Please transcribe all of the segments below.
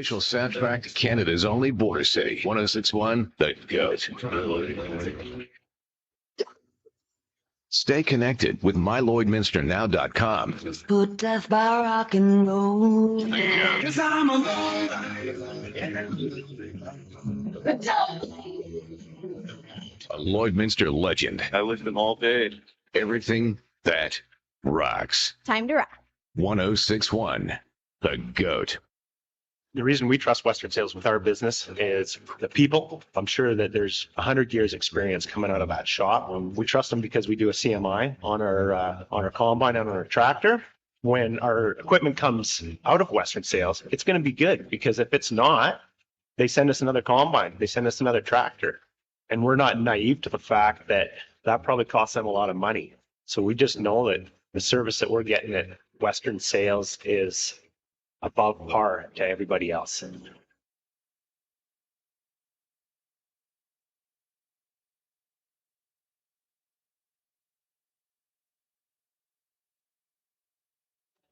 Official soundtrack to Canada's only border city, 106.1 The Goat. Stay connected with MyLloydminsterNow.com. Put death by rock and roll. 'Cause I'm a Lloydminster legend. I lived them all day. Everything that rocks. Time to rock. 106.1 The Goat. The reason we trust Western Sales with our business is the people. I'm sure that there's 100 years experience coming out of that shop. We trust them because we do a CMI on our combine and on our tractor. When our equipment comes out of Western Sales, it's going to be good, because if it's not, they send us another combine, they send us another tractor. And we're not naive to the fact that that probably costs them a lot of money. So we just know that the service that we're getting at Western Sales is above par to everybody else.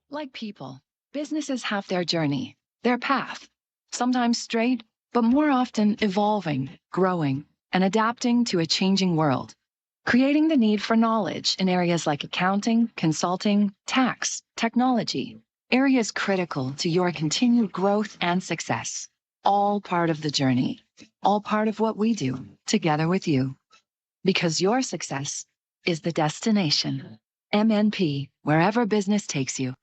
Like people, businesses have their journey, their path, sometimes straight, but more often evolving, growing, and adapting to a changing world, creating the need for knowledge in areas like accounting, consulting, tax, technology, areas critical to your continued growth and success. All part of the journey, all part of what we do together with you. Because your success is the destination. MNP, wherever business takes you.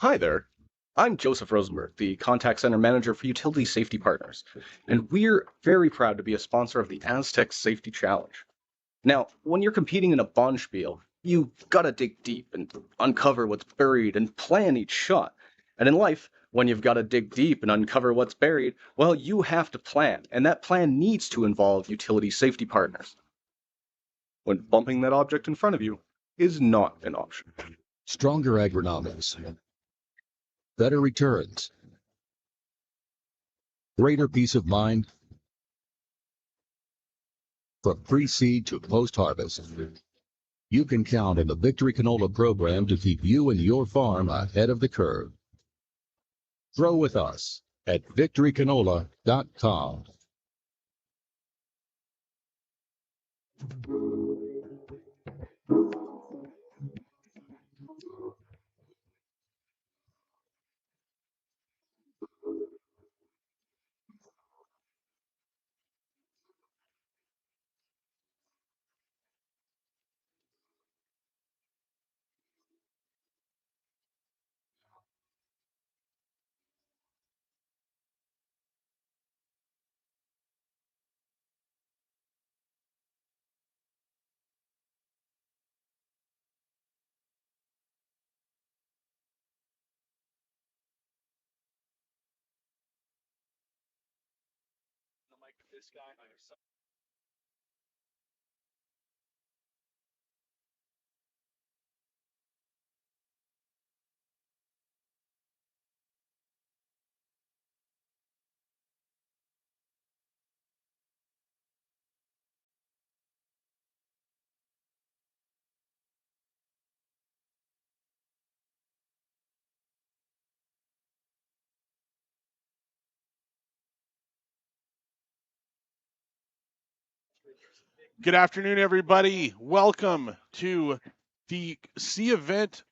Hi there. I'm Joseph Rosenberg, the Contact Center Manager for Utility Safety Partners, and we're very proud to be a sponsor of the Astec Safety Challenge. Now, when you're competing in a bonspiel, you gotta dig deep and uncover what's buried and plan each shot. And in life, when you've gotta dig deep and uncover what's buried, well, you have to plan, and that plan needs to involve utility safety partners. When bumping that object in front of you is not an option. Stronger agronomics. Better returns. Greater peace of mind. From pre-seed to post-harvest, you can count on the Victory Canola program to keep you and your farm ahead of the curve. Grow with us at victorycanola.com. Good afternoon, everybody. Welcome to the C event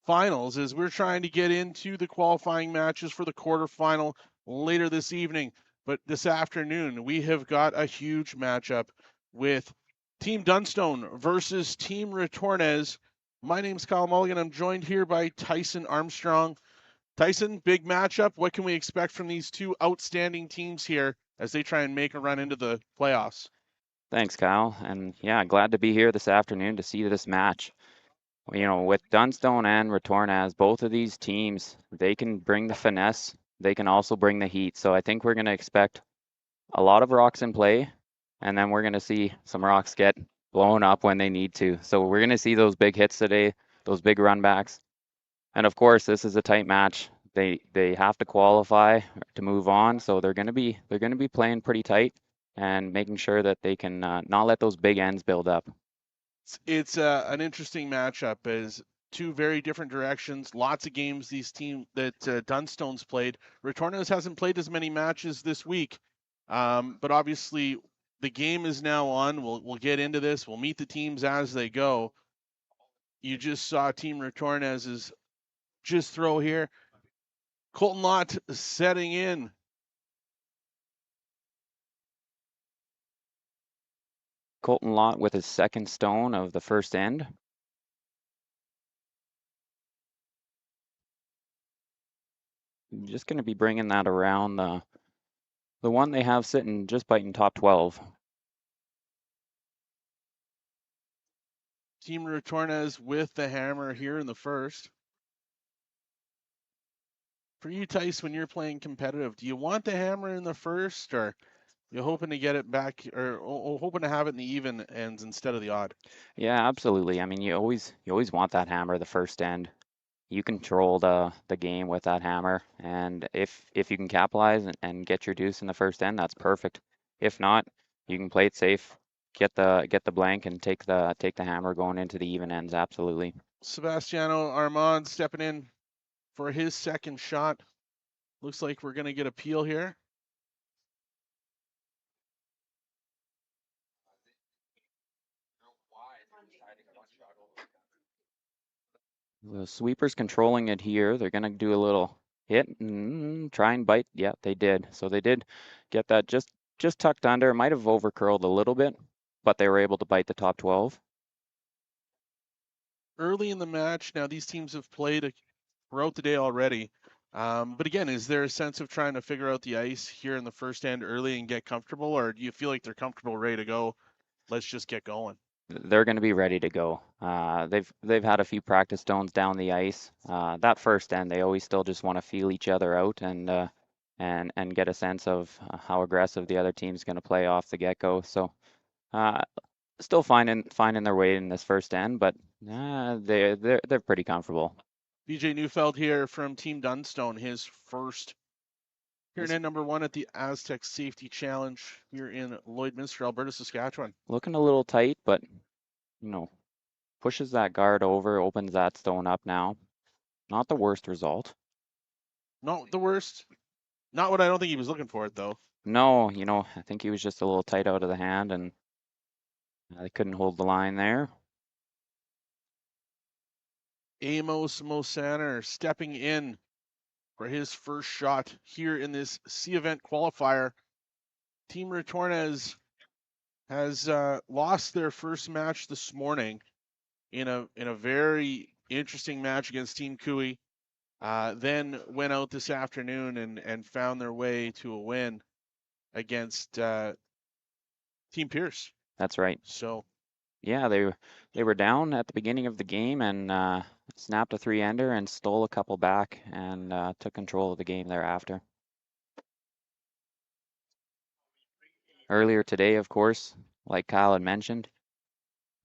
finals as we're trying to get into the qualifying matches for the quarterfinal later this evening. But this afternoon, we have got a huge matchup with Team Dunstone versus Team Retornaz. My name's Kyle Mulligan. I'm joined here by Tyson Armstrong. Tyson, big matchup. What can we expect from these two outstanding teams here as they try and make a run into the playoffs? Thanks, Kyle. And yeah, glad to be here this afternoon to see this match. You know, with Dunstone and Retornaz, both of these teams, they can bring the finesse. They can also bring the heat. So I think we're going to expect a lot of rocks in play, and then we're going to see some rocks get blown up when they need to. So we're going to see those big hits today, those big runbacks. And of course, this is a tight match. They have to qualify to move on, so they're going to be playing pretty tight. and making sure that they can not let those big ends build up. It's an interesting matchup as two very different directions. Lots of games these team that Dunstone's played. Retornaz hasn't played as many matches this week, but obviously the game is now on. We'll get into this. We'll meet the teams as they go. You just saw Team Retornaz's just throw here. Colton Lott setting in. Colton Lott with his second stone of the first end. Just going to be bringing that around the one they have sitting just biting top 12. Team Retornaz with the hammer here in the first. For you, Tice, when you're playing competitive, do you want the hammer in the first, or you're hoping to get it back, or hoping to have it in the even ends instead of the odd? Yeah, absolutely. I mean, you always want that hammer the first end. You control the game with that hammer, and if you can capitalize and get your deuce in the first end, that's perfect. If not, you can play it safe, get the blank, and take the hammer going into the even ends. Absolutely. Sebastiano Armand stepping in for his second shot. Looks like we're going to get a peel here. The sweeper's controlling it here. They're going to do a little hit and try and bite. Yeah, they did. So they did get that just tucked under. Might have over curled a little bit, but they were able to bite the top 12. Early in the match, now these teams have played throughout the day already. But again, is there a sense of trying to figure out the ice here in the first end early and get comfortable, or do you feel like they're comfortable, ready to go? Let's just get going. They're going to be ready to go. They've had a few practice stones down the ice. That first end, they always still just want to feel each other out and get a sense of how aggressive the other team's going to play off the get-go. So still finding their way in this first end, but they're pretty comfortable. BJ Neufeld here from Team Dunstone, his first here in number 1 at the Astec Safety Challenge here in Lloydminster, Alberta, Saskatchewan. Looking a little tight, but pushes that guard over, opens that stone up now. Not the worst result. Not the worst. Not what I don't think he was looking for it though. No, I think he was just a little tight out of the hand, and they couldn't hold the line there. Amos Mosaner stepping in for his first shot here in this C-Event qualifier. Team Retornaz has lost their first match this morning in a very interesting match against Team Cooey. Then went out this afternoon and found their way to a win against Team Pierce. That's right. So yeah, they were down at the beginning of the game and snapped a 3-ender and stole a couple back and took control of the game thereafter. Earlier today, of course, like Kyle had mentioned,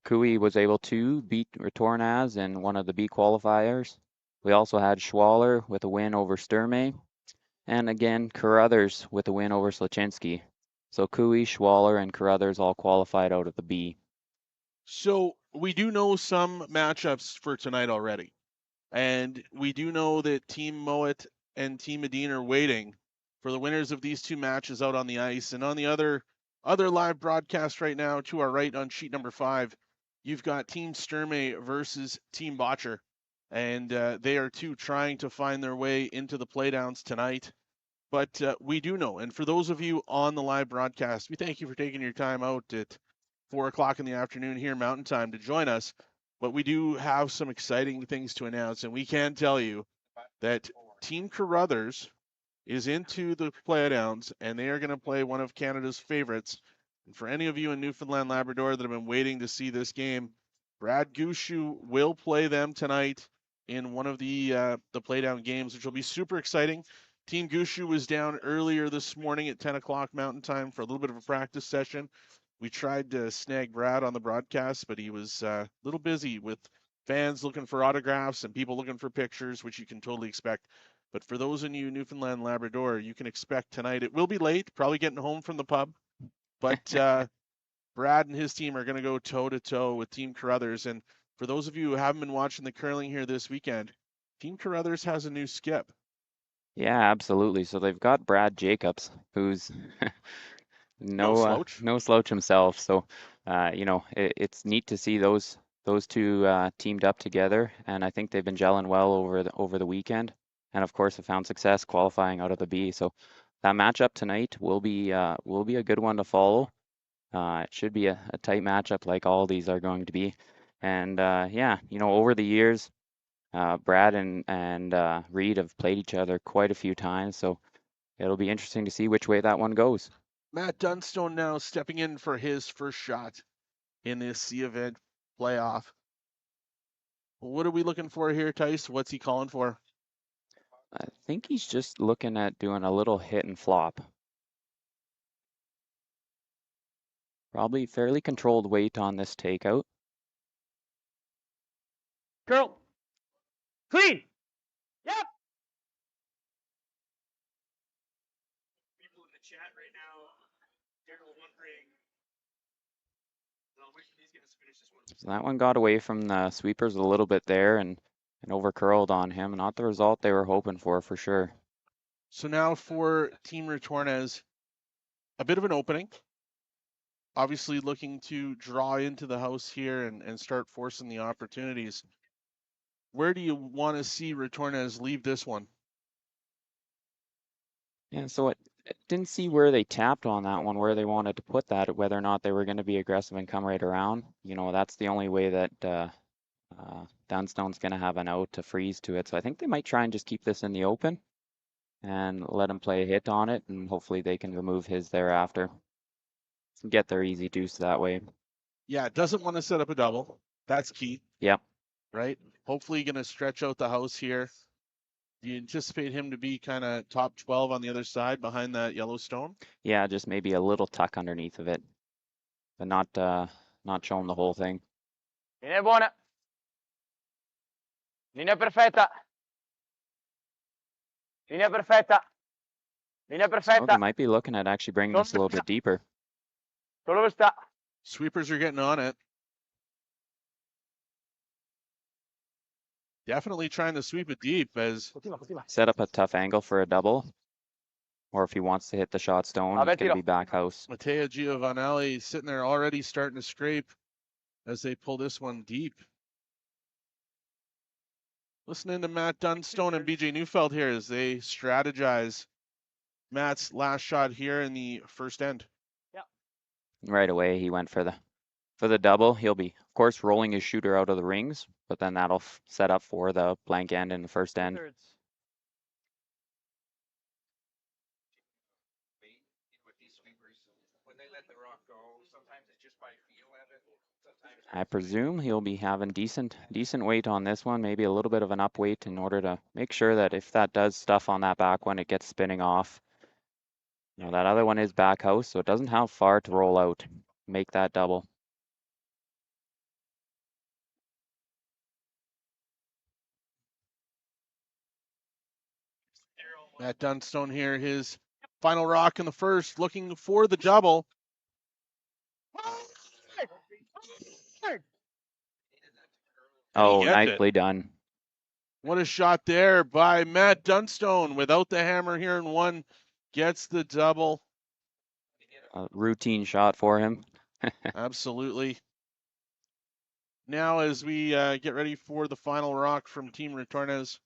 Cooey was able to beat Retornaz in one of the B qualifiers. We also had Schwaller with a win over Sturmey, and again, Carruthers with a win over Slaczynski. So Cooey, Schwaller, and Carruthers all qualified out of the B. So we do know some matchups for tonight already. And we do know that Team Mowat and Team Medina are waiting for the winners of these two matches out on the ice. And on the other live broadcast right now, to our right on sheet number 5, you've got Team Sturmey versus Team Botcher. And they are two trying to find their way into the playdowns tonight. But we do know, and for those of you on the live broadcast, we thank you for taking your time out at 4 o'clock in the afternoon here Mountain Time to join us. But we do have some exciting things to announce, and we can tell you that Team Carruthers is into the playdowns, and they are going to play one of Canada's favorites. And for any of you in Newfoundland, Labrador that have been waiting to see this game, Brad Gushu will play them tonight in one of the playdown games, which will be super exciting. Team Gushu was down earlier this morning at 10 o'clock Mountain Time for a little bit of a practice session. We tried to snag Brad on the broadcast, but he was a little busy with fans looking for autographs and people looking for pictures, which you can totally expect. But for those of you Newfoundland Labrador, you can expect tonight. It will be late, probably getting home from the pub. But Brad and his team are going to go toe-to-toe with Team Carruthers. And for those of you who haven't been watching the curling here this weekend, Team Carruthers has a new skip. Yeah, absolutely. So they've got Brad Jacobs, who's No slouch. no slouch himself. So, it's neat to see those two teamed up together, and I think they've been gelling well over the weekend, and of course have found success qualifying out of the B. So that matchup tonight will be a good one to follow. It should be a tight matchup like all these are going to be, and over the years, Brad and Reed have played each other quite a few times, so it'll be interesting to see which way that one goes. Matt Dunstone now stepping in for his first shot in this C-Event playoff. What are we looking for here, Tice? What's he calling for? I think he's just looking at doing a little hit and flop. Probably fairly controlled weight on this takeout. Girl. Clean. Yep. People in the chat right now, Daryl's wondering which of these guys finish this one. So that one got away from the sweepers a little bit there and over curled on him. Not the result they were hoping for sure. So now for Team Retornaz, a bit of an opening. Obviously looking to draw into the house here and start forcing the opportunities. Where do you want to see Retornaz leave this one? Yeah, so it didn't see where they tapped on that one, where they wanted to put that, whether or not they were going to be aggressive and come right around. That's the only way that Dunstone's going to have an out to freeze to it. So I think they might try and just keep this in the open and let him play a hit on it, and hopefully they can remove his thereafter. Get their easy deuce that way. Yeah, doesn't want to set up a double. That's key. Yep. Right? Hopefully going to stretch out the house here. Do you anticipate him to be kind of top 12 on the other side behind that Yellowstone? Yeah, just maybe a little tuck underneath of it, but not showing the whole thing. Linea buona. Linea perfetta. Linea perfetta. Linea So they perfetta. might be looking at actually bringing this a little bit deeper. Solo sta. Sweepers are getting on it. Definitely trying to sweep it deep as Set up a tough angle for a double. Or if he wants to hit the shot stone, it's going to be back house. Matteo Giovanelli sitting there already starting to scrape as they pull this one deep. Listening to Matt Dunstone and BJ Neufeld here as they strategize Matt's last shot here in the first end. Right away, he went for the double. He'll be, of course, rolling his shooter out of the rings, but then that'll set up for the blank end in the first end. I presume he'll be having decent weight on this one, maybe a little bit of an up weight in order to make sure that if that does stuff on that back one, it gets spinning off. That other one is back house, so it doesn't have far to roll out, make that double. Matt Dunstone here, his final rock in the first, looking for the double. Oh, nicely done. What a shot there by Matt Dunstone without the hammer here in one. Gets the double. A routine shot for him. Absolutely. Now as we get ready for the final rock from Team Retornaz,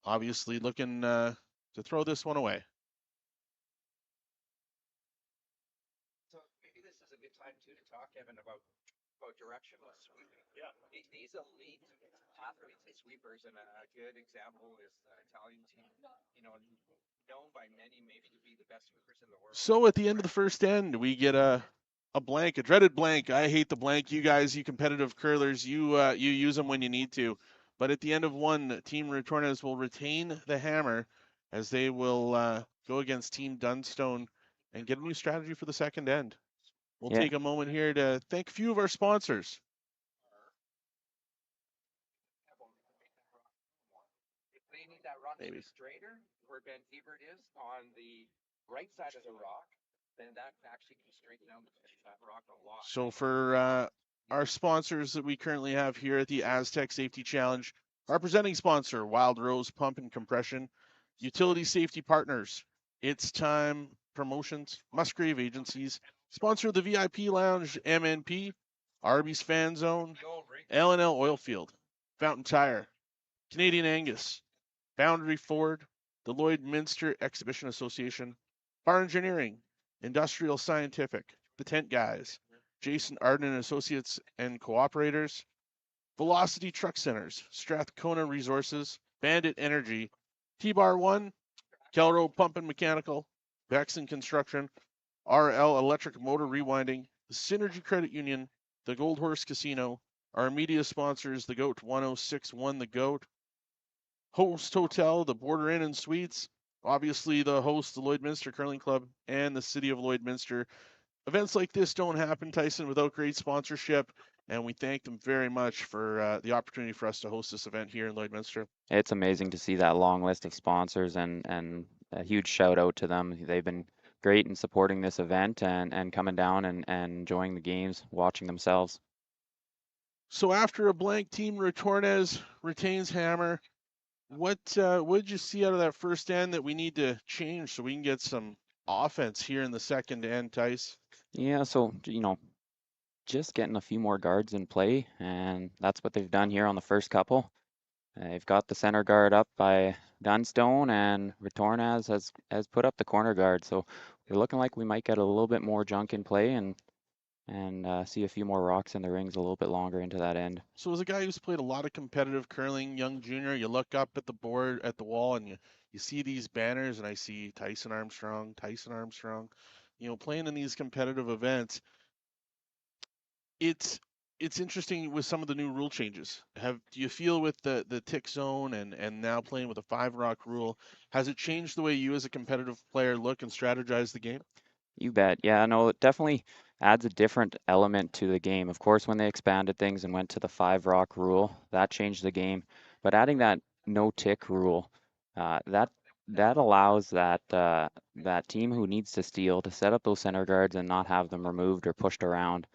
obviously looking to throw this one away. So maybe this is a good time too to talk, Evan, about directional sweeping. Yeah. These elite athletes and sweepers, and a good example is the Italian team, known by many maybe to be the best sweepers in the world. So at the end of the first end, we get a blank, a dreaded blank. I hate the blank. You guys, you competitive curlers, you use them when you need to. But at the end of one, Team Retornaz will retain the hammer as they will go against Team Dunstone and get a new strategy for the second end. We'll take a moment here to thank a few of our sponsors. If they need that rock to be straighter, where Ben Hebert is on the right side of the rock, then that actually can straighten out that rock a lot. So for our sponsors that we currently have here at the Astec Safety Challenge, our presenting sponsor, Wild Rose Pump and Compression, Utility Safety Partners, It's Time Promotions, Musgrave Agencies, sponsor of the VIP Lounge, MNP, Arby's Fan Zone, L&L Oilfield, Fountain Tire, Canadian Angus, Boundary Ford, the Lloydminster Exhibition Association, Bar Engineering, Industrial Scientific, the Tent Guys, Jason Arden and Associates and Cooperators, Velocity Truck Centers, Strathcona Resources, Bandit Energy, T-Bar 1, Kelro Pump and Mechanical, Baxton Construction, RL Electric Motor Rewinding, the Synergy Credit Union, the Gold Horse Casino, our media sponsors, the GOAT 1061 The Goat, Host Hotel, the Border Inn and Suites, obviously the host, the Lloydminster Curling Club, and the City of Lloydminster. Events like this don't happen, Tyson, without great sponsorship, and we thank them very much for the opportunity for us to host this event here in Lloydminster. It's amazing to see that long list of sponsors, and a huge shout out to them. They've been great in supporting this event and coming down and enjoying the games, watching themselves. So after a blank, Team Retornaz retains hammer. What did you see out of that first end that we need to change so we can get some offense here in the second end, Tice? Yeah, so, just getting a few more guards in play, and that's what they've done here on the first couple. They've got the center guard up by Dunstone, and Retornaz has put up the corner guard. So we're looking like we might get a little bit more junk in play and see a few more rocks in the rings a little bit longer into that end. So as a guy who's played a lot of competitive curling, young junior, you look up at the board, at the wall, and you see these banners, and I see Tyson Armstrong, playing in these competitive events. It's interesting with some of the new rule changes. Do you feel with the tick zone and now playing with a 5-rock rule, has it changed the way you as a competitive player look and strategize the game? You bet. Yeah, no, it definitely adds a different element to the game. Of course, when they expanded things and went to the 5-rock rule, that changed the game. But adding that no tick rule, that allows that team who needs to steal to set up those center guards and not have them removed or pushed around.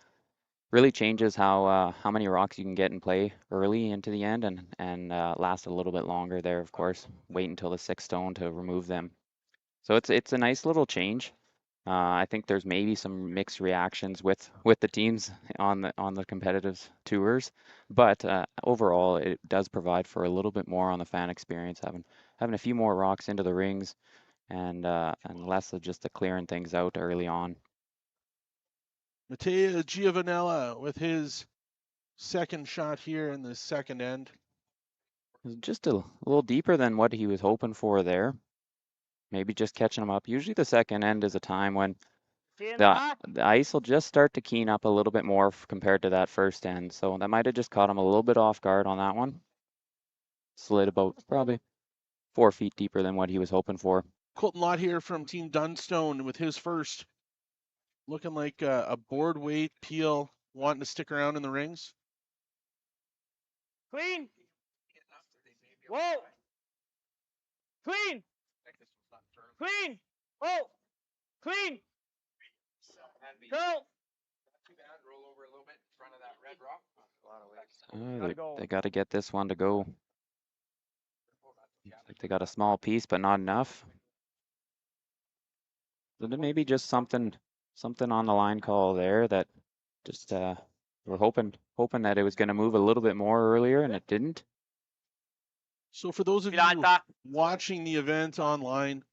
Really changes how many rocks you can get in play early into the end and last a little bit longer there. Of course, wait until the 6th stone to remove them. So it's a nice little change. I think there's maybe some mixed reactions with the teams on the competitive tours, but overall it does provide for a little bit more on the fan experience, having a few more rocks into the rings and less of just the clearing things out early on. Matteo Giovanella with his second shot here in the second end. Just a little deeper than what he was hoping for there. Maybe just catching him up. Usually the second end is a time when the ice will just start to keen up a little bit more compared to that first end. So that might have just caught him a little bit off guard on that one. Slid about probably 4 feet deeper than what he was hoping for. Colton Lott here from Team Dunstone with his first. Looking like a board weight peel, wanting to stick around in the rings. Clean. Whoa. Clean. Clean. Oh. Clean. Go. Roll over a little bit in front of that red rock. They got to get this one to go. Like they got a small piece, but not enough. So there may be just something on the line call there that just we're hoping that it was going to move a little bit more earlier, and it didn't. So for those of you watching the event online,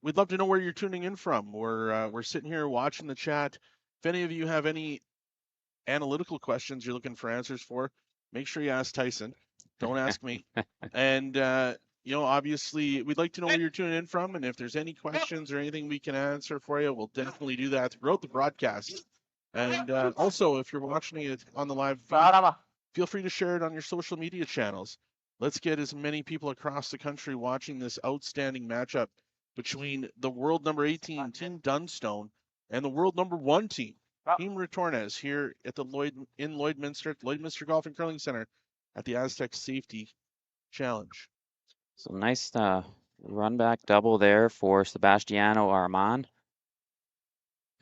we'd love to know where you're tuning in from. We're sitting here watching the chat. If any of you have any analytical questions you're looking for answers for, make sure you ask Tyson. Don't ask me. And obviously, we'd like to know where you're tuning in from, and if there's any questions or anything we can answer for you, we'll definitely do that throughout the broadcast. And also, if you're watching it on the live feed, feel free to share it on your social media channels. Let's get as many people across the country watching this outstanding matchup between the world number 18, Team Dunstone, and the world number 1 team, Team Retornaz, here at the Lloydminster, at the Lloydminster Golf and Curling Center at the Astec Safety Challenge. So nice run back double there for Sebastiano Arman.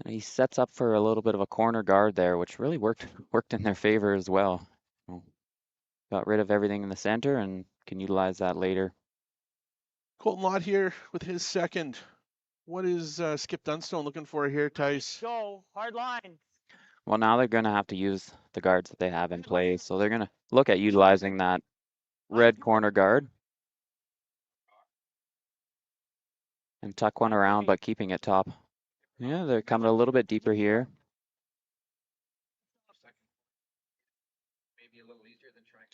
And he sets up for a little bit of a corner guard there, which really worked in their favor as well. Got rid of everything in the center and can utilize that later. Colton Lott here with his second. What is Skip Dunstone looking for here, Tice? Go, hard line. Well, now they're going to have to use the guards that they have in place. So they're going to look at utilizing that red corner guard and tuck one around, but keeping it top. Yeah, they're coming a little bit deeper here.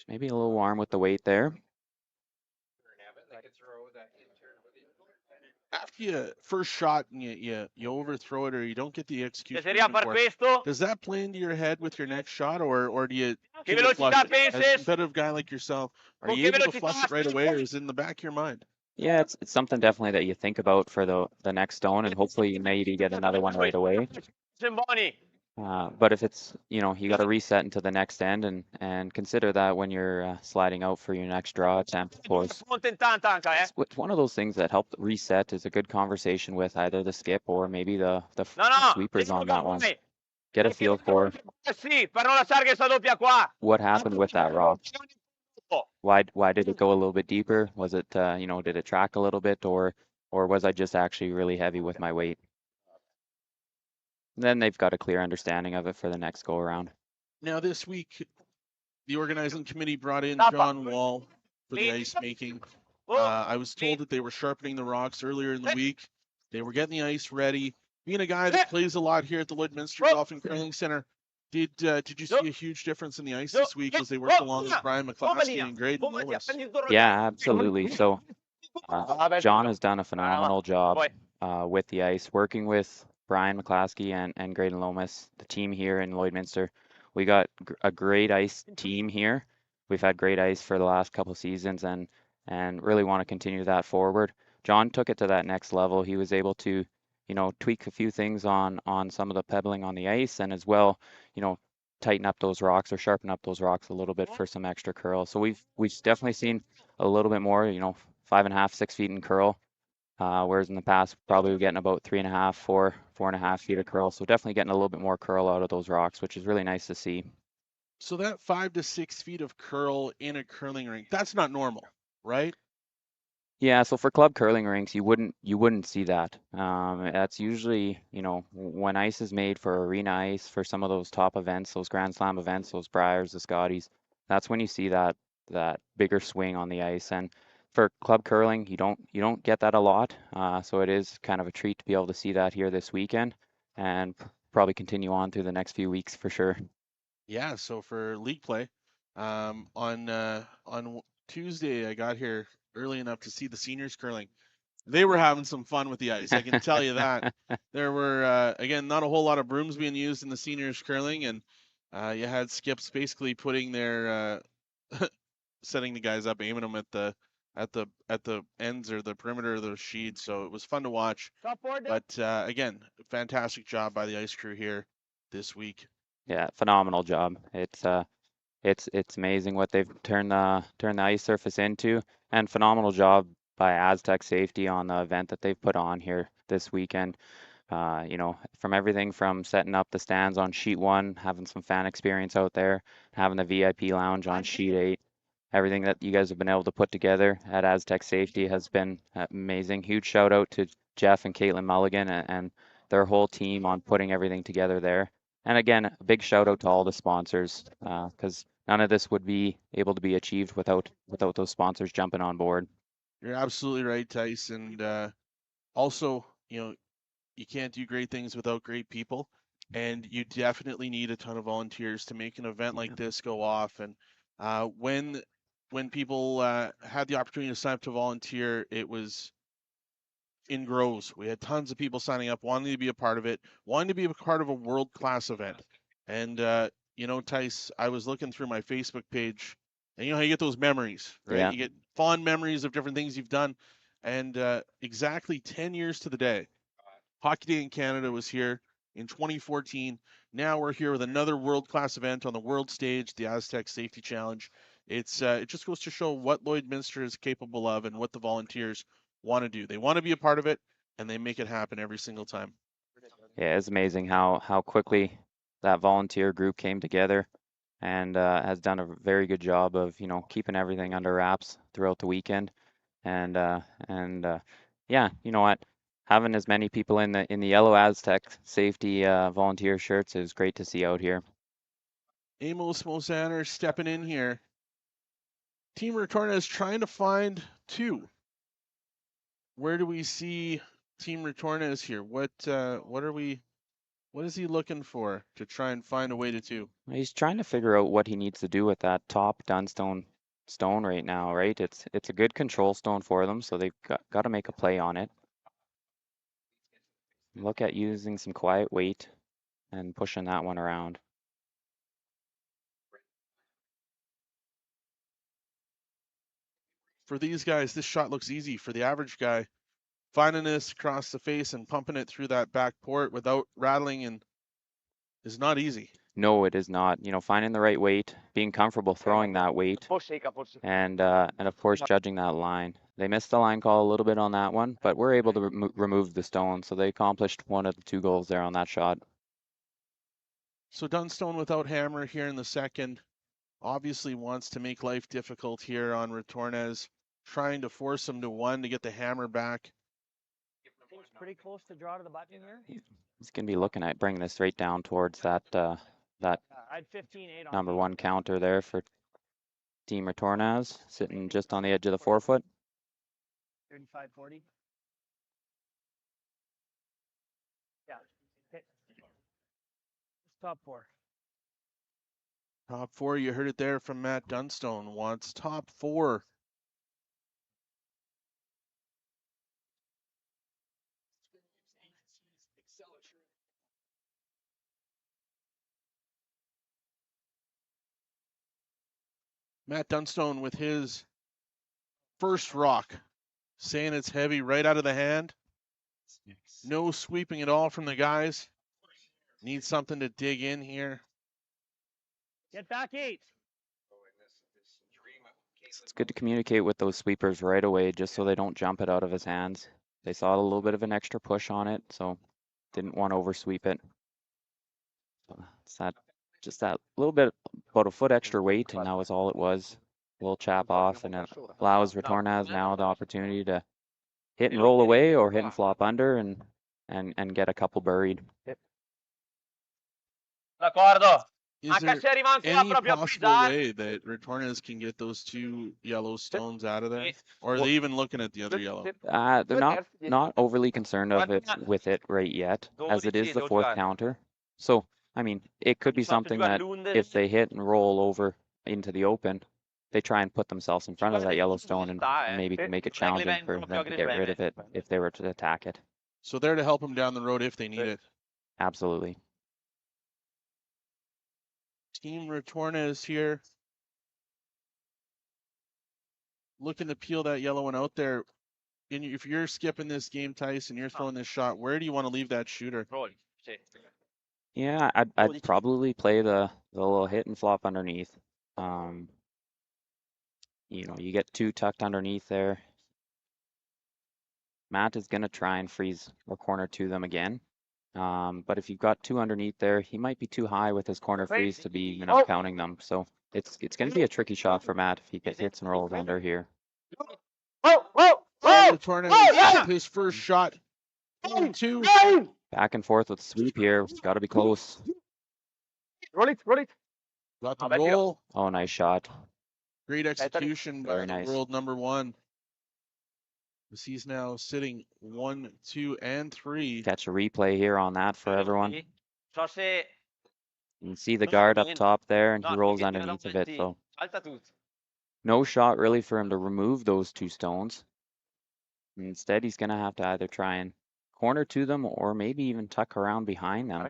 Maybe a little warm with the weight there. After you first shot and you overthrow it or you don't get the execution, Sería movement for it, perfecto. does that play into your head with your next shot, or do you ¿Qué flush velocidad it? As a penses? competitive guy like yourself, are ¿Con you qué able to flush it velocidad right away, or penses? is it in the back of your mind? Yeah, it's something definitely that you think about for the next stone, and hopefully you maybe get another one right away. Bonnie. But if it's, you got to reset into the next end and consider that when you're sliding out for your next draw attempt, of course. It's one of those things that help reset is a good conversation with either the skip or maybe the sweepers on that one. Get a feel for what happened with that rock. Why did it go a little bit deeper? Was it, did it track a little bit or was I just actually really heavy with my weight? Then they've got a clear understanding of it for the next go around. Now this week, the organizing committee brought in John Wall for the ice making. I was told that they were sharpening the rocks earlier in the week. They were getting the ice ready. Being a guy that plays a lot here at the Lloydminster Golf and Curling Center, did you see a huge difference in the ice this week as they worked along with Brian McCloskey and Graydon Lewis? Yeah, absolutely. So John has done a phenomenal job with the ice, working with Brian McCloskey and Graydon Lomas, the team here in Lloydminster. We got a great ice team here. We've had great ice for the last couple seasons and really want to continue that forward. John took it to that next level. He was able to, tweak a few things on some of the pebbling on the ice and as well, tighten up those rocks or sharpen up those rocks a little bit for some extra curl. So we've definitely seen a little bit more, 5.5, 6 feet in curl. Whereas in the past, probably we're getting about 3.5, 4.5 feet of curl. So definitely getting a little bit more curl out of those rocks, which is really nice to see. So that 5 to 6 feet of curl in a curling rink, that's not normal, right? Yeah, so for club curling rinks, you wouldn't see that. That's usually, when ice is made for arena ice, for some of those top events, those Grand Slam events, those Briars, the Scotties, that's when you see that bigger swing on the ice. And for club curling, you don't get that a lot. So it is kind of a treat to be able to see that here this weekend and probably continue on through the next few weeks for sure. Yeah, so for league play, on Tuesday, I got here early enough to see the seniors curling. They were having some fun with the ice, I can tell you that. There were, again, not a whole lot of brooms being used in the seniors curling, and you had skips basically putting their, setting the guys up, aiming them at the ends or the perimeter of those sheets. So it was fun to watch. But again, fantastic job by the ice crew here this week. Yeah, phenomenal job. It's amazing what they've turned the ice surface into, and phenomenal job by Astec Safety on the event that they've put on here this weekend. From everything from setting up the stands on sheet 1, having some fan experience out there, having the VIP lounge on sheet 8. Everything that you guys have been able to put together at Astec Safety has been amazing. Huge shout out to Jeff and Caitlin Mulligan and their whole team on putting everything together there. And again, a big shout out to all the sponsors, because none of this would be able to be achieved without those sponsors jumping on board. You're absolutely right, Tice. And also, you can't do great things without great people. And you definitely need a ton of volunteers to make an event like this go off. And when people had the opportunity to sign up to volunteer, it was in groves. We had tons of people signing up, wanting to be a part of it, wanting to be a part of a world-class event. And, Tice, I was looking through my Facebook page, and you know how you get those memories, right? Yeah. You get fond memories of different things you've done. And exactly 10 years to the day, Hockey Day in Canada was here in 2014. Now we're here with another world-class event on the world stage, the Astec Safety Challenge. It just goes to show what Lloydminster is capable of and what the volunteers want to do. They want to be a part of it, and they make it happen every single time. Yeah, it's amazing how quickly that volunteer group came together and has done a very good job of, you know, keeping everything under wraps throughout the weekend. And yeah, you know what? Having as many people in the yellow Aztec safety volunteer shirts is great to see out here. Amos Mosaner stepping in here. Team Retornaz trying to find 2. Where do we see Team Retornaz here? What is he looking for to try and find a way to 2? He's trying to figure out what he needs to do with that top Dunstone stone right now, right? It's a good control stone for them, so they've got to make a play on it. Look at using some quiet weight and pushing that one around. For these guys, this shot looks easy. For the average guy, finding this across the face and pumping it through that back port without rattling and is not easy. No, it is not. You know, finding the right weight, being comfortable throwing that weight, and of course judging that line. They missed the line call a little bit on that one, but we're able to remove the stone, so they accomplished one of the 2 goals there on that shot. So Dunstone without hammer here in the second, obviously wants to make life difficult here on Retornaz, trying to force him to 1 to get the hammer back. Things pretty close to draw to the button here. He's going to be looking at bringing this right down towards that that I'd 15-8 on number 1 counter there for Team Retornaz, sitting just on the edge of the 4-foot. 35-40. Yeah. Hit. Top 4. Top 4, you heard it there from Matt Dunstone, wants top 4. Matt Dunstone with his first rock, saying it's heavy right out of the hand. No sweeping at all from the guys. Need something to dig in here. Get back 8. It's good to communicate with those sweepers right away, just so they don't jump it out of his hands. They saw a little bit of an extra push on it, so didn't want to oversweep it. So it's just that little bit, about a foot extra weight, and that was all it was. We'll chap off, and it allows Retornaz now the opportunity to hit and roll away or hit and flop under and get a couple buried. D'accordo. Is there any possible way that Retornaz can get those 2 yellow stones out of there? Or are they even looking at the other yellow? They're not overly concerned with it right yet, as it is the 4th counter. So, I mean, it could be something that if they hit and roll over into the open, they try and put themselves in front of that yellow stone and maybe can make it challenging for them to get rid of it if they were to attack it. So they're to help them down the road if they need it. Absolutely. Team Retornaz here. Looking to peel that yellow one out there. If you're skipping this game, Tyson, you're throwing this shot, where do you want to leave that shooter? Yeah, I'd probably play the little hit and flop underneath. You know, you get 2 tucked underneath there. Matt is going to try and freeze or corner to them again. But if you've got 2 underneath there, he might be too high with his corner freeze to be even up counting them. So it's going to be a tricky shot for Matt if he hits and rolls under here. Retornaz, his first shot. 2. Back and forth with sweep here. Got to be close. Roll it. Got the roll. Oh, nice shot. Great execution by Very nice. the world number 1. He's now sitting 1, 2, and 3. Catch a replay here on that for everyone. You can see the guard up top there, and he rolls underneath of it. So no shot really for him to remove those 2 stones. Instead, he's going to have to either try and corner to them or maybe even tuck around behind them.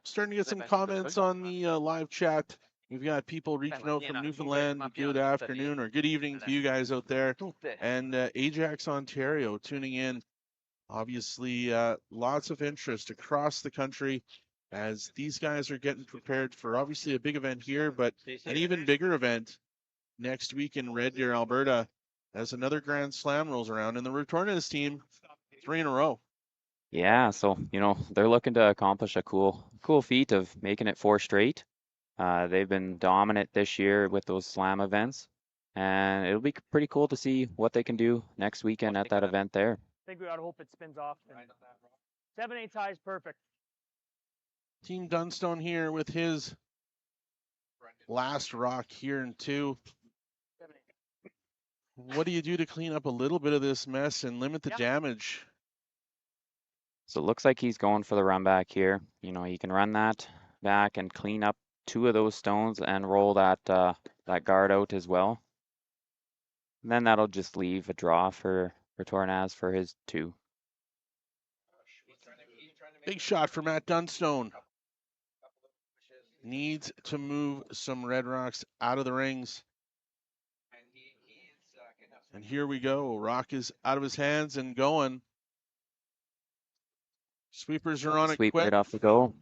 Starting to get some comments on the live chat. We've got people reaching out from Newfoundland. Good afternoon or good evening to you guys out there. And Ajax, Ontario, tuning in. Obviously, lots of interest across the country as these guys are getting prepared for obviously a big event here, but an even bigger event next week in Red Deer, Alberta, as another Grand Slam rolls around. And the Retornaz team, 3 in a row. Yeah, so they're looking to accomplish a cool feat of making it 4 straight. They've been dominant this year with those slam events, and it'll be pretty cool to see what they can do next weekend at that event there. I think we ought to hope it spins off. 7/8 high is perfect. Team Dunstone here with his last rock here in 2. What do you do to clean up a little bit of this mess and limit the damage? So it looks like he's going for the run back here. You can run that back and clean up 2 of those stones and roll that guard out as well. And then that'll just leave a draw for Retornaz for his 2. Big shot for Matt Dunstone. Needs to move some red rocks out of the rings. And here we go. Rock is out of his hands and going. Sweepers are on it Sweep quick. right off the go.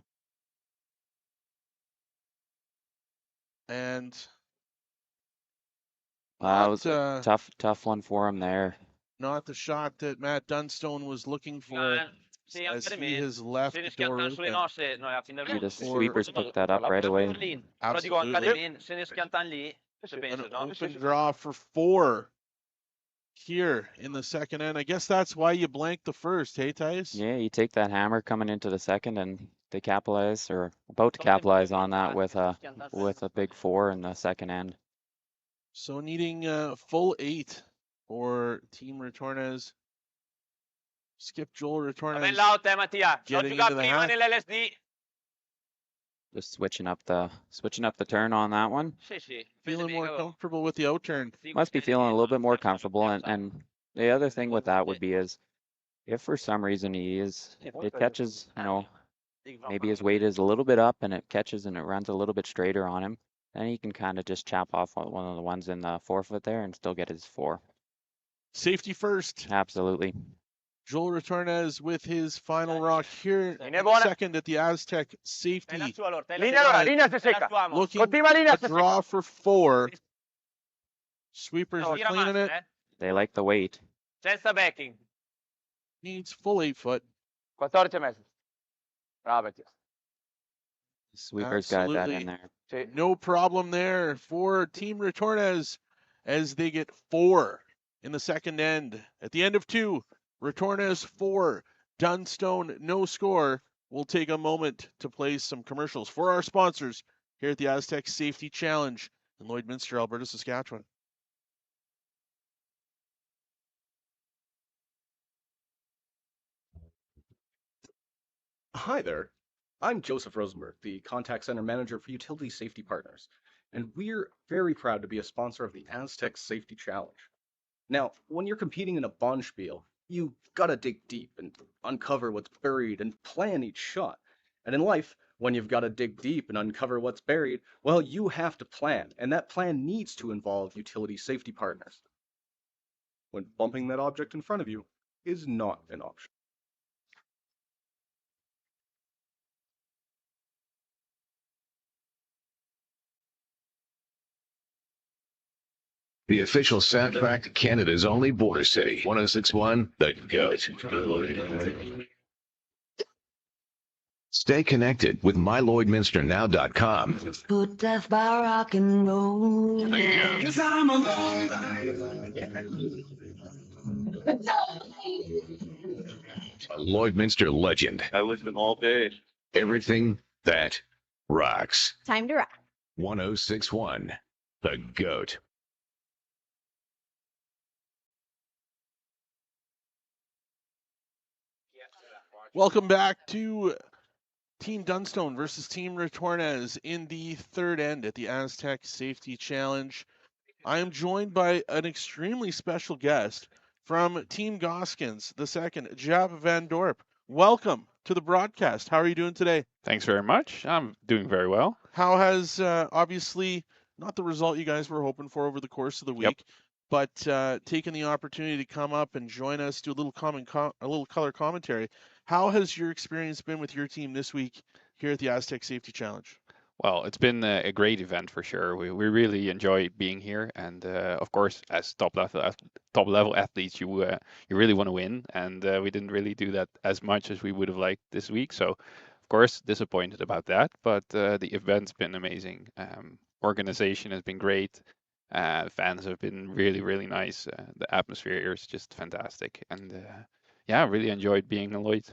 And That was a tough one for him there. not the shot that Matt Dunstone was looking for as he has left the door open. See, the sweepers picked that up right away. Absolutely. An open draw for 4 here in the second end. I guess that's why you blanked the first, hey, Tice? Yeah, you take that hammer coming into the second, and they capitalize, or about to capitalize on that with a big 4 in the second end. So needing full 8 for Team Retornaz. Skip Joel Retornaz getting into the half. Just switching up the turn on that one. Feeling more comfortable with the outturn. Must be feeling a little bit more comfortable, and the other thing with that would be is if for some reason it catches, maybe his weight is a little bit up and it catches and it runs a little bit straighter on him, then he can kind of just chop off one of the ones in the forefoot there and still get his 4. Safety first. Absolutely. Joel Retornaz with his final rock here, second at the Astec safety. Looking to draw for 4. Sweepers are cleaning it. They like the weight. Needs full 8 foot. Sweepers got that in there. No problem there for Team Retornaz as they get 4 in the second end. At the end of 2, Retornaz 4, Dunstone no score. We'll take a moment to play some commercials for our sponsors here at the Astec Safety Challenge in Lloydminster, Alberta, Saskatchewan. Hi there. I'm Joseph Rosenberg, the Contact Center Manager for Utility Safety Partners, and we're very proud to be a sponsor of the Astec Safety Challenge. Now, when you're competing in a bonspiel, you gotta dig deep and uncover what's buried and plan each shot. And in life, when you've gotta dig deep and uncover what's buried, well, you have to plan, and that plan needs to involve utility safety partners. When bumping that object in front of you is not an option. The official soundtrack to Canada's only border city, 106.1 The Goat. Stay connected with mylloydminsternow.com. Put death by rock and roll. 'Cause I'm alive. A Lloydminster legend. I listen all day. Everything that rocks. Time to rock. 106.1 The Goat. Welcome back to Team Dunstone versus Team Retornaz in the third end at the Astec Safety Challenge. I am joined by an extremely special guest from Team Goskins, the second, Jaap van Dorp. Welcome to the broadcast. How are you doing today? Thanks very much. I'm doing very well. How has, obviously, not the result you guys were hoping for over the course of the week, but taking the opportunity to come up and join us, do a little color commentary. How has your experience been with your team this week here at the Astec Safety Challenge? Well, it's been a great event for sure. We really enjoy being here, and of course, as top level athletes, you really want to win, and we didn't really do that as much as we would have liked this week. So, of course, disappointed about that. But the event's been amazing. Organization has been great. Fans have been really nice. The atmosphere here is just fantastic, and yeah, really enjoyed being in Lloyd.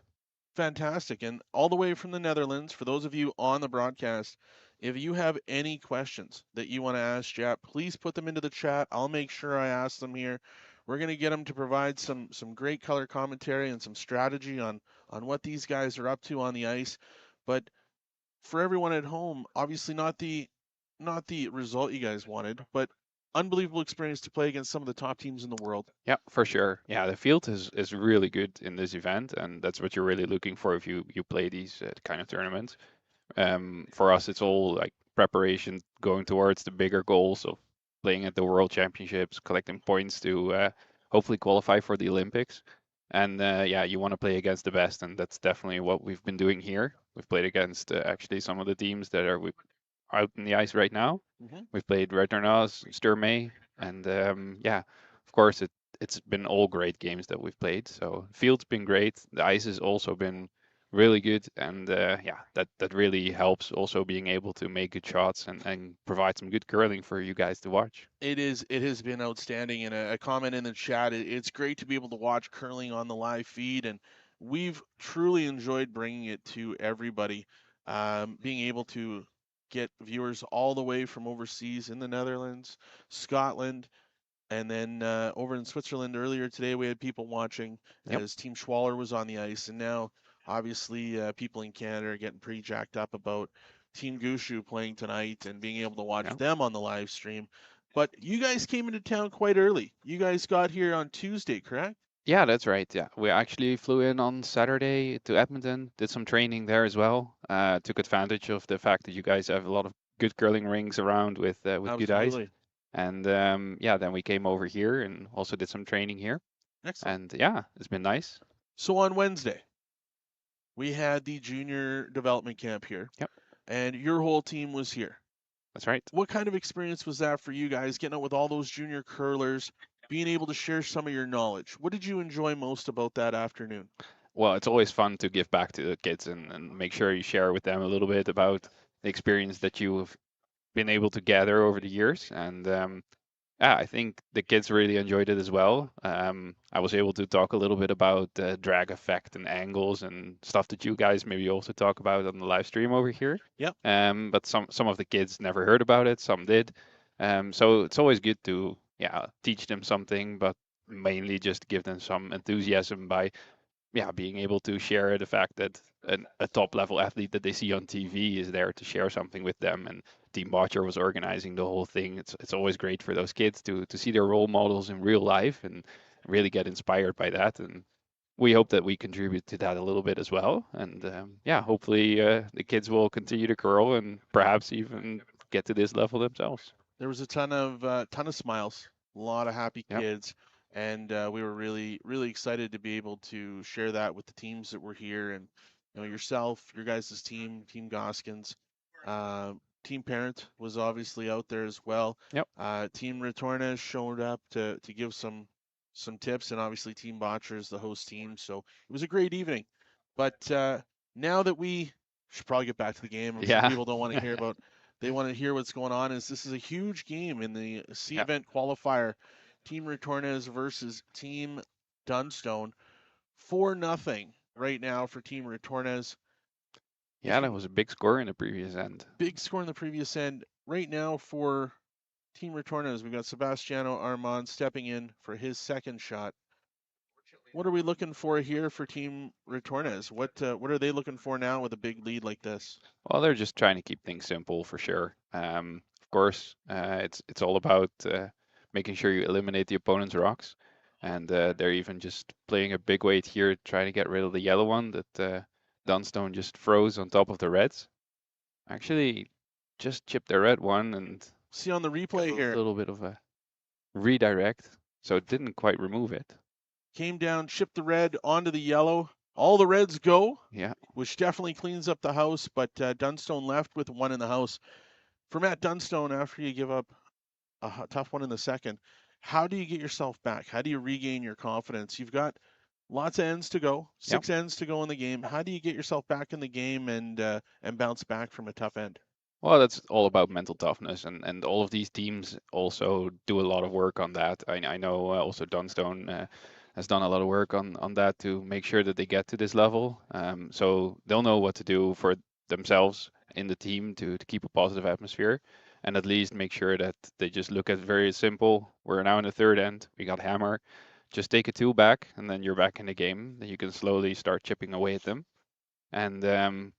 Fantastic. And all the way from the Netherlands, for those of you on the broadcast, if you have any questions that you want to ask Jap, please put them into the chat. I'll make sure I ask them here. We're going to get them to provide some great color commentary and some strategy on what these guys are up to on the ice. But for everyone at home, obviously not the result you guys wanted, but unbelievable experience to play against some of the top teams in the world. Yeah, for sure. Yeah, the field is really good in this event, and that's what you're really looking for if you play these kind of tournaments. For us, it's all like preparation going towards the bigger goals of playing at the World Championships, collecting points to hopefully qualify for the Olympics. And yeah, you want to play against the best, and that's definitely what we've been doing here. We've played against actually some of the teams that are out in the ice right now. We've played Retornaz, Sturmey, and yeah, of course it's been all great games that we've played. So field's been great. The ice has also been really good, and yeah, that really helps also being able to make good shots and provide some good curling for you guys to watch. It has been outstanding, and a comment in the chat. It's great to be able to watch curling on the live feed, and we've truly enjoyed bringing it to everybody. Being able to get viewers all the way from overseas in the Netherlands, Scotland, and then over in Switzerland earlier today, we had people watching as Team Schwaller was on the ice, and now obviously people in Canada are getting pretty jacked up about Team Gushu playing tonight and being able to watch them on the live stream. But you guys came into town quite early. You guys got here on Tuesday, correct? Yeah, that's right. Yeah, we actually flew in on Saturday to Edmonton, did some training there as well. Took advantage of the fact that you guys have a lot of good curling rings around with good ice. Absolutely. And yeah, then we came over here and also did some training here. Excellent. And yeah, it's been nice. So on Wednesday, we had the junior development camp here. Yep. And your whole team was here. That's right. What kind of experience was that for you guys, getting out with all those junior curlers, being able to share some of your knowledge? What did you enjoy most about that afternoon? Well, it's always fun to give back to the kids and make sure you share with them a little bit about the experience that you've been able to gather over the years. And yeah, I think the kids really enjoyed it as well. I was able to talk a little bit about the drag effect and angles and stuff that you guys maybe also talk about on the live stream over here. Yep. But some of the kids never heard about it, some did. So it's always good to teach them something, but mainly just give them some enthusiasm by being able to share the fact that a top level athlete that they see on TV is there to share something with them. And Team Botcher was organizing the whole thing. It's always great for those kids to see their role models in real life and really get inspired by that. And we hope that we contribute to that a little bit as well. And yeah, hopefully the kids will continue to curl and perhaps even get to this level themselves. There was a ton of smiles, a lot of happy kids. And we were really excited to be able to share that with the teams that were here, and yourself, your guys' team, Team Goskins, Team Parent was obviously out there as well. Yep. Team Retornaz showed up to give some tips, and obviously Team Botcher is the host team, so it was a great evening. But now that we should probably get back to the game, I'm sure people don't want to hear about. They want to hear what's going on. This is a huge game in the C-Event qualifier. Team Retornaz versus Team Dunstone. 4-0 right now for Team Retornaz. Yeah, that was a big score in the previous end. Big score in the previous end. Right now for Team Retornaz, we've got Sebastiano Armand stepping in for his second shot. What are we looking for here for Team Retornaz? What are they looking for now with a big lead like this? Well, they're just trying to keep things simple for sure. Of course, it's all about making sure you eliminate the opponent's rocks. And they're even just playing a big weight here, trying to get rid of the yellow one that Dunstone just froze on top of the reds. Actually, just chipped the red one and see on the replay here. A little bit of a redirect, so it didn't quite remove it. Came down, chipped the red onto the yellow. all the Reds go, Yeah. which definitely cleans up the house, but Dunstone left with one in the house. For Matt Dunstone, after you give up a tough one in the second, how do you get yourself back? How do you regain your confidence? You've got lots of ends to go, 6 ends to go in the game. How do you get yourself back in the game and bounce back from a tough end? Well, that's all about mental toughness, and all of these teams also do a lot of work on that. I know also Dunstone has done a lot of work on that to make sure that they get to this level. So they'll know what to do for themselves in the team to keep a positive atmosphere, and at least make sure that they just look at very simple. We're now in the third end. We got hammer. Just take a two back, and then you're back in the game. Then you can slowly start chipping away at them. And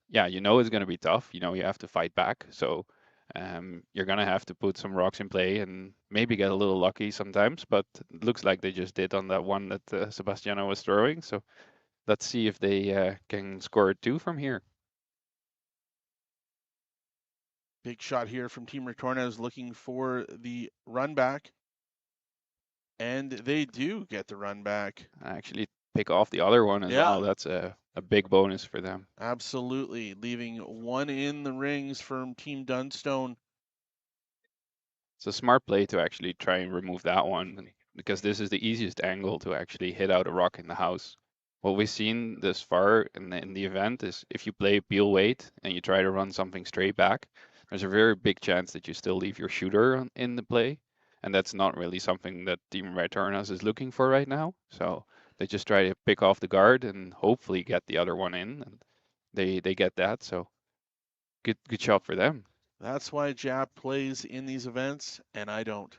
yeah, you know it's going to be tough. You know you have to fight back. So you're going to have to put some rocks in play and maybe get a little lucky sometimes. But it looks like they just did on that one that Sebastiano was throwing. So let's see if they can score two from here. Big shot here from Team Retornaz looking for the run back. And they do get the run back. Actually pick off the other one as well. That's a big bonus for them. Absolutely. Leaving one in the rings from Team Dunstone. It's a smart play to actually try and remove that one because this is the easiest angle to actually hit out a rock in the house. What we've seen this far in the event is if you play peel weight and you try to run something straight back, there's a very big chance that you still leave your shooter in the play. And that's not really something that Team Retornaz is looking for right now. So they just try to pick off the guard and hopefully get the other one in. And they get that. So good shot for them. That's why Jap plays in these events and I don't.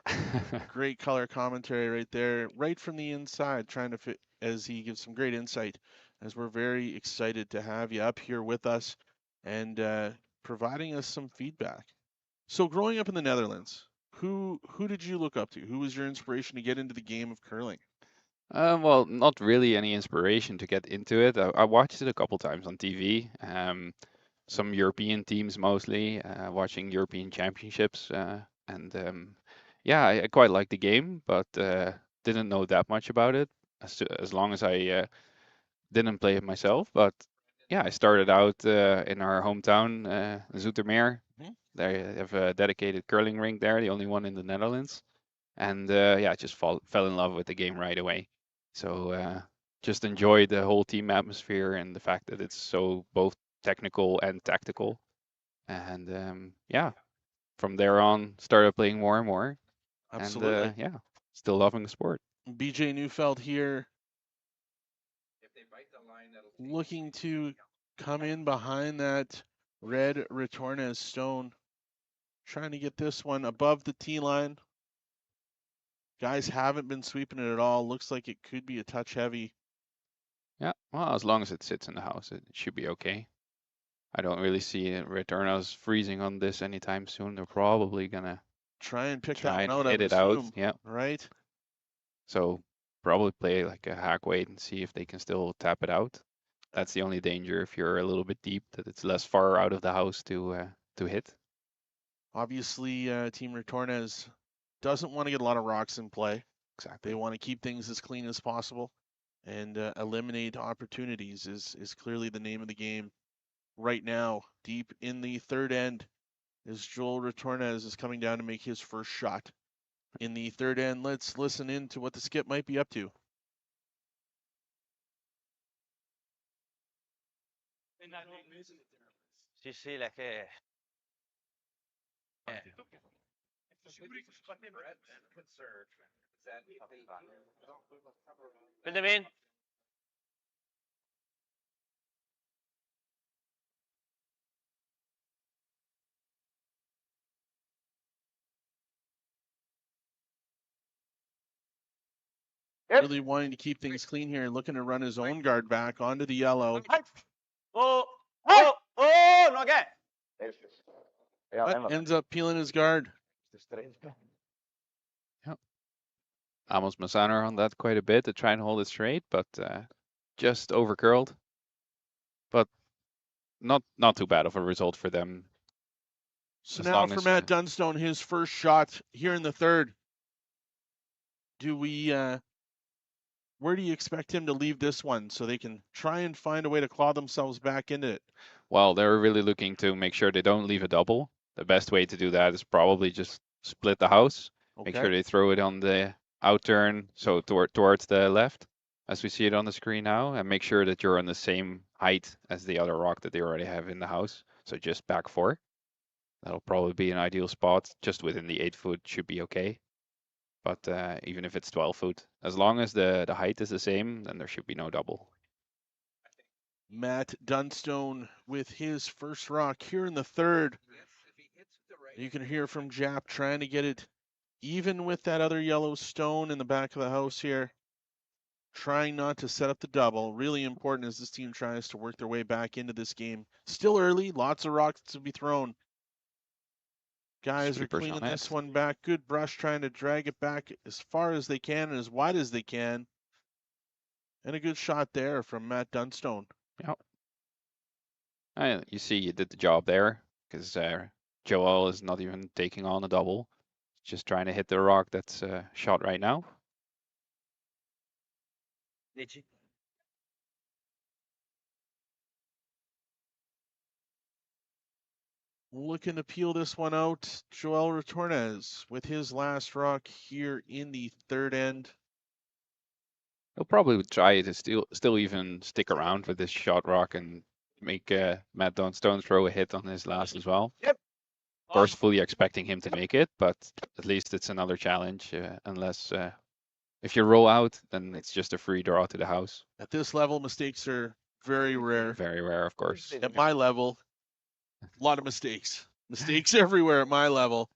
Great color commentary right there, right from the inside, trying to fit as he gives some great insight, as we're very excited to have you up here with us and providing us some feedback. So growing up in the Netherlands, who did you look up to? Who was your inspiration to get into the game of curling? Well, not really any inspiration to get into it. I watched it a couple times on TV. Some European teams mostly, watching European championships. And yeah, I quite like the game, but didn't know that much about it as long as I didn't play it myself. But yeah, I started out in our hometown, Zoetermeer. They have a dedicated curling rink there, the only one in the Netherlands. And yeah, I just fell in love with the game right away. So just enjoyed the whole team atmosphere and the fact that it's so both technical and tactical. And yeah, from there on, started playing more and more. Absolutely. And yeah, still loving the sport. BJ Neufeld here, looking to come in behind that red Retornaz stone, trying to get this one above the tee line. Guys haven't been sweeping it at all. Looks like it could be a touch heavy. Yeah, well, as long as it sits in the house, it should be okay. I don't really see Retornaz freezing on this anytime soon. They're probably gonna try and pick try that and one out. hit it out. Yeah. Right. So probably play like a hack weight and see if they can still tap it out. That's the only danger if you're a little bit deep, that it's less far out of the house to hit. Obviously, Team Retornaz doesn't want to get a lot of rocks in play. Exactly. They want to keep things as clean as possible, and eliminate opportunities is clearly the name of the game right now. Deep in the third end, as Joel Retornaz is coming down to make his first shot in the third end. Let's listen in to what the skip might be up to. Sì, sì, la che Benjamin. Really wanting to keep things clean here and looking to run his own guard back onto the yellow. Oh, no che? But ends up peeling his guard. Yep. Amos Massaner on that quite a bit to try and hold it straight, but just overcurled. But not too bad of a result for them. So now for Matt Dunstone, his first shot here in the third. Do we Where do you expect him to leave this one so they can try and find a way to claw themselves back into it? Well, they're really looking to make sure they don't leave a double. The best way to do that is probably just split the house. Make sure Okay. they throw it on the out turn, so towards the left, as we see it on the screen now, and make sure that you're on the same height as the other rock that they already have in the house. So just back 4. That'll probably be an ideal spot. Just within the 8 foot should be okay. But even if it's 12 foot, as long as the height is the same, then there should be no double. Matt Dunstone with his first rock here in the third. You can hear from Jap trying to get it even with that other yellow stone in the back of the house here. Trying not to set up the double. Really important as this team tries to work their way back into this game. Still early, lots of rocks to be thrown. Guys are Sweepers cleaning on this it. one back. Good brush trying to drag it back as far as they can and as wide as they can. And a good shot there from Matt Dunstone. Yep. You see you did the job there, because Joel is not even taking on a double. Just trying to hit the rock that's shot right now. Looking to peel this one out, Joel Retornaz with his last rock here in the third end. He'll probably try to still even stick around with this shot rock and make Matt Dunstone throw a hit on his last as well. Yep. Of course, fully expecting him to make it, but at least it's another challenge. Unless if you roll out, then it's just a free draw to the house. At this level, mistakes are very rare. Very rare, of course. At my level, a lot of mistakes. Mistakes everywhere at my level.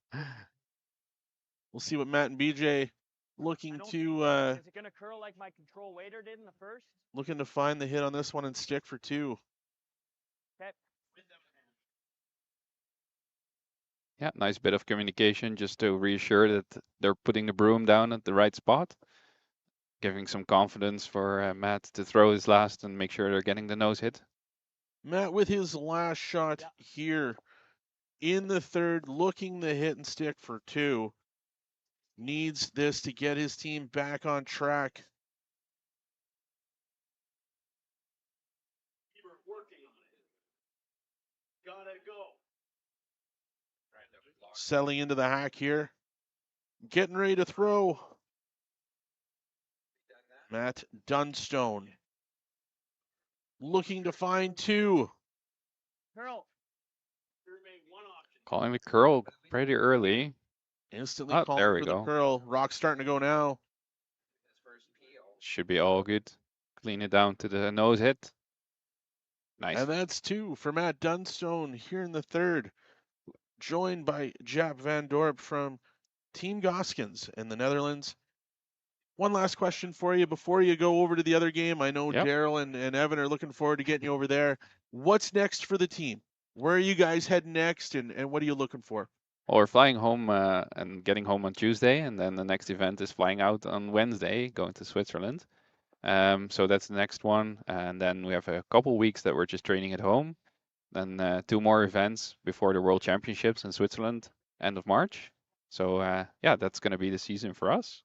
We'll see what Matt and BJ looking to Is it gonna curl like my control waiter did in the first? looking to find the hit on this one and stick for 2. Okay. Yeah, nice bit of communication just to reassure that they're putting the broom down at the right spot. Giving some confidence for Matt to throw his last and make sure they're getting the nose hit. Matt with his last shot here in the third, looking to hit and stick for 2. Needs this to get his team back on track. Settling into the hack here. Getting ready to throw. Matt Dunstone. Looking to find 2. Curl. Calling the curl pretty early. Instantly Oh, calling there we for the go. curl. Rock's starting to go now. Should be all good. Clean it down to the nose hit. Nice. And that's 2 for Matt Dunstone here in the third. Joined by Jap Van Dorp from Team Goskins in the Netherlands. One last question for you before you go over to the other game. I know Yep. Daryl and Evan are looking forward to getting you over there. What's next for the team? Where are you guys heading next, and what are you looking for? Well, we're flying home and getting home on Tuesday, and then the next event is flying out on Wednesday, going to Switzerland. So that's the next one, and then we have a couple weeks that we're just training at home. Then 2 more events before the World Championships in Switzerland, end of March. So yeah, that's going to be the season for us.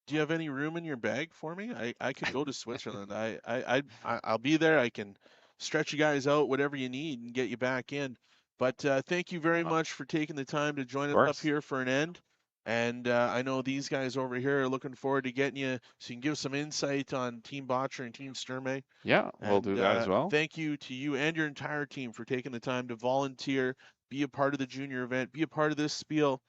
Do you have any room in your bag for me? I could go to Switzerland. I'll be there. I can stretch you guys out, whatever you need, and get you back in. But thank you very much for taking the time to join us up here for an end. And I know these guys over here are looking forward to getting you so you can give some insight on Team Botcher and Team Sturmey. Yeah, we'll do that as well. Thank you to you and your entire team for taking the time to volunteer, be a part of the junior event, be a part of this spiel,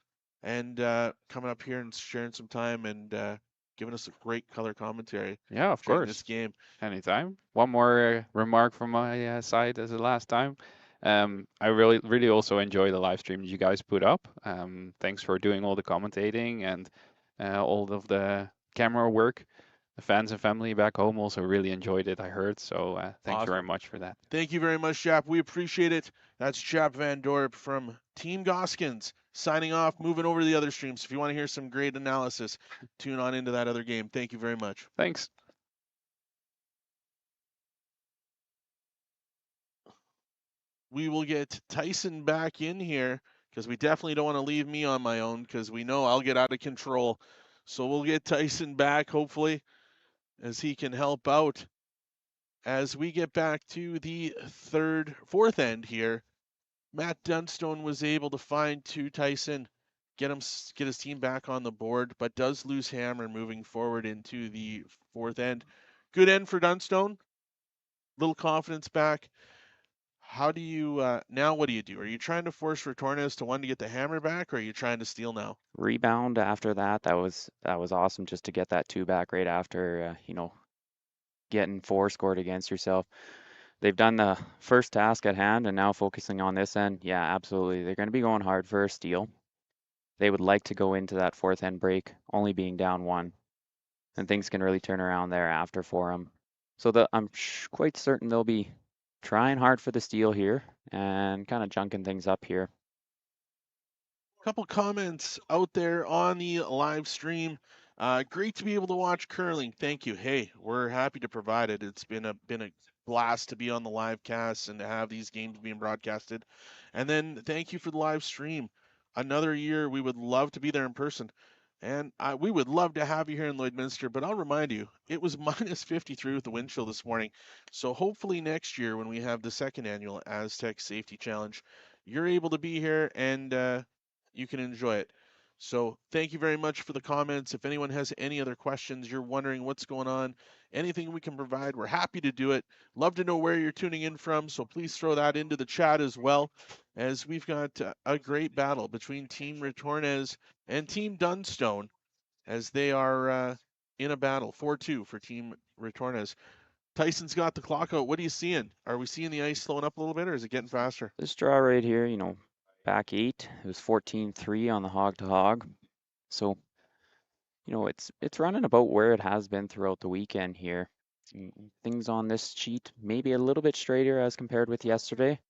and coming up here and sharing some time and giving us a great color commentary. Yeah, of during course. This game. Anytime. One more remark from my side as the last time. I really also enjoy the live stream that you guys put up. Thanks for doing all the commentating and all of the camera work. The fans and family back home also really enjoyed it, I heard. So thank you very much for that. Thank you very much, Jap. We appreciate it. That's Jap Van Dorp from Team Goskins signing off, moving over to the other streams. If you want to hear some great analysis, tune on into that other game. Thank you very much. Thanks. We will get Tyson back in here because we definitely don't want to leave me on my own because we know I'll get out of control. So we'll get Tyson back, hopefully. as he can help out as we get back to the fourth end here. Matt Dunstone was able to find Tyson, get his team back on the board, but does lose Hammer moving forward into the fourth end. Good end for Dunstone. Little confidence back. How do you now? What do you do? Are you trying to force Retornaz to one to get the hammer back, or are you trying to steal now? Rebound after that. That was awesome just to get that 2 back right after getting 4 scored against yourself. They've done the first task at hand and now focusing on this end. Yeah, absolutely. They're going to be going hard for a steal. They would like to go into that fourth end break only being down 1, and things can really turn around thereafter for them. So I'm quite certain they'll be trying hard for the steal here and kind of junking things up here. Couple comments out there on the live stream. Great to be able to watch curling. Thank you. Hey, we're happy to provide it. It's been a blast to be on the live cast and to have these games being broadcasted. And then thank you for the live stream. Another year, we would love to be there in person. And we would love to have you here in Lloydminster, but I'll remind you, it was minus 53 with the wind chill this morning. So hopefully next year when we have the second annual Astec Safety Challenge, you're able to be here and you can enjoy it. So thank you very much for the comments. If anyone has any other questions, you're wondering what's going on, anything we can provide, we're happy to do it. Love to know where you're tuning in from, so please throw that into the chat as well, as we've got a great battle between Team Retornaz and Team Dunstone, as they are in a battle. 4-2 for Team Retornaz. Tyson's got the clock out. What are you seeing? Are we seeing the ice slowing up a little bit, or is it getting faster? This draw right here, back 8, it was 14-3 on the hog to hog. So, it's running about where it has been throughout the weekend here. Things on this sheet maybe a little bit straighter as compared with yesterday,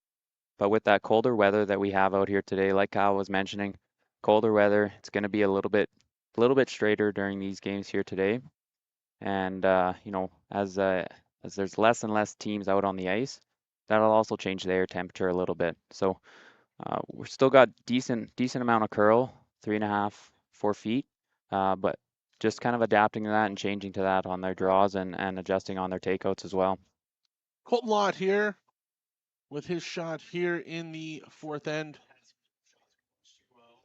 but with that colder weather that we have out here today, like Kyle was mentioning, colder weather, it's going to be a little bit straighter during these games here today. And as there's less and less teams out on the ice, that'll also change the air temperature a little bit. So we're still got decent amount of curl, 3.5, 4 feet, but just kind of adapting to that and changing to that on their draws and adjusting on their takeouts as well. Colton Lott here with his shot here in the fourth end.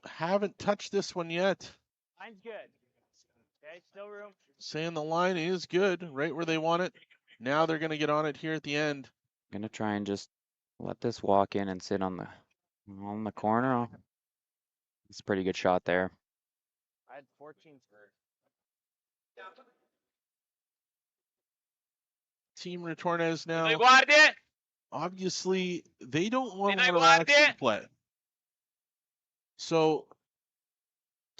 Haven't touched this one yet. Line's good. Okay, still room. Saying the line is good, right where they want it. Now they're going to get on it here at the end. Going to try and just let this walk in and sit on the corner. It's a pretty good shot there. I had 14 for. Team Retornaz now. Obviously, they don't want to relax and play. So,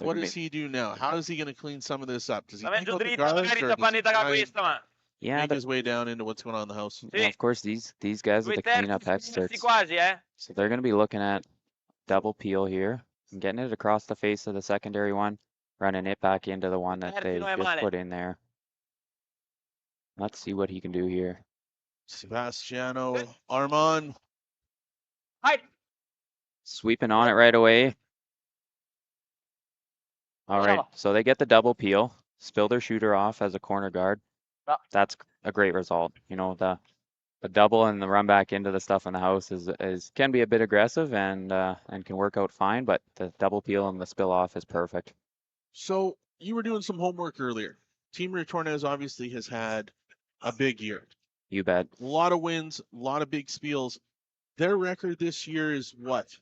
what does he do now? How is he going to clean some of this up? Does he take out the garbage, or does he make his way down into what's going on in the house? Yeah, of course, these guys are the cleanup experts. So they're going to be looking at double peel here and getting it across the face of the secondary one, running it back into the one that they just put in there. Let's see what he can do here. Sebastiano Armand. Sweeping on it right away. All right, so they get the double peel, spill their shooter off as a corner guard. That's a great result. The double and the run back into the stuff in the house can be a bit aggressive and can work out fine, but the double peel and the spill off is perfect. So you were doing some homework earlier. Team Retornaz obviously has had a big year. You bet. A lot of wins, a lot of big spiels. Their record this year is what?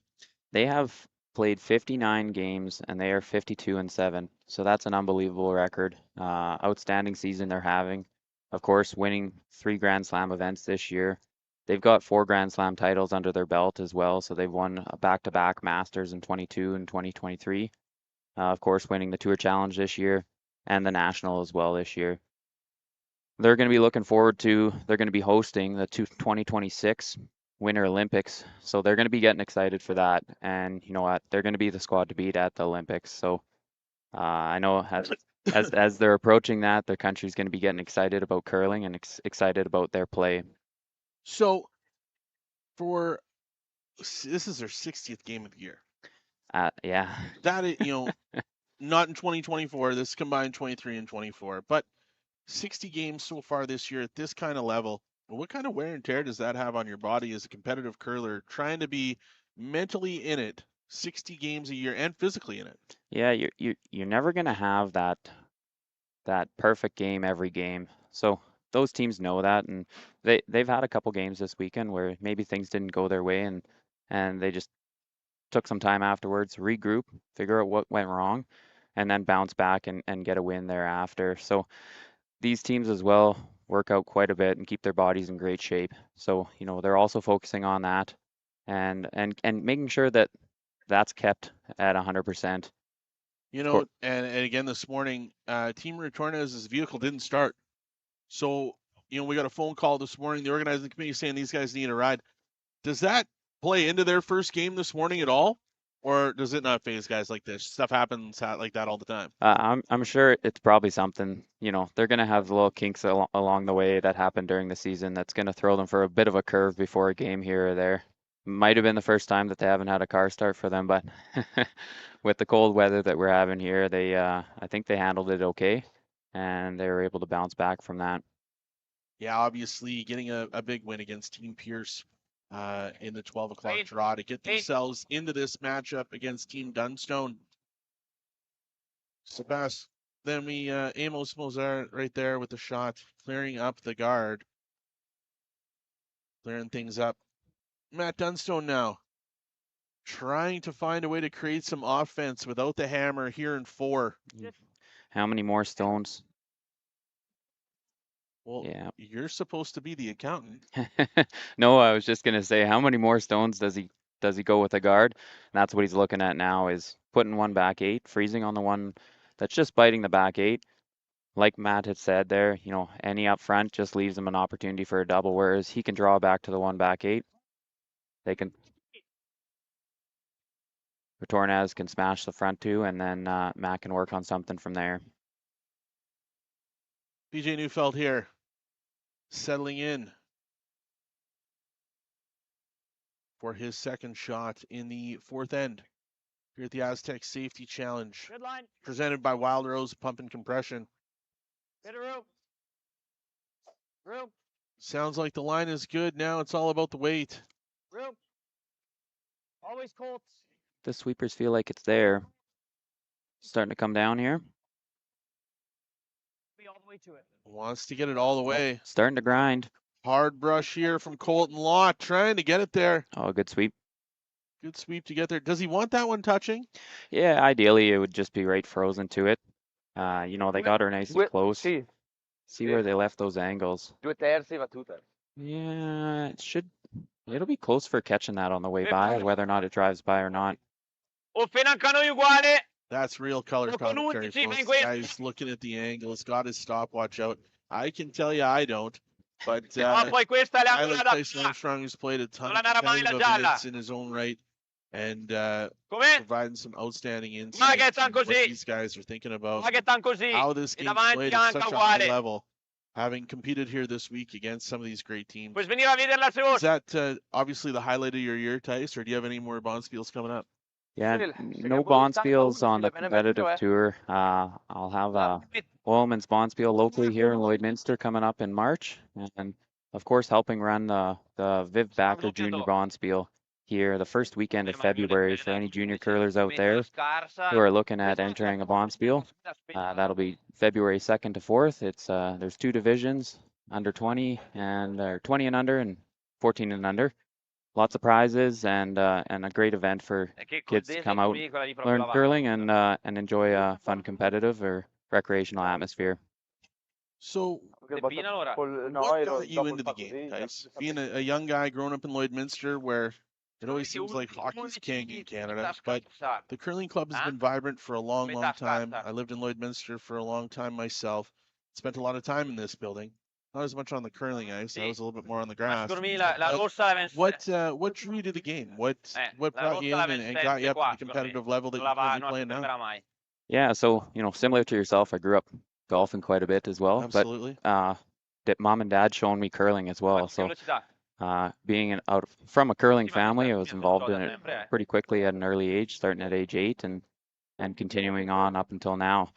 They have played 59 games and they are 52-7. So that's an unbelievable record. Outstanding season they're having. Of course, winning 3 Grand Slam events this year. They've got 4 Grand Slam titles under their belt as well. So they've won a back-to-back Masters in 22 and 2023. Of course, winning the Tour Challenge this year and the National as well this year. They're going to be looking forward to, they're going to be hosting the 2026 Winter Olympics. So they're going to be getting excited for that. And you know what? They're going to be the squad to beat at the Olympics. So I know as they're approaching that, their country's going to be getting excited about curling and excited about their play. So this is their 60th game of the year. Yeah. That is, not in 2024. This combined 23 and 24. But 60 games so far this year at this kind of level. What kind of wear and tear does that have on your body as a competitive curler, trying to be mentally in it 60 games a year and physically in it? Yeah, you're never gonna have that perfect game every game. So those teams know that, and they've had a couple games this weekend where maybe things didn't go their way, and they just took some time afterwards, regroup, figure out what went wrong, and then bounce back and get a win thereafter. So these teams as well work out quite a bit and keep their bodies in great shape. So, they're also focusing on that and making sure that that's kept at 100%. And again this morning, Team Retornaz's vehicle didn't start. So, we got a phone call this morning, the organizing committee saying these guys need a ride. Does that play into their first game this morning at all? Or does it not phase guys like this? Stuff happens like that all the time. I'm sure it's probably something, they're going to have little kinks along the way that happened during the season that's going to throw them for a bit of a curve before a game here or there. Might have been the first time that they haven't had a car start for them, but with the cold weather that we're having here, I think they handled it okay, and they were able to bounce back from that. Yeah, obviously getting a big win against Team Pierce in the 12 o'clock draw to get themselves into this matchup against Team Dunstone. Sebas, then Amos Mozart right there with the shot, clearing up the guard. Clearing things up. Matt Dunstone now trying to find a way to create some offense without the hammer here in 4. How many more stones? Well, yeah. You're supposed to be the accountant. No, I was just gonna say, how many more stones does he go with a guard? And that's what he's looking at now, is putting one back 8, freezing on the one that's just biting the back 8. Like Matt had said there, any up front just leaves him an opportunity for a double, whereas he can draw back to the one back 8. Retornaz can smash the front 2, and then Matt can work on something from there. PJ Neufeld here, settling in for his second shot in the 4th end here at the Astec Safety Challenge. Good line. Presented by Wild Rose Pump and Compression. Hit a room. Room. Sounds like the line is good. Now it's all about the weight. Room. Always Colts. The sweepers feel like it's there. Starting to come down here. Be all the way to it. Wants to get it all the way. Starting to grind. Hard brush here from Colton Law, trying to get it there. Oh, good sweep. Good sweep to get there. Does he want that one touching? Yeah, ideally it would just be right frozen to it. They got her nice and close. See where they left those angles. Yeah, it'll be close for catching that on the way by, whether or not it drives by or not. That's real color commentary, folks. Guy's looking at the angle. He's got his stopwatch out. I can tell you I don't. But I like Tyson Armstrong, who's played a ton of minutes in his own right and providing some outstanding insights on what these guys are thinking about, how this game played at such a high level, having competed here this week against some of these great teams. Is that obviously the highlight of your year, Tice, or do you have any more Bonspiels coming up? Yeah, no Bonspiels on the competitive tour. I'll have a Oilman's Bonspiel locally here in Lloydminster coming up in March, and of course helping run the Viv Backer Junior Bonspiel here the first weekend of February for any junior curlers out there who are looking at entering a Bonspiel. That'll be February 2nd to 4th. It's there's 2 divisions, under 20 and 20 and under and 14 and under. Lots of prizes and a great event for kids to come out, learn curling, and enjoy a fun competitive or recreational atmosphere. So, what got you into the game, guys? Being a young guy growing up in Lloydminster, where it always seems like hockey's king in Canada, but the curling club has been vibrant for a long, long time. I lived in Lloydminster for a long time myself. Spent a lot of time in this building. Not as much on the curling ice. I was a little bit more on the grass. What drew you to the game? What brought you in and got you up to the competitive level that you're currently playing now? Yeah, so similar to yourself, I grew up golfing quite a bit as well. Absolutely. But mom and dad showing me curling as well. So being from a curling family, I was involved in it pretty quickly at an early age, starting at age 8 and continuing on up until now.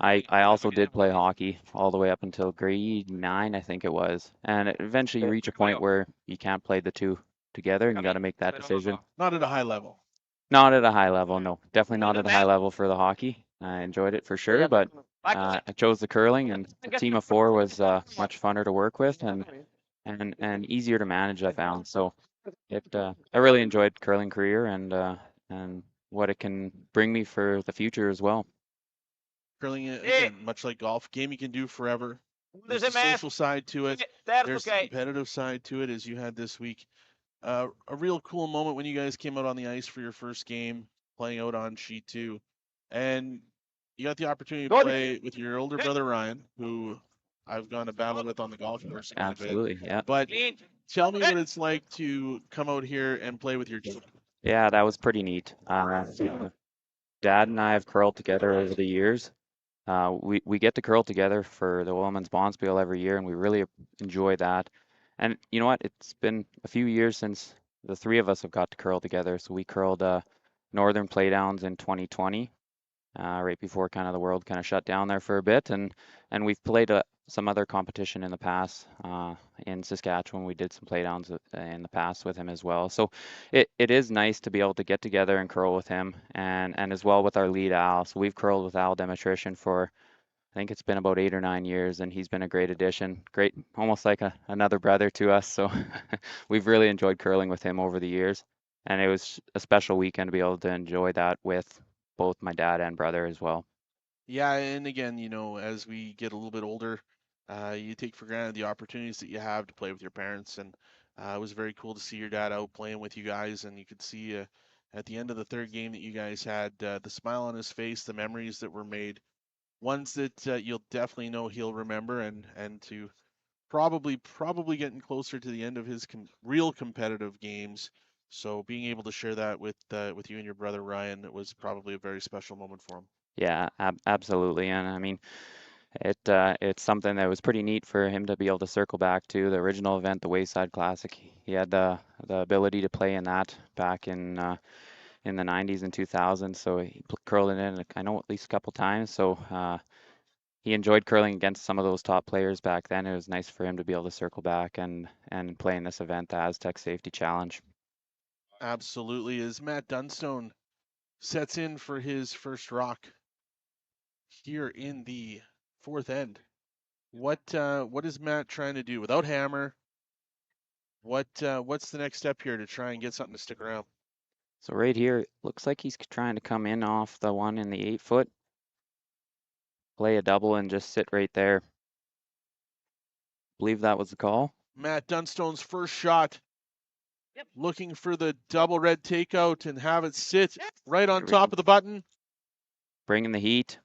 I also did play hockey all the way up until grade 9, I think it was. And eventually you reach a point where you can't play the two together and you got to make that decision. Not at a high level. Not at a high level, no. Definitely not at a high level for the hockey. I enjoyed it for sure, but I chose the curling, and the team of 4 was much funner to work with and easier to manage, I found. So I really enjoyed curling career and what it can bring me for the future as well. Curling, again, much like golf, game you can do forever. There's a social side to it. There's the competitive side to it, as you had this week. A real cool moment when you guys came out on the ice for your first game, playing out on sheet 2, and you got the opportunity to play with your older brother Ryan, who I've gone to battle with on the golf course. Absolutely, yeah. But tell me what it's like to come out here and play with your team. Yeah, that was pretty neat. Dad and I have curled together over the years. We get to curl together for the Women's Bonspiel every year, and we really enjoy that. And you know what? It's been a few years since the 3 of us have got to curl together. So we curled Northern Playdowns in 2020, right before kind of the world kind of shut down there for a bit. And we've played some other competition in the past. In Saskatchewan, we did some playdowns in the past with him as well. So it is nice to be able to get together and curl with him, and as well with our lead Al. So we've curled with Al Demetrician for, I think it's been about 8 or 9 years, and he's been a great addition. Great, almost like another brother to us. So we've really enjoyed curling with him over the years, and it was a special weekend to be able to enjoy that with both my dad and brother as well. Yeah, and again, as we get a little bit older, you take for granted the opportunities that you have to play with your parents, and it was very cool to see your dad out playing with you guys, and you could see at the end of the third game that you guys had the smile on his face, the memories that were made, ones that you'll definitely know he'll remember, and to probably getting closer to the end of his real competitive games. So being able to share that with you and your brother Ryan, it was probably a very special moment for him. Yeah, absolutely. And I mean, it's something that was pretty neat for him to be able to circle back to the original event, the Wayside Classic. He had the ability to play in that back in the 90s and 2000s, so he curled it in, I know, at least a couple times. So he enjoyed curling against some of those top players back then. It was nice for him to be able to circle back and play in this event, the Astec Safety Challenge. Absolutely. As Matt Dunstone sets in for his first rock here in the 4th end, what is Matt trying to do without hammer? What's the next step here to try and get something to stick around? So right here, it looks like he's trying to come in off the one in the 8-foot, play a double, and just sit right there. Believe that was the call. Matt Dunstone's first shot. Yep. Looking for the double red takeout and have it sit right on top of the button. Bringing the heat.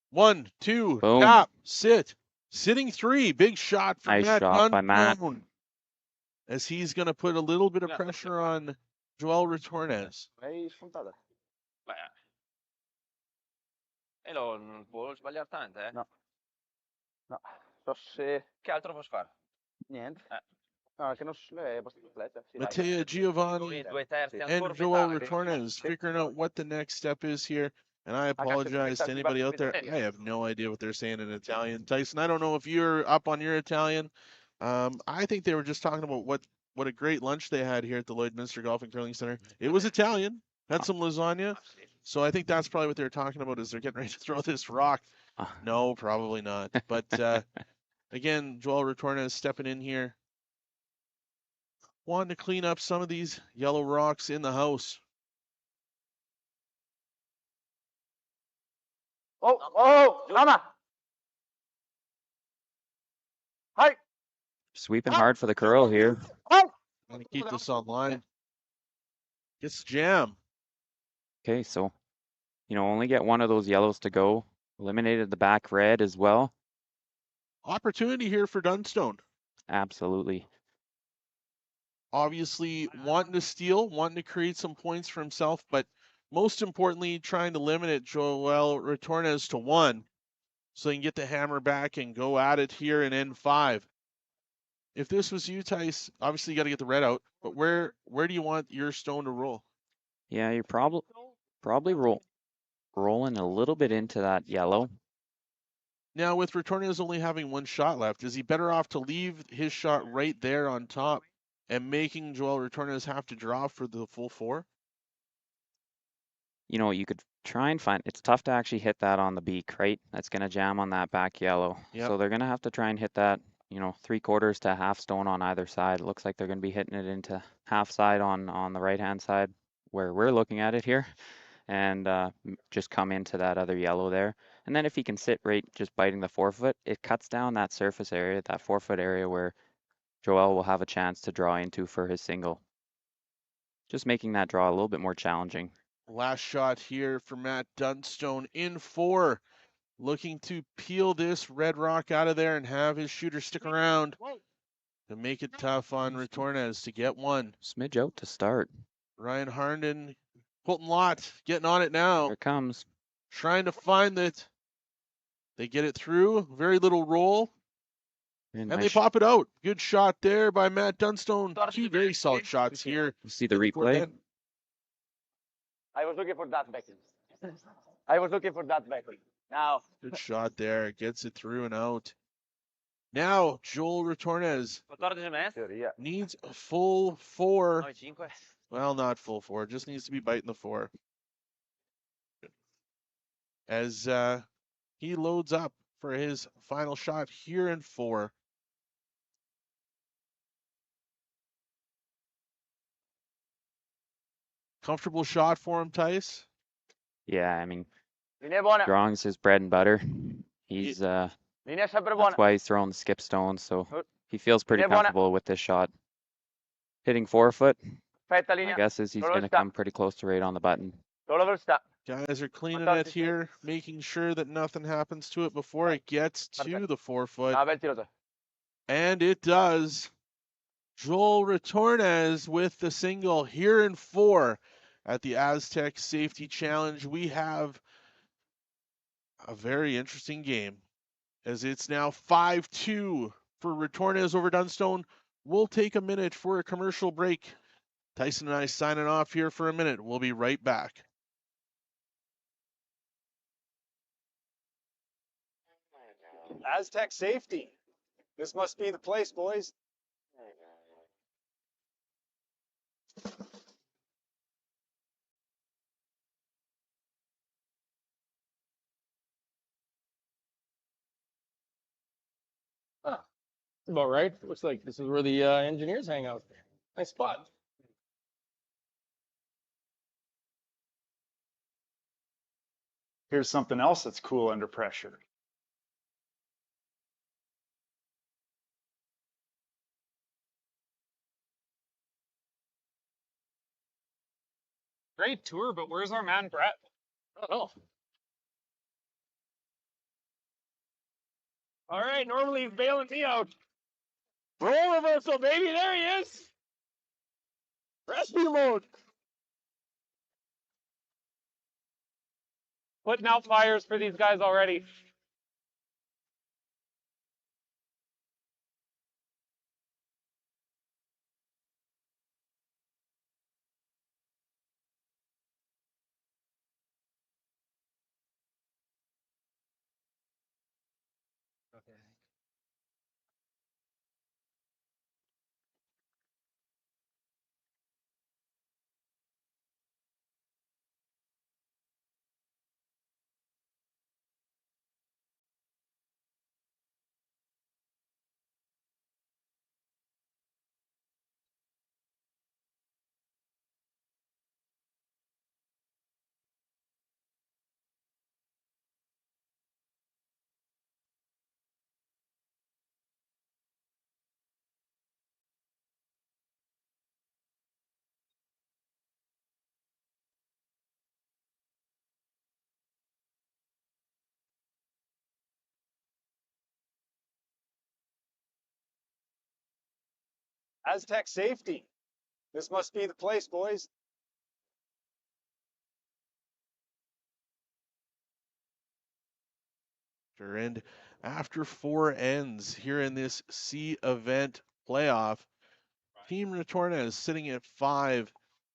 1, 2, boom. Tap, sit. Sitting 3, big shot from nice Matt shot by Matt. As he's going to put a little bit of pressure on Joel Retornaz. Non può sbagliare tanto, eh? No. So se... Che altro posso fare? Niente. No, che non è abbastanza atleta. Matteo Giovanni and Joel Retornaz figuring out what the next step is here. And I apologize to anybody out there. I have no idea what they're saying in Italian. Tyson, I don't know if you're up on your Italian. I think they were just talking about what a great lunch they had here at the Lloydminster Golf and Curling Center. It was Italian. Had some lasagna. So I think that's probably what they're talking about, is they're getting ready to throw this rock. No, probably not. But again, Joel Retornaz stepping in here, wanting to clean up some of these yellow rocks in the house. Mama! Hi! Sweeping hard for the curl here. Going to keep this online. Gets jam. Okay, so, only get one of those yellows to go. Eliminated the back red as well. Opportunity here for Dunstone. Absolutely. Obviously wanting to steal, wanting to create some points for himself, but most importantly, trying to limit it, Joel Retornaz, to 1, so he can get the hammer back and go at it here in N5. If this was you, Tice, obviously you got to get the red out, but where do you want your stone to roll? Yeah, you're probably roll. rolling a little bit into that yellow. Now, with Retornaz only having one shot left, is he better off to leave his shot right there on top and making Joel Retornaz have to draw for the full 4? You know, you could try and find, it's tough to actually hit that on the beak, right? That's going to jam on that back yellow. Yep. So they're going to have to try and hit that, you know, 3/4 to half stone on either side. It looks like they're going to be hitting it into half side on the right-hand side where we're looking at it here, and just come into that other yellow there. And then if he can sit right just biting the 4-foot, it cuts down that surface area, that 4-foot area where Joel will have a chance to draw into for his single. Just making that draw a little bit more challenging. Last shot here for Matt Dunstone in 4. Looking to peel this red rock out of there and have his shooter stick around to make it tough on Retornaz to get one. Smidge out to start. Ryan Harnden, Colton Lott getting on it now. Here it comes. Trying to find it. They get it through. Very little roll. And they pop it out. Good shot there by Matt Dunstone. 2 very solid shots here. You see the replay? I was looking for that back. I was looking for that back. Now. Good shot there. Gets it through and out. Now, Joel Retornaz needs a full 4. Well, not full 4. Just needs to be biting the 4. As he loads up for his final shot here in 4. Comfortable shot for him, Tice? Yeah, I mean, drawing's his bread and butter. He's that's why he's throwing the skip stones, so he feels pretty comfortable with this shot. Hitting 4-foot, my guess is he's going to come pretty close to right on the button. Guys are cleaning it here, making sure that nothing happens to it before it gets to the 4-foot. And it does. Joel Retornaz with the single here in 4 at the Astec Safety Challenge. We have a very interesting game as it's now 5-2 for Retornaz over Dunstone. We'll take a minute for a commercial break. Tyson and I signing off here for a minute. We'll be right back. Astec Safety. This must be the place, boys. Huh. That's about right. Looks like this is where the engineers hang out. Nice spot. Here's something else that's cool under pressure. Great tour, but where's our man Brett? I don't know. All right, normally he's bailing me out. Roll reversal, baby. There he is. Rescue mode. Putting out fires for these guys already. Okay. Astec Safety. This must be the place, boys. And after 4 ends here in this C event playoff, Team Retornaz sitting at 5,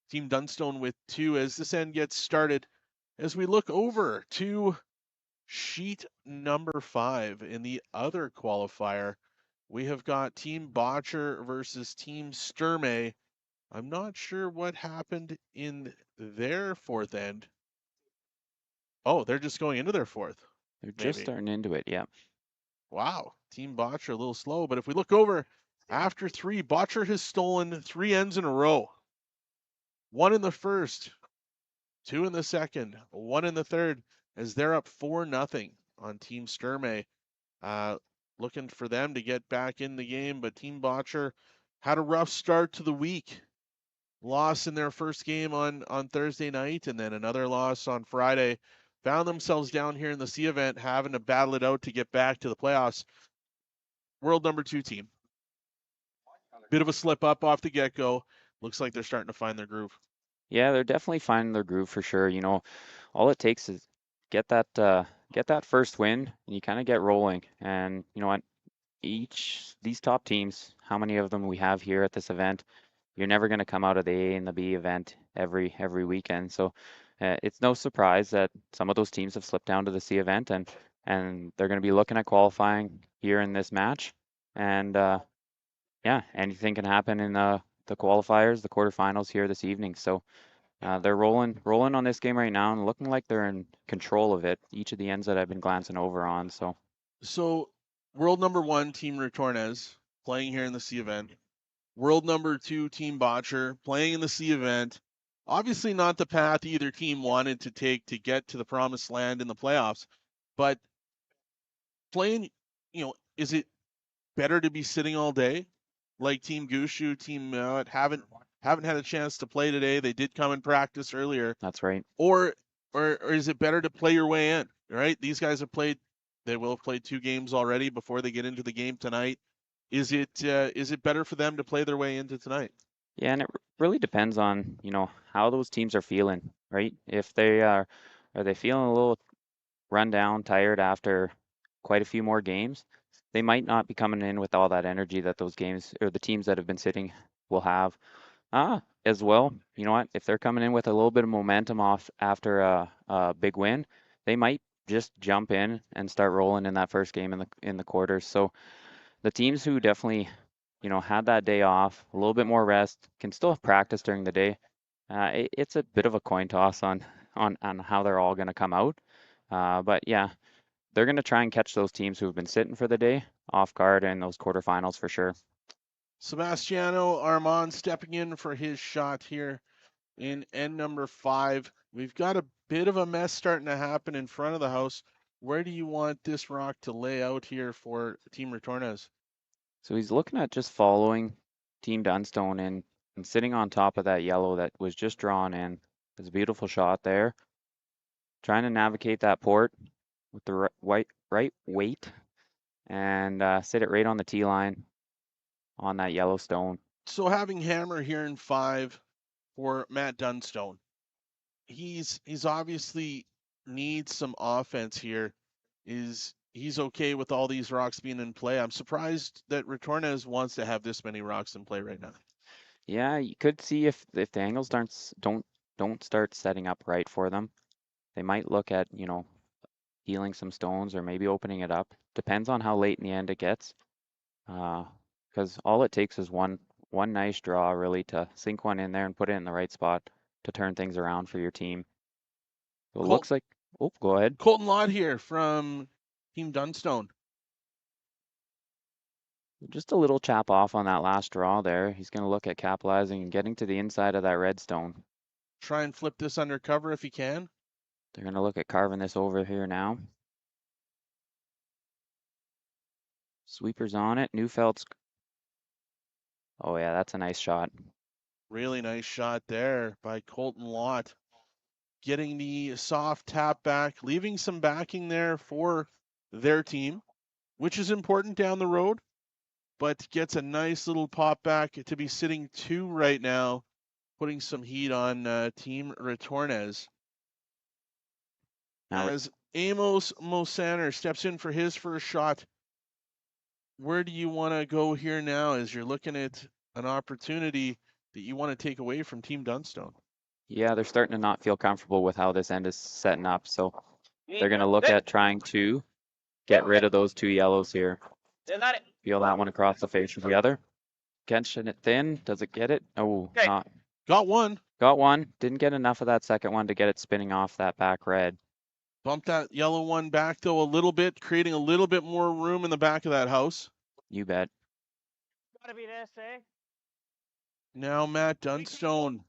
Team Dunstone with 2 as this end gets started. as we look over to sheet number 5 in the other qualifier, we have got Team Botcher versus Team Sturmey. I'm not sure what happened in their fourth end. Oh, they're just going into their fourth. They're just maybe. starting into it, yeah. Wow, Team Botcher a little slow, but if we look over, after 3, Botcher has stolen 3 ends in a row. 1 in the first, 2 in the second, 1 in the third, as they're up 4-0 on Team Sturmey. Looking for them to get back in the game, but Team Botcher had a rough start to the week. Loss in their first game on Thursday night, and then another loss on Friday. Found themselves down here in the C event, having to battle it out to get back to the playoffs. World number 2 team. Bit of a slip up off the get-go. Looks like they're starting to find their groove. Yeah, they're definitely finding their groove for sure. You know, all it takes is get that first win, and you kind of get rolling. And you know what? These top teams, how many of them we have here at this event, you're never going to come out of the A and the B event every weekend. So it's no surprise that some of those teams have slipped down to the C event, and they're going to be looking at qualifying here in this match. And yeah, anything can happen in the qualifiers, the quarterfinals here this evening. So they're rolling on this game right now and looking like they're in control of it. Each of the ends that I've been glancing over on. So world number 1, Team Retornaz, playing here in the C event. World number 2, Team Botcher, playing in the C event. Obviously not the path either team wanted to take to get to the promised land in the playoffs, but playing, is it better to be sitting all day like Team Gushu, Team haven't had a chance to play today? They did come and practice earlier. That's right. Or is it better to play your way in, right? These guys have played, they will have played 2 games already before they get into the game tonight. Is it better for them to play their way into tonight? Yeah, and it really depends on, how those teams are feeling, right? If they are they feeling a little run down, tired after quite a few more games, they might not be coming in with all that energy that those games or the teams that have been sitting will have. As well, you know what? If they're coming in with a little bit of momentum off after a big win, they might just jump in and start rolling in that first game in the quarters. So the teams who definitely, had that day off, a little bit more rest, can still have practice during the day. It's a bit of a coin toss on how they're all going to come out. But yeah, they're going to try and catch those teams who have been sitting for the day off guard in those quarterfinals for sure. Sebastiano Armand stepping in for his shot here in end number 5. We've got a bit of a mess starting to happen in front of the house. Where do you want this rock to lay out here for Team Retornaz? So he's looking at just following Team Dunstone and sitting on top of that yellow that was just drawn in. It's a beautiful shot there. Trying to navigate that port with the right weight and sit it right on the tee line on that yellow stone. So having hammer here in 5 for Matt Dunstone. He's obviously needs some offense here. He's okay with all these rocks being in play? I'm surprised that Retornaz wants to have this many rocks in play right now. Yeah, you could see if the angles don't start setting up right for them, they might look at, healing some stones or maybe opening it up. Depends on how late in the end it gets. Because all it takes is one nice draw really to sink one in there and put it in the right spot to turn things around for your team. So it looks like, go ahead. Colton Lott here from Team Dunstone. Just a little chap off on that last draw there. He's going to look at capitalizing and getting to the inside of that red stone. Try and flip this undercover if he can. They're going to look at carving this over here now. Sweeper's on it. Neufeld's. Oh yeah, that's a nice shot. Really nice shot there by Colton Lott. Getting the soft tap back, leaving some backing there for their team, which is important down the road, but gets a nice little pop back to be sitting 2 right now, putting some heat on Team Retornaz. As Amos Mosaner steps in for his first shot, where do you want to go here now as you're looking at an opportunity that you want to take away from Team Dunstone? Yeah, they're starting to not feel comfortable with how this end is setting up. So they're going to look at trying to get rid of those 2 yellows here. Feel that one across the face of the other. Catching it thin. Does it get it? Oh, not. Got one. Got one. Didn't get enough of that second one to get it spinning off that back red. Bump that yellow one back, though, a little bit, creating a little bit more room in the back of that house. You bet. Gotta be this, eh? Now Matt Dunstone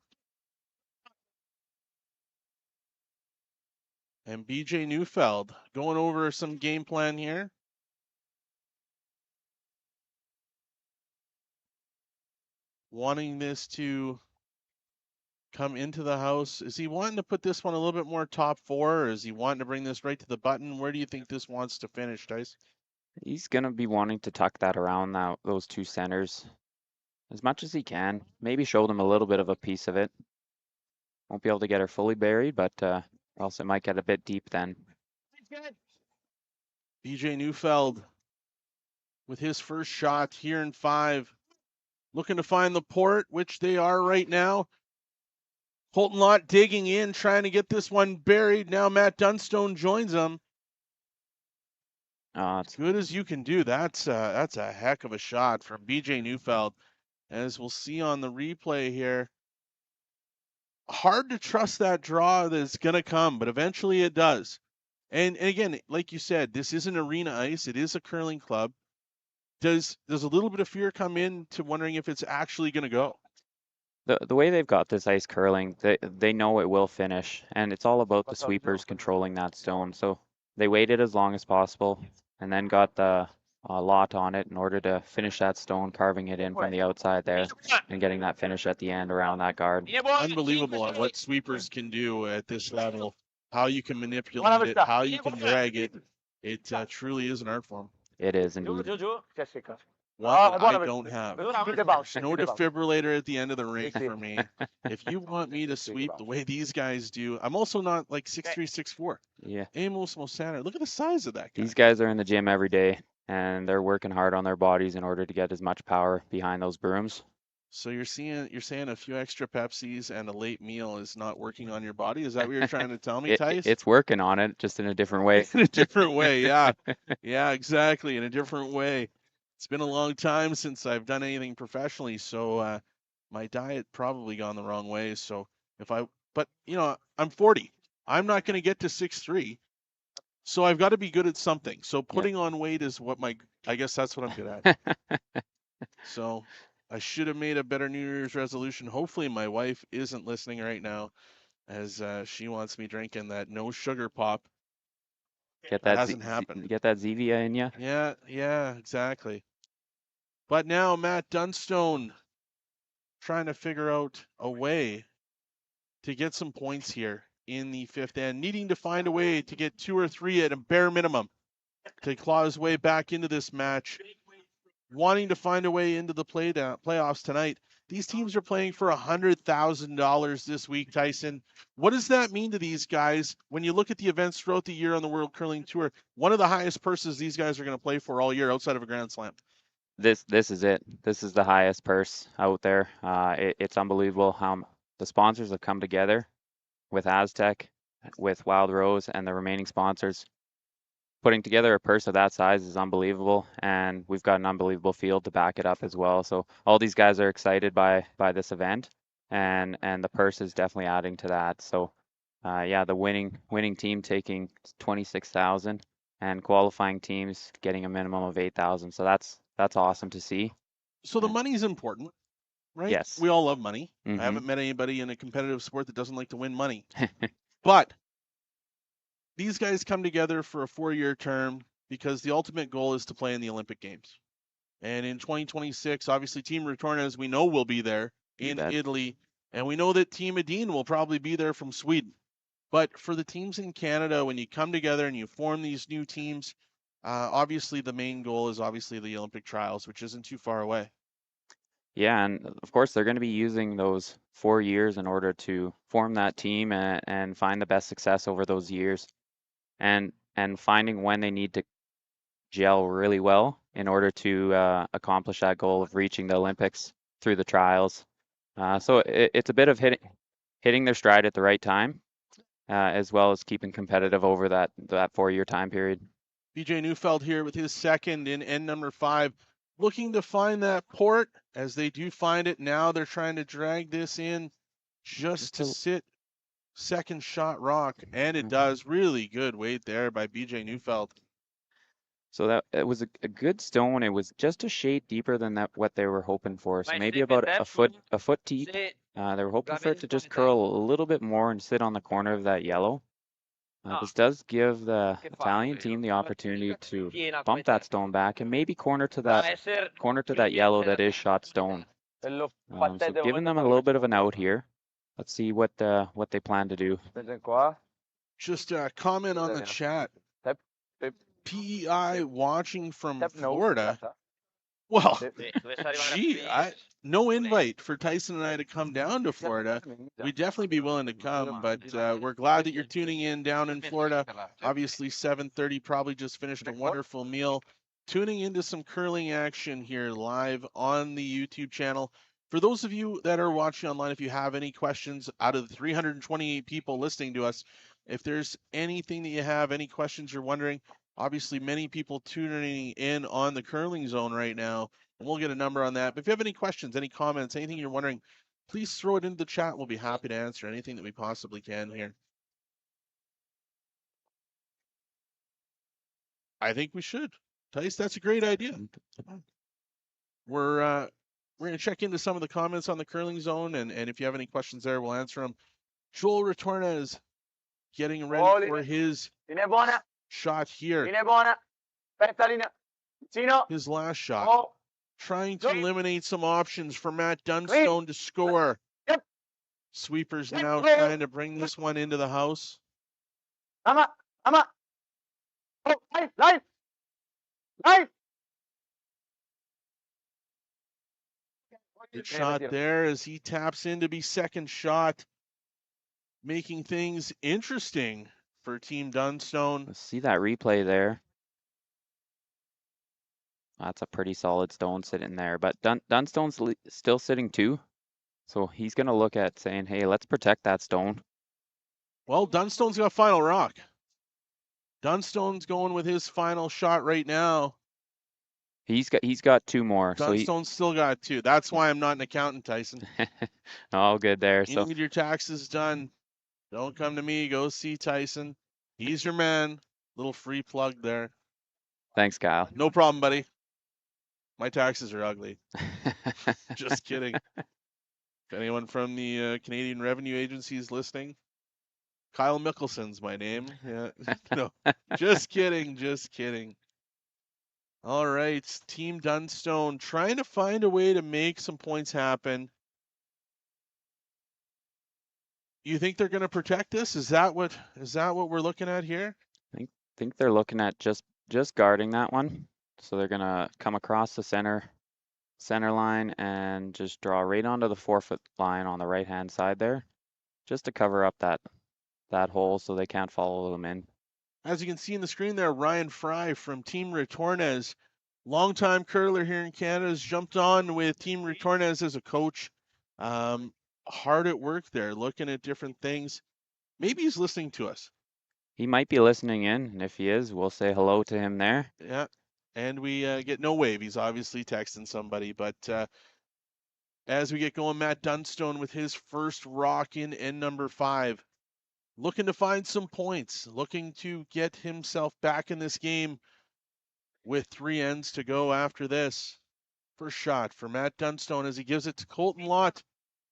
and BJ Neufeld going over some game plan here. Wanting this to come into the house. Is he wanting to put this one a little bit more top 4, or is he wanting to bring this right to the button? Where do you think this wants to finish, Dice? He's going to be wanting to tuck that around those 2 centers as much as he can. Maybe show them a little bit of a piece of it. Won't be able to get her fully buried, but or else it might get a bit deep then. BJ Neufeld with his first shot here in 5. Looking to find the port, which they are right now. Colton Lott digging in, trying to get this one buried. Now Matt Dunstone joins them. As good as you can do. That's a heck of a shot from BJ Neufeld. As we'll see on the replay here. Hard to trust that draw that's going to come, but eventually it does. And again, like you said, this isn't arena ice. It is a curling club. Does a little bit of fear come in to wondering if it's actually going to go? The way they've got this ice curling, they know it will finish, and it's all about the sweepers controlling that stone. So they waited as long as possible and then got the lot on it in order to finish that stone, carving it in from the outside there and getting that finish at the end around that guard. Unbelievable on what sweepers can do at this level, how you can manipulate it, how you can drag it. It truly is an art form. It is indeed. One that I don't have. There's no defibrillator at the end of the rink for me. If you want me to sweep the way these guys do, I'm also not like 6'3", 6'4". Yeah. Amos Mosander. Look at the size of that guy. These guys are in the gym every day, and they're working hard on their bodies in order to get as much power behind those brooms. So you're saying a few extra Pepsis and a late meal is not working on your body? Is that what you're trying to tell me, Tice? It's working on it, just in a different way. In a different way, yeah. Yeah, exactly, in a different way. It's been a long time since I've done anything professionally, so my diet probably gone the wrong way. So but I'm 40. I'm not going to get to 6'3", so I've got to be good at something. So putting on weight is I guess that's what I'm good at. So I should have made a better New Year's resolution. Hopefully my wife isn't listening right now, as she wants me drinking that no sugar pop. That hasn't happened. Get that Zevia in you. Yeah, exactly. But now Matt Dunstone trying to figure out a way to get some points here in the 5th end, needing to find a way to get 2 or 3 at a bare minimum to claw his way back into this match, wanting to find a way into the playoffs tonight. These teams are playing for $100,000 this week, Tyson. What does that mean to these guys when you look at the events throughout the year on the World Curling Tour? One of the highest purses these guys are going to play for all year outside of a Grand Slam. This is it. This is the highest purse out there. It's unbelievable how the sponsors have come together with Astec, with Wild Rose, and the remaining sponsors. Putting together a purse of that size is unbelievable, and we've got an unbelievable field to back it up as well. So all these guys are excited by this event, and the purse is definitely adding to that. So yeah, the winning team taking 26,000, and qualifying teams getting a minimum of 8,000. So that's awesome to see. So the money's important, right? Yes. We all love money. Mhm. I haven't met anybody in a competitive sport that doesn't like to win money. But these guys come together for a 4-year term because the ultimate goal is to play in the Olympic Games. And in 2026, obviously Team Retornaz, we know, will be there in Italy. And we know that Team Edin will probably be there from Sweden. But for the teams in Canada, when you come together and you form these new teams, obviously the main goal is obviously the Olympic trials, which isn't too far away. Yeah, and of course they're going to be using those 4 years in order to form that team and find the best success over those years, and finding when they need to gel really well in order to accomplish that goal of reaching the Olympics through the trials. So it's a bit of hitting their stride at the right time, as well as keeping competitive over that 4-year time period. BJ Neufeld here with his second in end number 5, looking to find that port. As they do find it now, they're trying to drag this in just to sit second shot rock, and it does. Really good weight there by BJ Neufeld. So that it was a good stone. It was just a shade deeper than what they were hoping for. So maybe about a foot deep. They were hoping for it to just curl a little bit more and sit on the corner of that yellow. This does give the Italian team the opportunity to bump that stone back and maybe corner to that yellow that is shot stone. So giving them a little bit of an out here. Let's see what they plan to do. Just a comment on the chat. PEI watching from Florida. Well, gee, no invite for Tyson and I to come down to Florida. We'd definitely be willing to come, but we're glad that you're tuning in down in Florida. Obviously, 7:30, probably just finished a wonderful meal. Tuning into some curling action here live on the YouTube channel. For those of you that are watching online, if you have any questions out of the 328 people listening to us, if there's anything that you have, any questions you're wondering, obviously many people tuning in on the curling zone right now, and we'll get a number on that. But if you have any questions, any comments, anything you're wondering, please throw it into the chat. We'll be happy to answer anything that we possibly can here. I think we should. Tice, that's a great idea. We're going to check into some of the comments on the curling zone, and if you have any questions there, we'll answer them. Joel Retornaz getting ready for his shot here. His last shot. Trying to eliminate some options for Matt Dunstone to score. Sweepers now trying to bring this one into the house. Good shot there as he taps in to be second shot, making things interesting for Team Dunstone. Let's see that replay there. That's a pretty solid stone sitting there, but Dunstone's still sitting 2. So he's going to look at saying, hey, let's protect that stone. Well, Dunstone's got final rock. Dunstone's going with his final shot right now. He's got 2 more. Dunstone's still got 2. That's why I'm not an accountant, Tyson. All good there. You need your taxes done. Don't come to me. Go see Tyson. He's your man. Little free plug there. Thanks, Kyle. No problem, buddy. My taxes are ugly. Just kidding. If anyone from the Canadian Revenue Agency is listening, Kyle Mickelson's my name. Yeah. No, just kidding. Just kidding. All right, Team Dunstone trying to find a way to make some points happen. You think they're going to protect this? Is that what we're looking at here? I think they're looking at just guarding that one. So they're going to come across the center line and just draw right onto the 4-foot line on the right-hand side there, just to cover up that hole so they can't follow them in. As you can see in the screen there, Ryan Fry from Team Retornaz, longtime curler here in Canada, has jumped on with Team Retornaz as a coach. Hard at work there, looking at different things. Maybe he's listening to us. He might be listening in, and if he is, we'll say hello to him there. Yeah, and we get no wave. He's obviously texting somebody, but as we get going, Matt Dunstone with his first rock in end number 5. Looking to find some points, looking to get himself back in this game with 3 ends to go after this. First shot for Matt Dunstone as he gives it to Colton Lott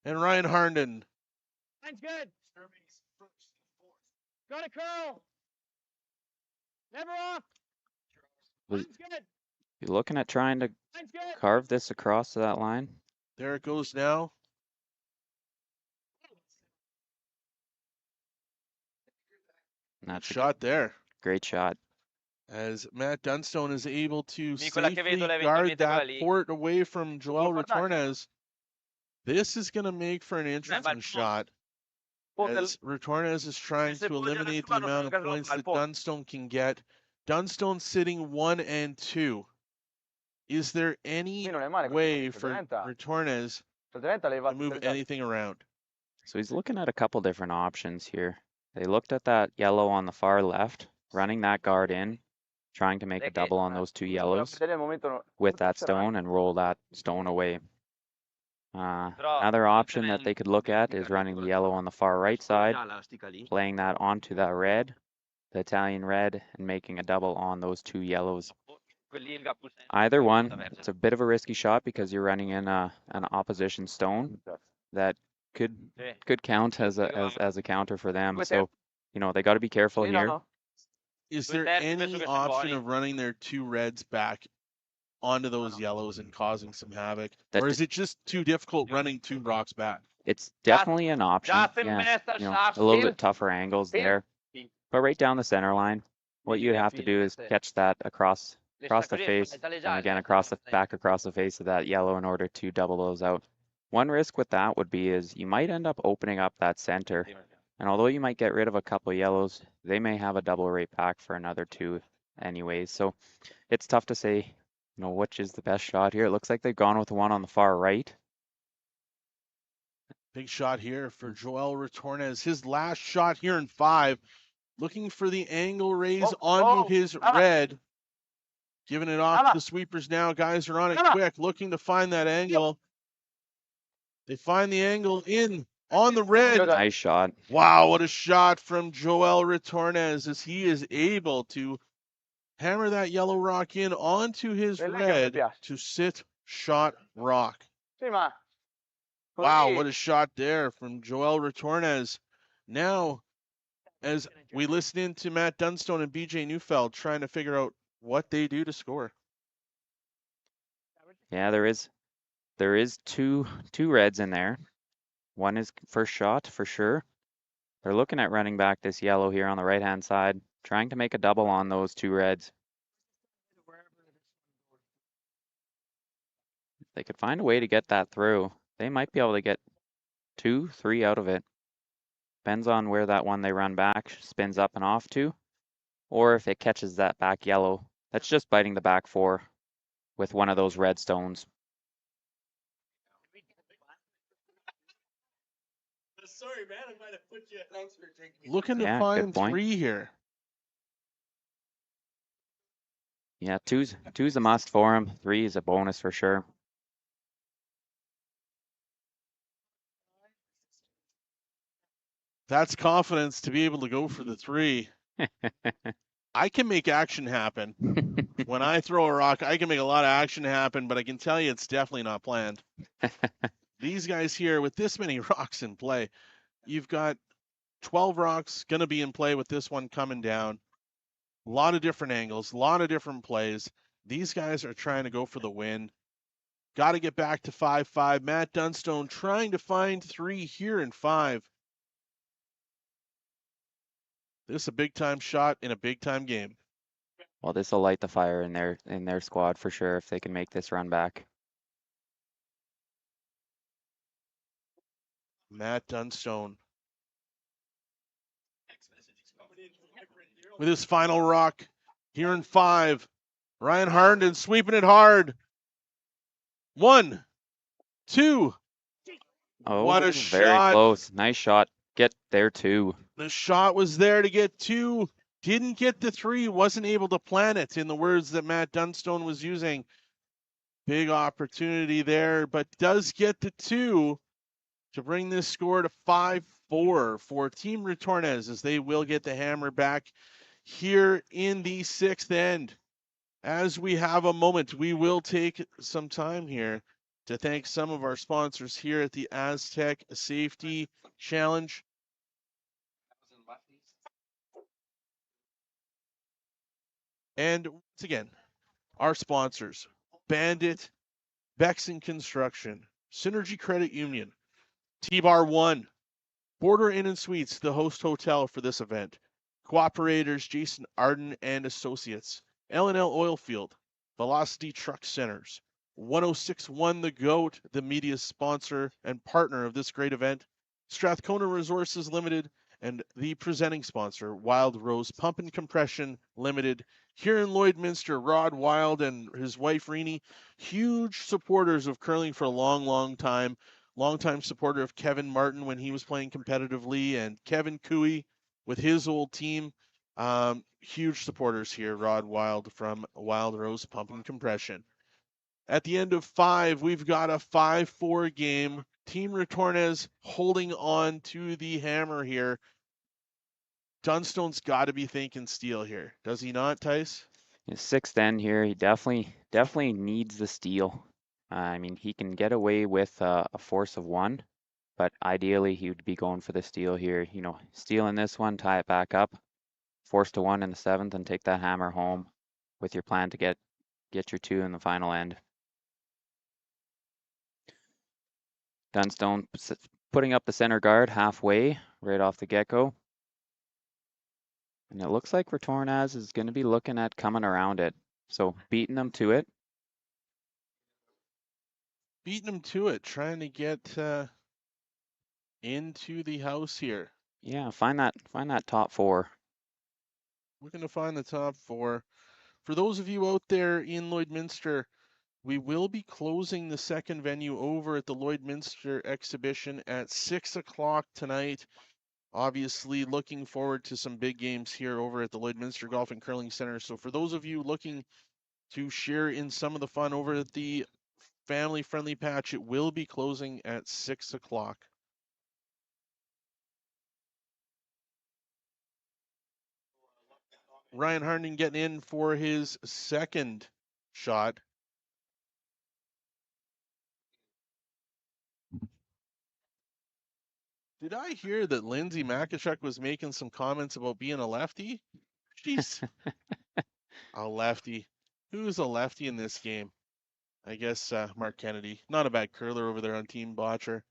and Ryan Harnden. Line's good. Got a curl. Never off. Line's good. You're looking at trying to carve this across to that line. There it goes now. That's shot there. Great shot. As Matt Dunstone is able to safely guard that port away from Joel Retornaz. This is going to make for an interesting shot. As Retornaz is trying to eliminate the amount of points that Dunstone can get. Dunstone sitting 1 and 2. Is there any way for Retornaz to move anything around? So he's looking at a couple different options here. They looked at that yellow on the far left, running that guard in, trying to make a double on those two yellows with that stone and roll that stone away. Another option that they could look at is running the yellow on the far right side, playing that onto that red, the Italian red, and making a double on those two yellows. Either one, it's a bit of a risky shot because you're running in an opposition stone that could count as a counter for them. So, you know, they got to be careful here. Is there any option of running their two reds back onto those yellows and causing some havoc? Or is it just too difficult running two rocks back? It's definitely an option. Yeah, you know, a little bit tougher angles there. But right down the center line, what you have to do is catch that across the face, and again across the face of that yellow in order to double those out. One risk with that would be is you might end up opening up that center. And although you might get rid of a couple yellows, they may have a double right back for another two anyways. So it's tough to say, you know, which is the best shot here. It looks like they've gone with the one on the far right. Big shot here for Joel Retornaz. His last shot here in 5. Looking for the angle raise onto his red. Giving it off to the sweepers now. Guys are on it quick, looking to find that angle. They find the angle in on the red. Nice shot. Wow, what a shot from Joel Retornaz as he is able to hammer that yellow rock in onto his red to sit shot rock. Wow, what a shot there from Joel Retornaz. Now, as we listen in to Matt Dunstone and BJ Neufeld trying to figure out what they do to score. Yeah, there is two reds in there. One is first shot for sure. They're looking at running back this yellow here on the right-hand side, trying to make a double on those two reds. If they could find a way to get that through, they might be able to get 2, 3 out of it. Depends on where that one they run back spins up and off to, or if it catches that back yellow that's just biting the back 4 with one of those red stones. Sorry, man. I might have put you. Thanks for taking. Looking to find 3 here. Yeah, two's a must for him. 3 is a bonus for sure. That's confidence to be able to go for the 3. I can make action happen. When I throw a rock, I can make a lot of action happen, but I can tell you it's definitely not planned. These guys here with this many rocks in play, you've got 12 rocks going to be in play with this one coming down. A lot of different angles, a lot of different plays. These guys are trying to go for the win. Got to get back to 5-5. Matt Dunstone trying to find 3 here in 5. This is a big time shot in a big time game. Well, this will light the fire in their squad for sure if they can make this run back. Matt Dunstone with his final rock here in 5. Ryan Harnden sweeping it hard. 1, 2. Oh, what a very shot. Close. Nice shot. Get there too. The shot was there to get 2. Didn't get the 3. Wasn't able to plan it, in the words that Matt Dunstone was using. Big opportunity there, but does get the 2 to bring this score to 5-4 for Team Retornaz, as they will get the hammer back here in the 6th end. As we have a moment, we will take some time here to thank some of our sponsors here at the Astec Safety Challenge. And once again, our sponsors: Bandit, Bexon Construction, Synergy Credit Union, T-Bar 1, Border Inn and Suites, the host hotel for this event, Cooperators Jason Arden and Associates, L&L Oilfield, Velocity Truck Centers, 1061 The Goat, the media sponsor and partner of this great event, Strathcona Resources Limited, and the presenting sponsor, Wild Rose Pump and Compression Limited, here in Lloydminster. Rod Wild and his wife Renee, huge supporters of curling for a long, long time. longtime supporter of Kevin Martin when he was playing competitively, and Kevin Cooey with his old team. Huge supporters here, Rod Wild from Wild Rose Pump and Compression. At the end of 5, we've got a 5-4 game. Team Retornaz holding on to the hammer here. Dunstone's got to be thinking steal here. Does he not, Tice? His 6th end here, he definitely needs the steal. I mean, he can get away with a force of 1, but ideally he would be going for the steal here. You know, stealing this one, tie it back up, force to 1 in the 7th, and take that hammer home with your plan to get your 2 in the final end. Dunstone putting up the center guard halfway right off the get-go. And it looks like Retornaz is going to be looking at coming around it. So beating them to it. Beating them to it, trying to get into the house here. Yeah, find that top 4. We're going to find the top 4. For those of you out there in Lloydminster, we will be closing the second venue over at the Lloydminster exhibition at 6 o'clock tonight. Obviously looking forward to some big games here over at the Lloydminster Golf and Curling Center. So for those of you looking to share in some of the fun over at the family-friendly patch, it will be closing at 6 o'clock. Ryan Harnden getting in for his second shot. Did I hear that Lindsay Makachuk was making some comments about being a lefty? Jeez. A lefty. Who's a lefty in this game? I guess Mark Kennedy. Not a bad curler over there on Team Botcher.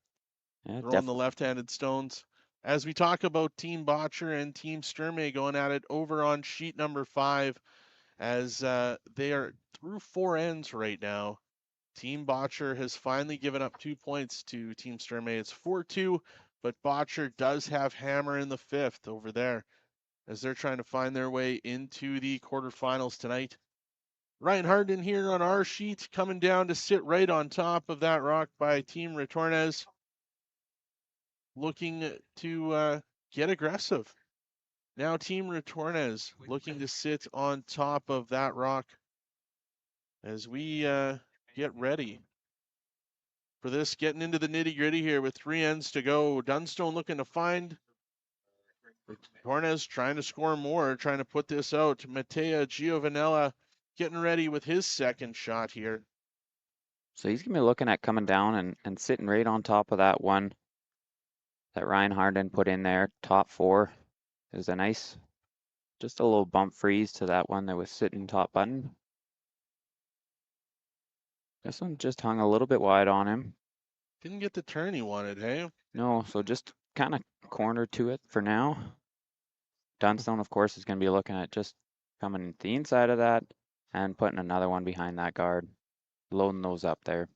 Yeah, throwing the left-handed stones. As we talk about Team Botcher and Team Sturmey going at it over on sheet number 5, as they are through 4 ends right now. Team Botcher has finally given up 2 points to Team Sturmey. It's 4-2, but Botcher does have hammer in the 5th over there as they're trying to find their way into the quarterfinals tonight. Ryan Harden here on our sheet, coming down to sit right on top of that rock by Team Retornaz, looking to get aggressive. Now Team Retornaz looking to sit on top of that rock as we get ready for this, getting into the nitty-gritty here with 3 ends to go. Dunstone looking to find. Retornaz trying to score more, trying to put this out. Mattea Giovanella getting ready with his second shot here. So he's going to be looking at coming down and sitting right on top of that one that Ryan Harden put in there. Top 4 is a nice, just a little bump freeze to that one that was sitting top button. This one just hung a little bit wide on him. Didn't get the turn he wanted, hey? No, so just kind of cornered to it for now. Dunstone, of course, is going to be looking at just coming to the inside of that and putting another one behind that guard. Loading those up there.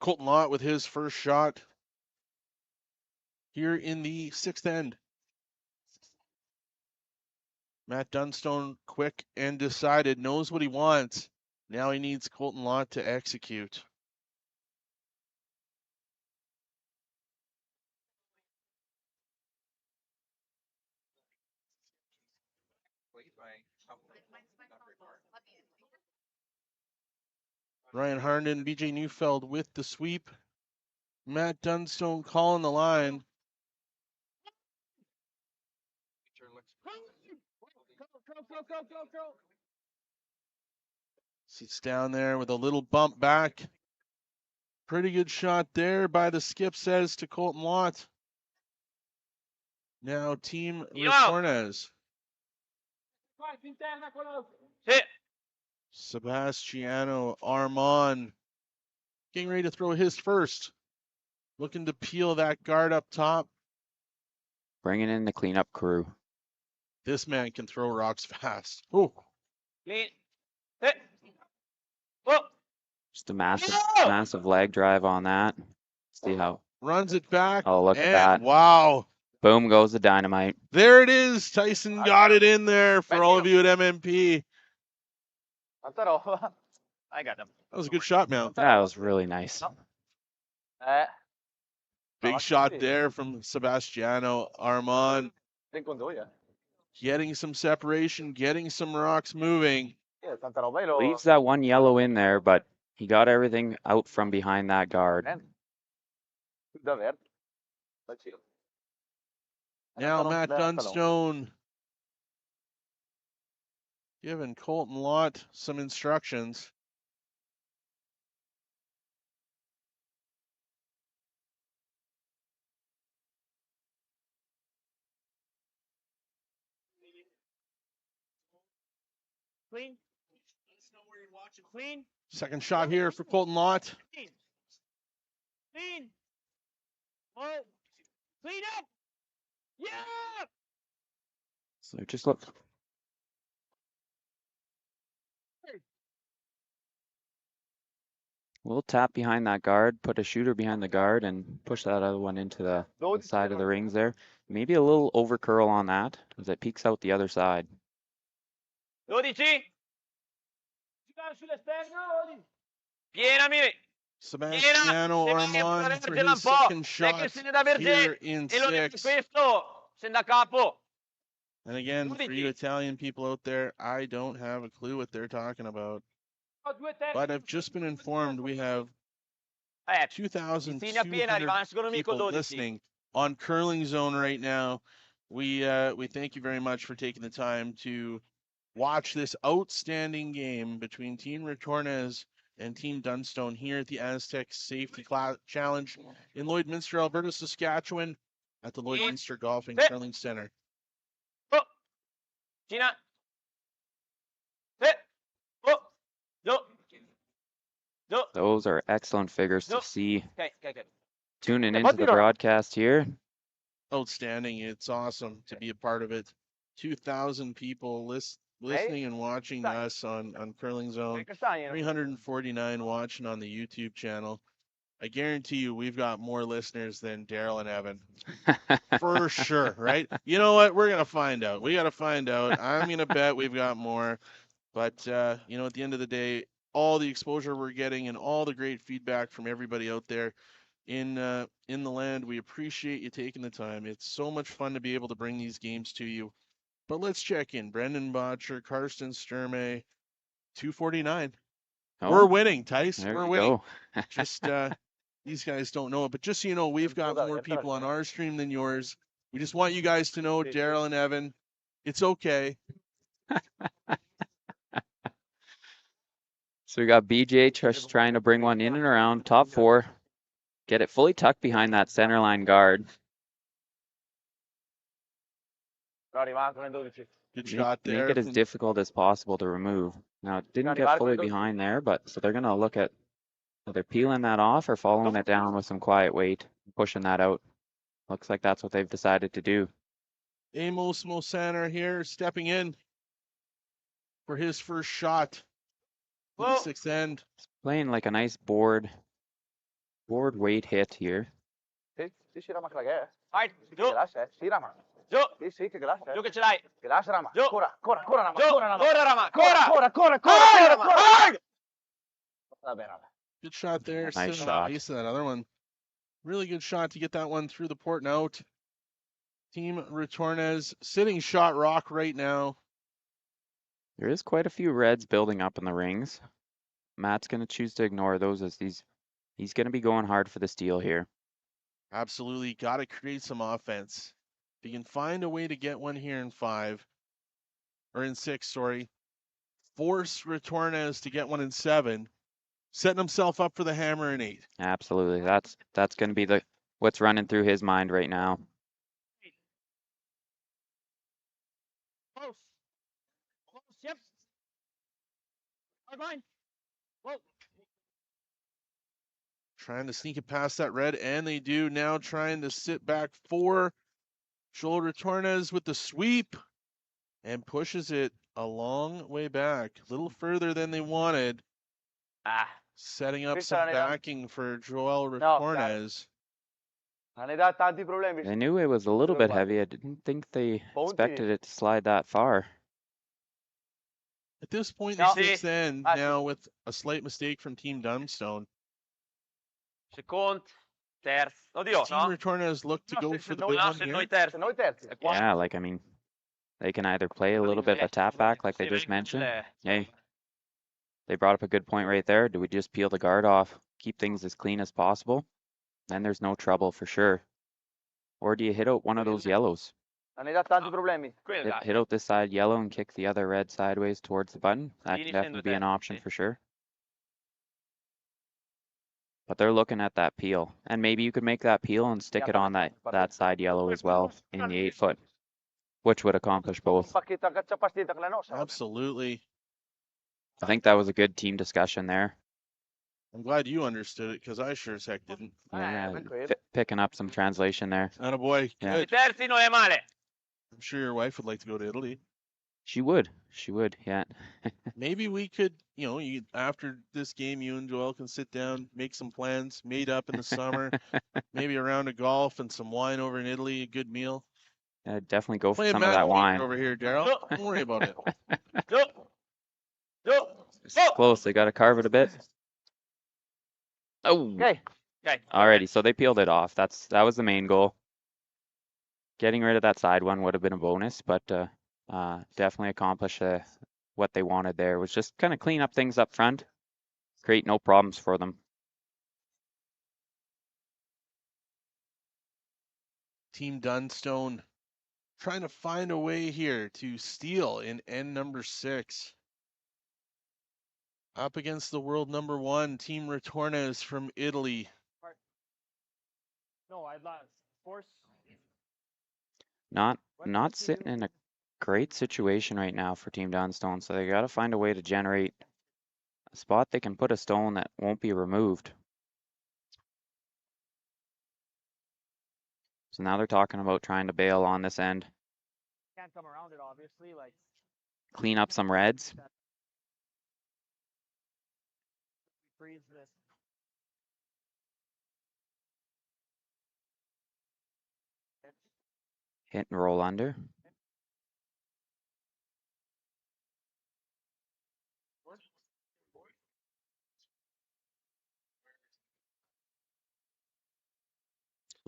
Colton Lott with his first shot here in the 6th end. Matt Dunstone, quick and decided, knows what he wants. Now he needs Colton Lott to execute. Ryan Harnden, BJ Neufeld with the sweep. Matt Dunstone calling the line. Sits down there with a little bump back. Pretty good shot there by the skip, says to Colton Lott. Now Team Retornaz. Sebastiano Armand getting ready to throw his first. Looking to peel that guard up top. Bringing in the cleanup crew. This man can throw rocks fast. Oh. Just a massive leg drive on that. See how. Runs it back. Oh, look at that. Wow. Boom goes the dynamite. There it is. Tyson got it in there for all of you at MMP. I got them. That was a good shot, man. That was really nice. Big shot there from Sebastiano Armand. Getting some separation, getting some rocks moving. Leaves that one yellow in there, but he got everything out from behind that guard. Now Matt Dunstone giving Colton Lott some instructions. Clean. Clean. Second shot here for Colton Lott. Clean. Clean. Oh. Clean up. Yeah. So just look. We'll tap behind that guard, put a shooter behind the guard, and push that other one into the side of the rings there. Maybe a little over curl on that, as it peeks out the other side. 12. Pienami. Sebastiano Armand for his second shot here in 6. And again, for you Italian people out there, I don't have a clue what they're talking about. But I've just been informed we have 2,200 people listening on Curling Zone right now. We thank you very much for taking the time to watch this outstanding game between Team Retornaz and Team Dunstone here at the Astec Safety Challenge in Lloydminster, Alberta, Saskatchewan, at the Lloydminster Golf and Curling Center. Gina. Those are excellent figures to see. Okay. Tuning into the broadcast here. Outstanding. It's awesome to be a part of it. 2,000 people listening and watching us on Curling Zone. 349 watching on the YouTube channel. I guarantee you we've got more listeners than Daryl and Evan. For sure, right? You know what? We're going to find out. We got to find out. I'm going to bet we've got more. But, at the end of the day, all the exposure we're getting and all the great feedback from everybody out there in the land, we appreciate you taking the time. It's so much fun to be able to bring these games to you. But let's check in. Brendan Botcher, Karsten Sturmey, 249. Oh, we're winning, Tice. There We're you winning. go. Just these guys don't know it, but just so you know, we've got more people on our stream than yours. We just want you guys to know, Daryl and Evan, it's okay. So we got BJ just trying to bring one in and around top 4. Get it fully tucked behind that center line guard. Good shot there. Make it as difficult as possible to remove. Now, it didn't get fully behind there, but so they're going to look at whether peeling that off or following it down with some quiet weight, pushing that out. Looks like that's what they've decided to do. Amos Mosaner here stepping in for his first shot. The sixth end. Playing like a nice board weight hit here. Look at your Good shot there. Nice shot. Base of that other one. Really good shot to get that one through the port and out. Team Retornaz sitting shot rock right now. There is quite a few reds building up in the rings. Matt's going to choose to ignore those as he's going to be going hard for the steal here. Absolutely. Got to create some offense. If you can find a way to get one here in 6, force Retornaz to get one in 7, setting himself up for the hammer in 8. Absolutely. That's going to be what's running through his mind right now. Close. Yep. Hard line. Whoa. Trying to sneak it past that red, and they do. Now trying to sit back 4. Joel Retornaz with the sweep and pushes it a long way back, a little further than they wanted. Setting up some backing for Joel Retornaz. They knew it was a little bit heavy. I didn't think they expected it to slide that far. At this point, the 6th end, now with a slight mistake from Team Dunstone. Oddio, Team Retornaz look to go for the big one here. Noi terzi. Yeah, like, I mean, they can either play a little bit of a tap back like they just mentioned. Hey, they brought up a good point right there. Do we just peel the guard off, keep things as clean as possible? Then there's no trouble for sure. Or do you hit out one of those yellows? Hanno dato tanti problemi. Hit out this side yellow and kick the other red sideways towards the button. That can definitely be an option for sure. But they're looking at that peel. And maybe you could make that peel and stick it on that side yellow as well in the 8-foot, which would accomplish both. Absolutely. I think that was a good team discussion there. I'm glad you understood it because I sure as heck didn't. Yeah, picking up some translation there. Attaboy. Yeah. Good. Terzi non è male. I'm sure your wife would like to go to Italy. She would, yeah. Maybe we could, after this game, you and Joel can sit down, make some plans, meet up in the summer, maybe a round of golf and some wine over in Italy, a good meal. Definitely go for Playing some of that wine. over here, Daryl. Don't worry about it. It's close, they got to carve it a bit. Oh, Okay. alrighty, so they peeled it off. That was the main goal. Getting rid of that side one would have been a bonus, but definitely accomplished what they wanted there. Was just kind of clean up things up front, create no problems for them. Team Dunstone trying to find a way here to steal in end number 6. Up against the world number 1, Team Retornaz from Italy. No, I'd like force. Not sitting in a great situation right now for Team Dunstone, so they got to find a way to generate a spot they can put a stone that won't be removed. So now they're talking about trying to bail on this end. Can't come around it, obviously. Like Clean up some reds. freeze this. Hit and roll under.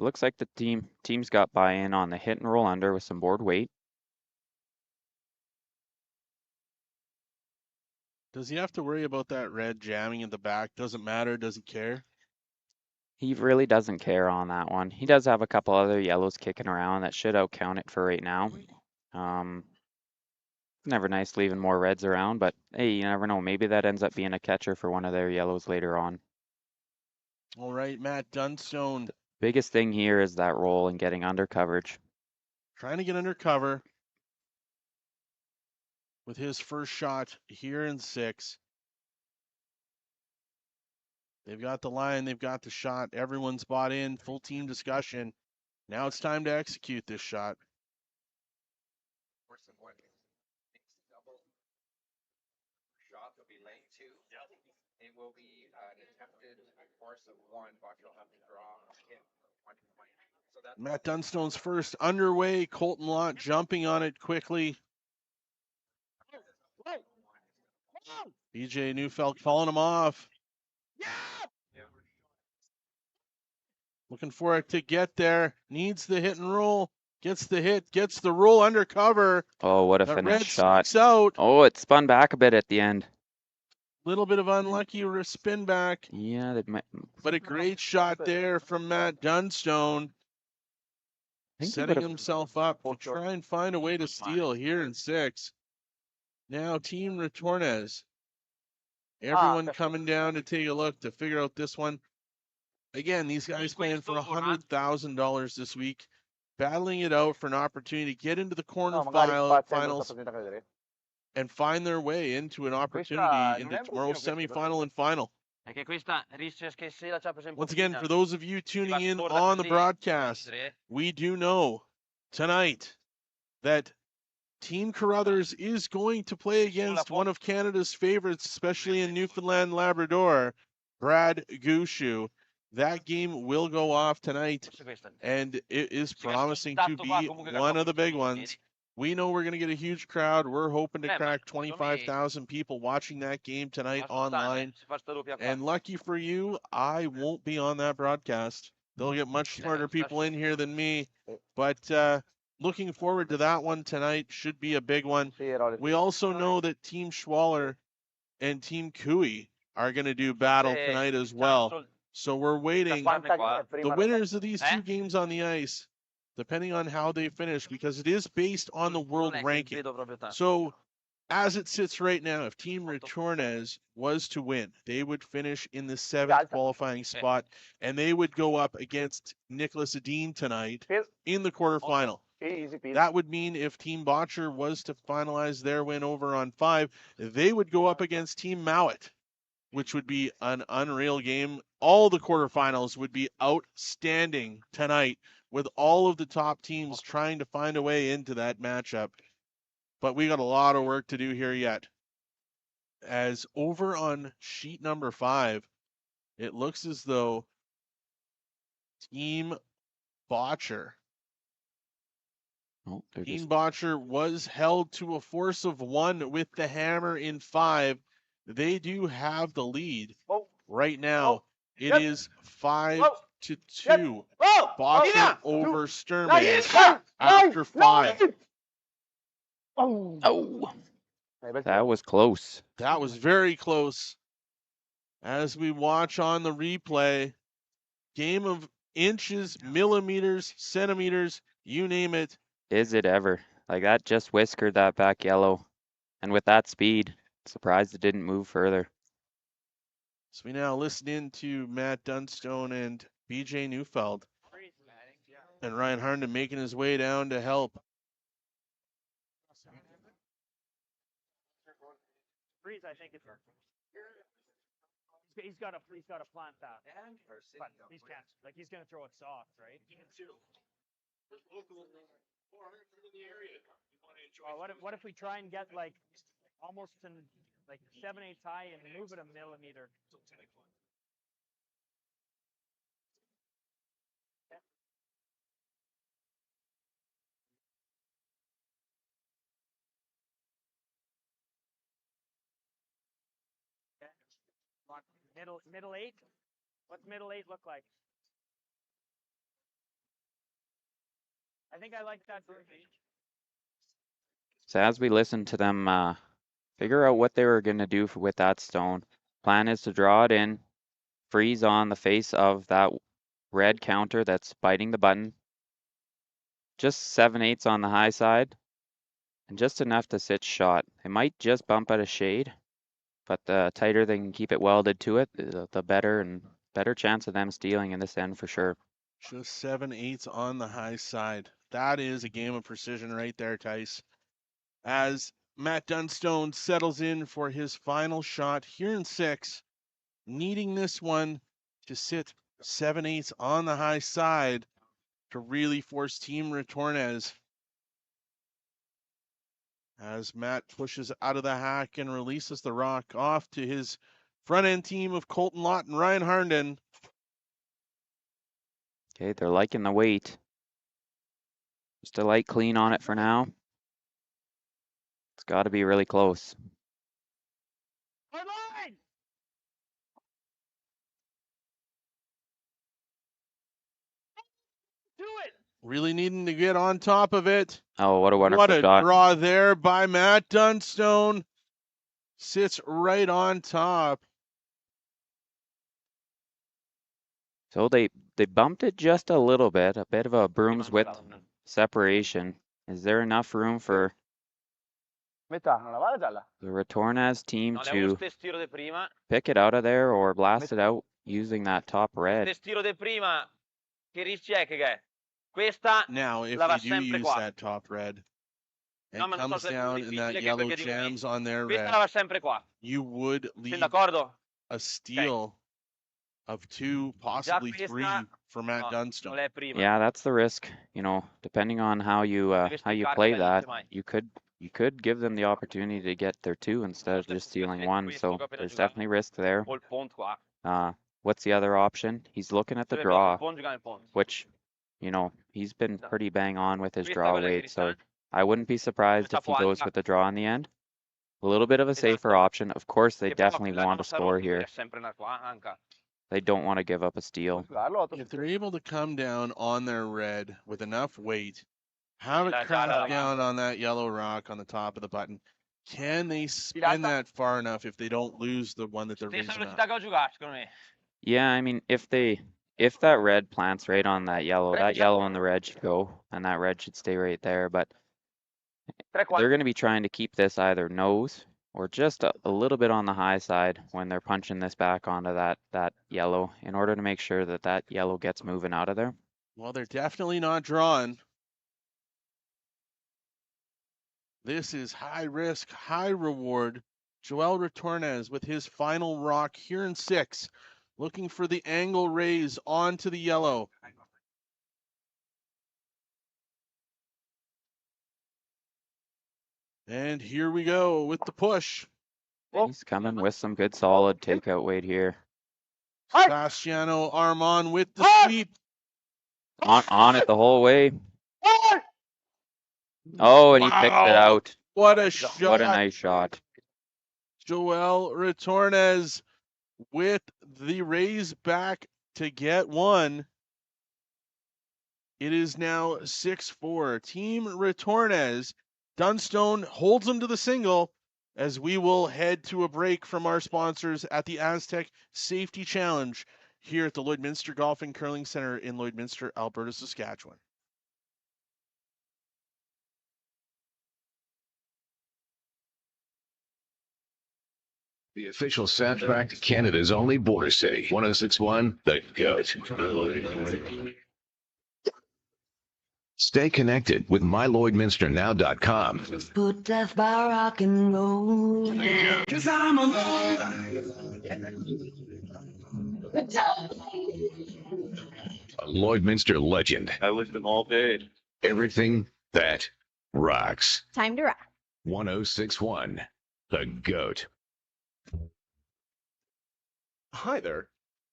Looks like the team's got buy-in on the hit and roll under with some board weight. Does he have to worry about that red jamming in the back? Doesn't matter. Does he care? He really doesn't care on that one. He does have a couple other yellows kicking around that should outcount it for right now. Never nice leaving more reds around, but hey, you never know. Maybe that ends up being a catcher for one of their yellows later on. All right, Matt Dunstone. Biggest thing here is that roll and getting under coverage. Trying to get under cover with his first shot here in 6. They've got the line, they've got the shot. Everyone's bought in, full team discussion. Now it's time to execute this shot. Shot will be lane 2. It will be an attempted force of 1, but you'll have to draw a hit for 1 point. So that's Matt Dunstone's first underway. Colton Lott jumping on it quickly. BJ Neufeld calling him off. Looking for it to get there. Needs the hit and roll. Gets the hit. Gets the roll under cover. Oh, what a That finesse red shot. sneaks out. Oh, it spun back a bit at the end. Little bit of unlucky spin back. Yeah, that might. But a great shot there from Matt Dunstone. Setting himself up to try and find a way to steal here in 6. Now Team Retornaz. Everyone coming down to take a look to figure out this one. Again, these guys playing for $100,000 this week, battling it out for an opportunity to get into the corner finals and find their way into an opportunity into tomorrow's semifinal and final. Once again, for those of you tuning in on the broadcast, we do know tonight that Team Carruthers is going to play against one of Canada's favorites, especially in Newfoundland Labrador, Brad Gushu. That game will go off tonight, and it is promising to be one of the big ones. We know we're going to get a huge crowd. We're hoping to crack 25,000 people watching that game tonight online. And lucky for you, I won't be on that broadcast. They'll get much smarter people in here than me. But looking forward to that one tonight. Should be a big one. We also know that Team Schwaller and Team Cooey are going to do battle tonight as well. So we're waiting the winners of these two games on the ice, depending on how they finish, because it is based on the world ranking. So as it sits right now, if Team Retornaz was to win, they would finish in the 7th qualifying spot, and they would go up against Nicholas Adine tonight in the quarterfinal. That would mean if Team Botcher was to finalize their win over on 5, they would go up against Team Mowat, which would be an unreal game. All the quarterfinals would be outstanding tonight, with all of the top teams trying to find a way into that matchup. But we got a lot of work to do here yet. As over on sheet number 5, it looks as though Team Botcher. Team Botcher was held to a force of 1 with the hammer in 5. They do have the lead right now. It is 5-2. Botcher over Sturman after 5. Oh, that was close. That was very close. As we watch on the replay, game of inches, millimeters, centimeters, you name it. Is it ever? Like that just whiskered that back yellow. And with that speed, surprised it didn't move further. So we now listen in to Matt Dunstone and BJ Neufeld. And Ryan Harnden making his way down to help. Freeze, I think it's. He's got to plant that. But he's can't. Like he's gonna throw it soft, right? What if we try and get like almost to like 7/8 high and move it a millimeter? Middle 8? What's middle 8 look like? I think I like that. So as we listen to them figure out what they were going to do with that stone, plan is to draw it in, freeze on the face of that red counter that's biting the button. Just 7/8 on the high side, and just enough to sit shot. It might just bump out a shade, but the tighter they can keep it welded to it, the better, and better chance of them stealing in this end for sure. Just 7/8 on the high side. That is a game of precision right there, Tice. As Matt Dunstone settles in for his final shot here in 6, needing this one to sit 7/8 on the high side to really force Team Retornaz. As Matt pushes out of the hack and releases the rock off to his front end team of Colton Lott and Ryan Harnden. Okay, they're liking the weight. Just a light clean on it for now. It's got to be really close. Do it. Really needing to get on top of it. Oh, what a wonderful What a shot. draw there by Matt Dunstone. Sits right on top. So they bumped it just a little bit, a bit of a broom's width separation. Is there enough room for the Retornaz team to pick it out of there or blast it out using that top red? Now, if they do use that top red, it comes down and that yellow jams on their red, you would leave a steal of 2, possibly 3 for Matt Dunstone. Yeah, that's the risk. You know, depending on how you play that, you could give them the opportunity to get their 2 instead of just stealing 1. So there's definitely risk there. What's the other option? He's looking at the draw, which, you know, he's been pretty bang on with his draw weight. So I wouldn't be surprised if he goes with the draw in the end. A little bit of a safer option. Of course, they definitely want to score here. They don't want to give up a steal. If they're able to come down on their red with enough weight, have it crash down on that yellow rock on the top of the button, can they spin that far enough if they don't lose the one that they're raising up? Yeah, I mean, if that red plants right on that yellow and the red should go, and that red should stay right there. But they're going to be trying to keep this either nose or just a little bit on the high side when they're punching this back onto that yellow in order to make sure that that yellow gets moving out of there. Well, they're definitely not drawn. This is high risk, high reward. Joel Retornaz with his final rock here in 6, looking for the angle raise onto the yellow. And here we go with the push. He's coming with some good solid takeout weight here. Sebastiano Armand with the sweep. On it the whole way. Oh, and he picked it out. What a shot. What a nice shot. Joel Retornaz with the raise back to get one. It is now 6-4. Team Retornaz. Dunstone holds them to the single as we will head to a break from our sponsors at the Astec Safety Challenge here at the Lloydminster Golf and Curling Center in Lloydminster, Alberta, Saskatchewan. The official soundtrack to Canada's only border city, 106.1 The GOAT. Stay connected with MyLloydminsterNow.com. Put death by rock and roll. 'Cause I'm alive. A Lloydminster legend. I lived them all day. Everything that rocks. Time to rock. 106.1 The GOAT. Hi there.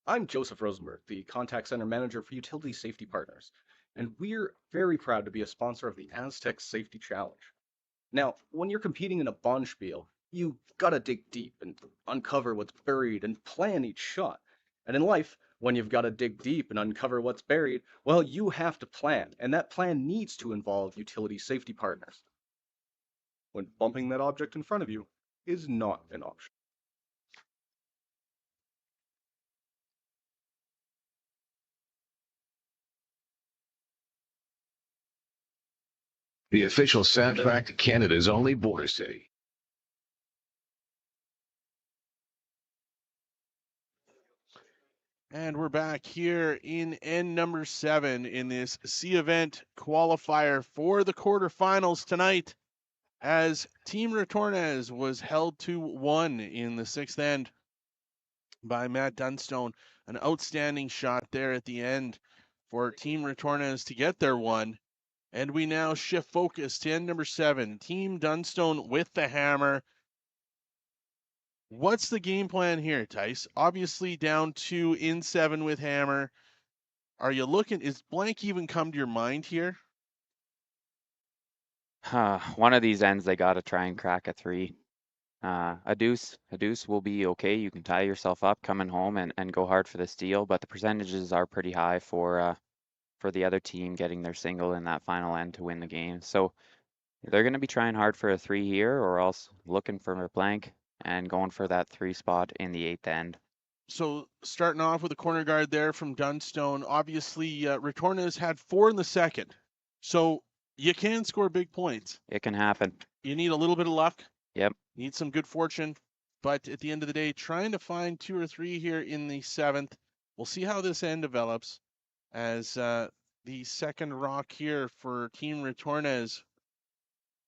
I'm Joseph Rosenberg, the Contact Center Manager for Utility Safety Partners, and we're very proud to be a sponsor of the Astec Safety Challenge. Now, when you're competing in a bonspiel, you gotta dig deep and uncover what's buried and plan each shot. And in life, when you've gotta dig deep and uncover what's buried, well, you have to plan, and that plan needs to involve utility safety partners. When bumping that object in front of you is not an option. The official soundtrack to Canada's only border city. And we're back here in end number 7 in this C-Event qualifier for the quarterfinals tonight, as Team Retornaz was held to 1 in the 6th end by Matt Dunstone. An outstanding shot there at the end for Team Retornaz to get their 1. And we now shift focus to end number 7. Team Dunstone with the hammer. What's the game plan here, Tice? Obviously down 2 in 7 with hammer. Are you looking, is blank even come to your mind here? One of these ends, they got to try and crack a 3. A deuce will be okay. You can tie yourself up coming home and go hard for the steal, but the percentages are pretty high for the other team getting their single in that final end to win the game. So they're going to be trying hard for a 3 here, or else looking for a blank and going for that 3 spot in the 8th end. So starting off with a corner guard there from Dunstone. Obviously, Retornaz had 4 in the 2nd. So you can score big points. It can happen. You need a little bit of luck. Yep. Need some good fortune. But at the end of the day, trying to find 2 or 3 here in the 7th. We'll see how this end develops, as the second rock here for Team Retornaz.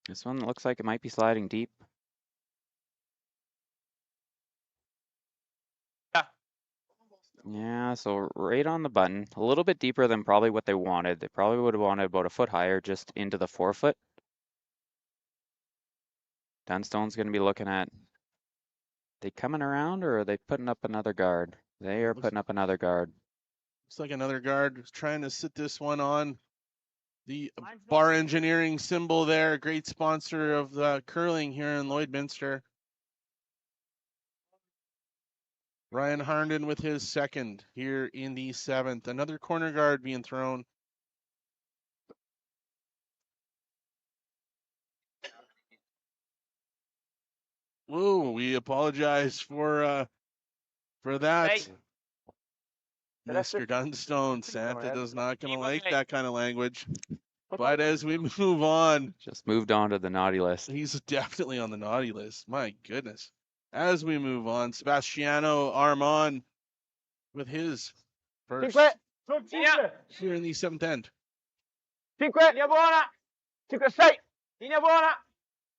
This one looks like it might be sliding deep. Yeah, so right on the button, a little bit deeper than probably what they wanted. They probably would have wanted about a foot higher, just into the 4-foot. Dunstone's going to be looking at, they coming around, or are they putting up another guard? They are putting up another guard. Looks like another guard trying to sit this one on. The Bar Engineering symbol there, great sponsor of the curling here in Lloydminster. Ryan Harnden with his second here in the 7th. Another corner guard being thrown. Whoa, we apologize for that. Mr. Dunstone, Santa does not gonna like that kind of language. But as we move on, Just moved on to the naughty list. he's definitely on the naughty list. My goodness. As we move on, Sebastiano Armand with his first here in the 7th end. 5, linea buona. 5, 6, linea buona.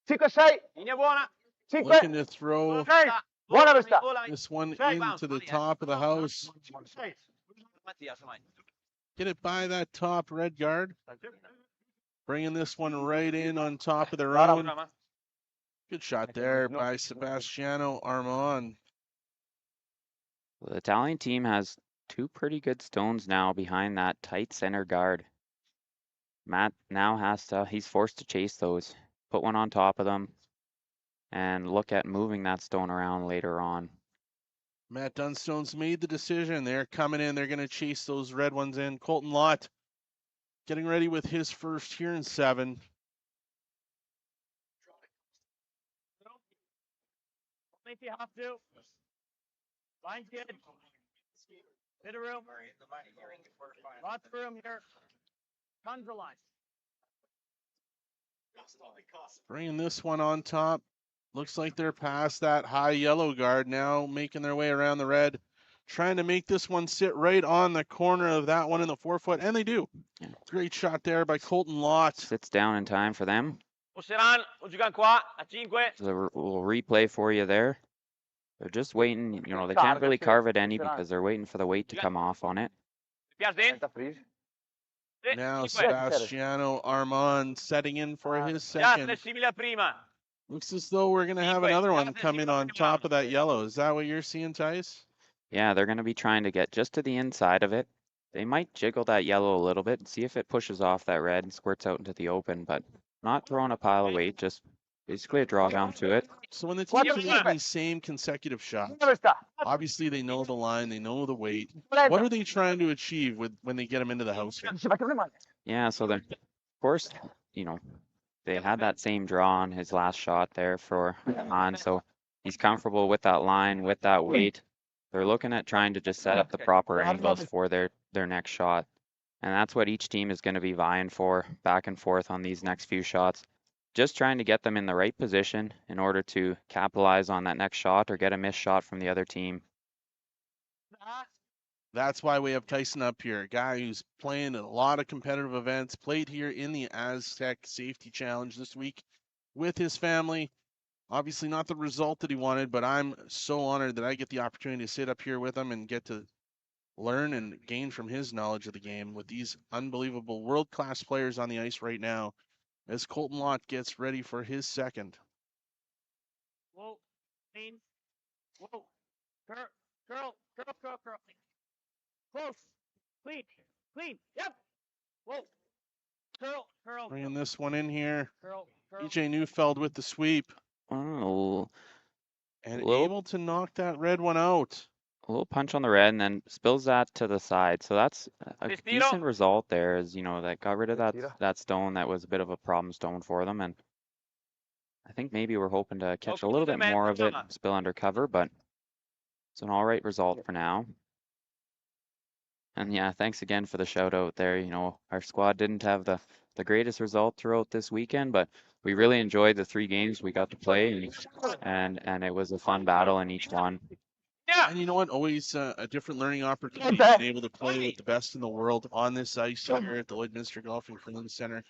5, 6, linea buona. 5, Looking to throw 6, buona questa. this one into the top of the house. Get it by that top red guard. Bringing this one right in on top of their own. Good shot there by Sebastiano Armand. The Italian team has 2 pretty good stones now behind that tight center guard. Matt now he's forced to chase those, put one on top of them, and look at moving that stone around later on. Matt Dunstone's made the decision. They're coming in. They're going to chase those red ones in. Colton Lott getting ready with his first here in 7. Only if you have to. Line's good. Bit of room. Lots of room here. Tons of line. Bringing this one on top. Looks like they're past that high yellow guard now, making their way around the red, trying to make this one sit right on the corner of that one in the 4-foot, and they do. Yeah. Great shot there by Colton Lott. Sits down in time for them. Osseran, giocano qua a 5. There's a little replay for you there. They're just waiting, they can't really carve it any because they're waiting for the weight to come off on it. Now Sebastiano Armand setting in for his second. Looks as though we're going to have another one come in on top of that yellow. Is that what you're seeing, Tice? Yeah, they're going to be trying to get just to the inside of it. They might jiggle that yellow a little bit and see if it pushes off that red and squirts out into the open, but not throwing a pile of weight, just basically a drawdown to it. So when the teams are making these same consecutive shots, obviously they know the line, they know the weight. What are they trying to achieve when they get them into the house? Yeah, so then, of course, they had that same draw on his last shot there for Han, so he's comfortable with that line, with that weight. They're looking at trying to just set up the proper angles for their next shot. And that's what each team is going to be vying for back and forth on these next few shots. Just trying to get them in the right position in order to capitalize on that next shot or get a missed shot from the other team. That's why we have Tyson up here, a guy who's playing a lot of competitive events, played here in the Astec Safety Challenge this week with his family. Obviously not the result that he wanted, but I'm so honored that I get the opportunity to sit up here with him and get to learn and gain from his knowledge of the game with these unbelievable world-class players on the ice right now as Colton Lott gets ready for his second. Whoa, clean. Whoa, curl. Close. Clean. Yep. Whoa. Curl. Bringing this one in here. Curl. EJ Neufeld with the sweep. Oh. And able to knock that red one out. A little punch on the red and then spills that to the side. So that's a decent result there, as that got rid of that stone that was a bit of a problem stone for them. And I think maybe we're hoping to catch a little bit more of it, spill under cover, but it's an all right result for now. And yeah, thanks again for the shout out there. Our squad didn't have the greatest result throughout this weekend, but we really enjoyed the 3 games we got to play, and it was a fun battle in each one. And you know what? Always a different learning opportunity, being able to play with the best in the world on this ice here at the Lloydminster Golf and Curling Center.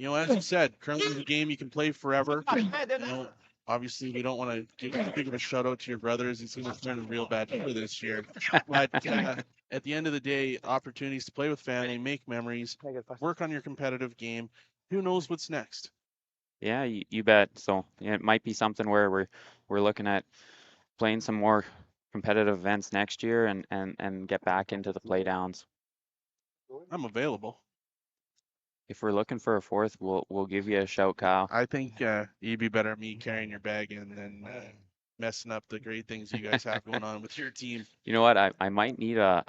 As you said, curling is a game you can play forever. Obviously, we don't want to give too big of a shout out to your brothers. He's going to turn a real bad temper this year. But at the end of the day, opportunities to play with family, make memories, work on your competitive game. Who knows what's next? Yeah, you bet. So it might be something where we're looking at playing some more competitive events next year and get back into the playdowns. I'm available. If we're looking for a 4th, we'll give you a shout, Kyle. I think you'd be better at me carrying your bag in than messing up the great things you guys have going on with your team. You know what? I might need a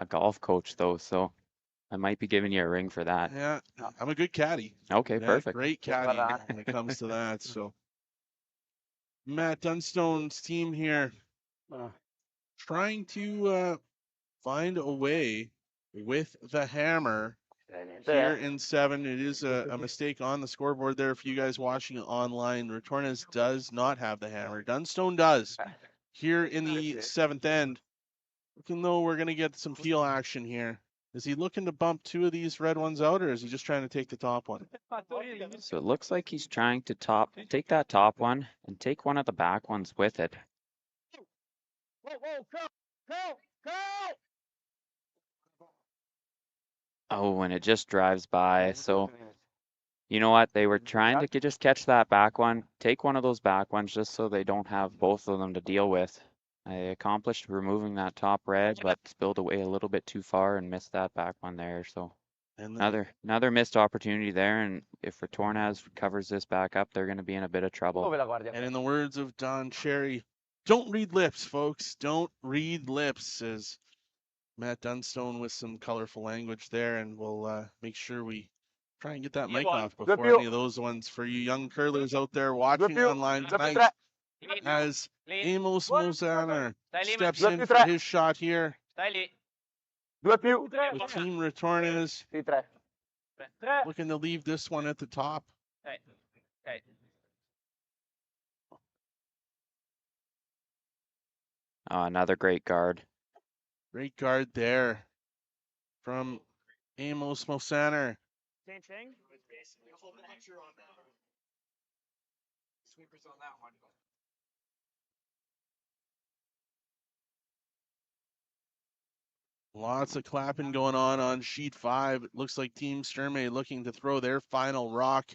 golf coach though, so I might be giving you a ring for that. Yeah, I'm a good caddy. Okay, Yeah, perfect. great caddy when it comes to that. So Matt Dunstone's team here trying to find a way with the hammer here in 7. It is a mistake on the scoreboard there for you guys watching online. Retornaz does not have the hammer. Dunstone does here in the 7th end. Looking though we're going to get some peel action here. Is he looking to bump 2 of these red ones out, or is he just trying to take the top one? So it looks like he's trying to take that top one and take one of the back ones with it. Oh, and it just drives by. So you know what? They were trying to just catch that back one, take one of those back ones just so they don't have both of them to deal with. I accomplished removing that top red, but spilled away a little bit too far and missed that back one there. So another missed opportunity there. And if Retornaz covers this back up, they're going to be in a bit of trouble. And in the words of Don Cherry, don't read lips, folks. Don't read lips, says Matt Dunstone with some colorful language there. And we'll make sure we try and get that mic off before any of those ones for you young curlers out there watching online tonight. As Amos Mozana steps in for his shot here. The team Retornaz looking to leave this one at the top. Another great guard. Great guard there from Amos Mosaner. Same thing. Sweepers on that one. Lots of clapping going on sheet 5. It looks like Team Sturmey looking to throw their final rock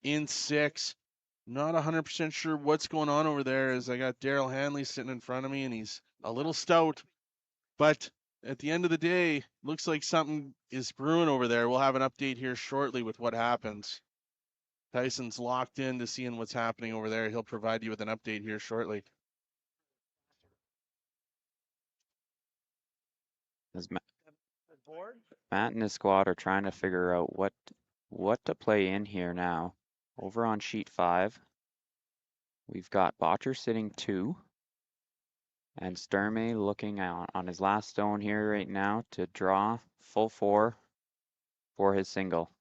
in 6. Not 100% sure what's going on over there, as I got Daryl Hanley sitting in front of me, and he's a little stout. But at the end of the day, looks like something is brewing over there. We'll have an update here shortly with what happens. Tyson's locked in to seeing what's happening over there. He'll provide you with an update here shortly. Matt and his squad are trying to figure out what to play in here now. Over on sheet 5, we've got Botcher sitting 2, and Sturmey looking out on his last stone here right now to draw full 4 for his single.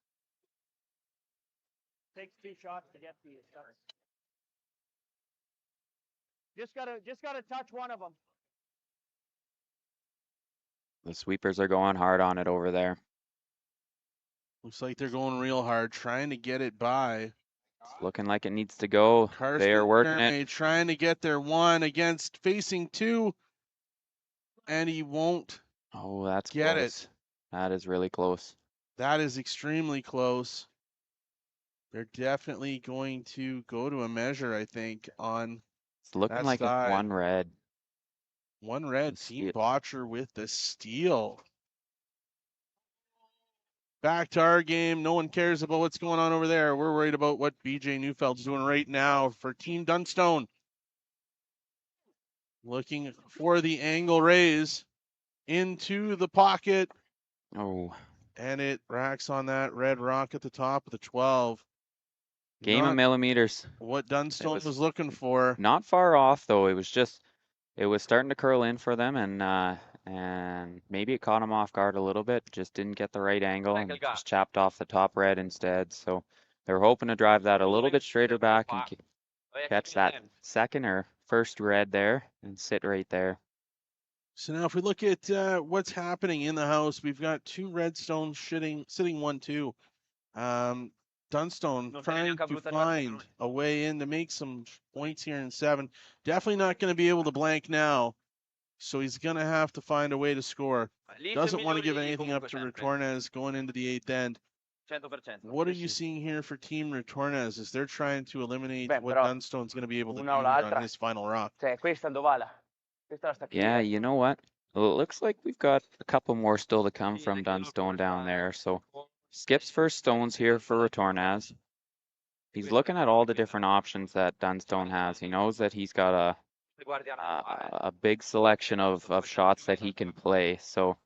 Takes 2 shots to get the start. Just gotta touch one of them. The sweepers are going hard on it over there. Looks like they're going real hard, trying to get it by. It's looking like it needs to go. Carson they are working Sturmey it. Trying to get their 1 against facing 2, and he won't. Oh, that's get close. it. That is really close. That is extremely close. They're definitely going to go to a measure, I think, on. It's looking like it's 1 red. 1 red. Team Botcher with the steal. Back to our game. No one cares about what's going on over there. We're worried about what BJ Neufeld's doing right now for Team Dunstone. Looking for the angle raise into the pocket. Oh. And it racks on that red rock at the top of the 12. Game of millimeters. What Dunstone was looking for. Not far off though. It was starting to curl in for them, and maybe it caught him off guard a little bit. Just didn't get the right angle and just chapped off the top red instead. So they're hoping to drive that a little bit straighter back and catch that second or first red there and sit right there. So now if we look at what's happening in the house, we've got 2 red stones sitting 1-2. Dunstone trying to find a way in to make some points here in 7. Definitely not going to be able to blank now. So he's going to have to find a way to score. Doesn't want to give anything up to Retornaz going into the 8th end. What are you seeing here for Team Retornaz as they're trying to eliminate what Dunstone's going to be able to do on his final rock? Yeah, you know what? Well, it looks like we've got a couple more still to come from Dunstone down there. So Skip's first stones here for Retornaz. He's looking at all the different options that Dunstone has. He knows that he's got a big selection of shots that he can play. So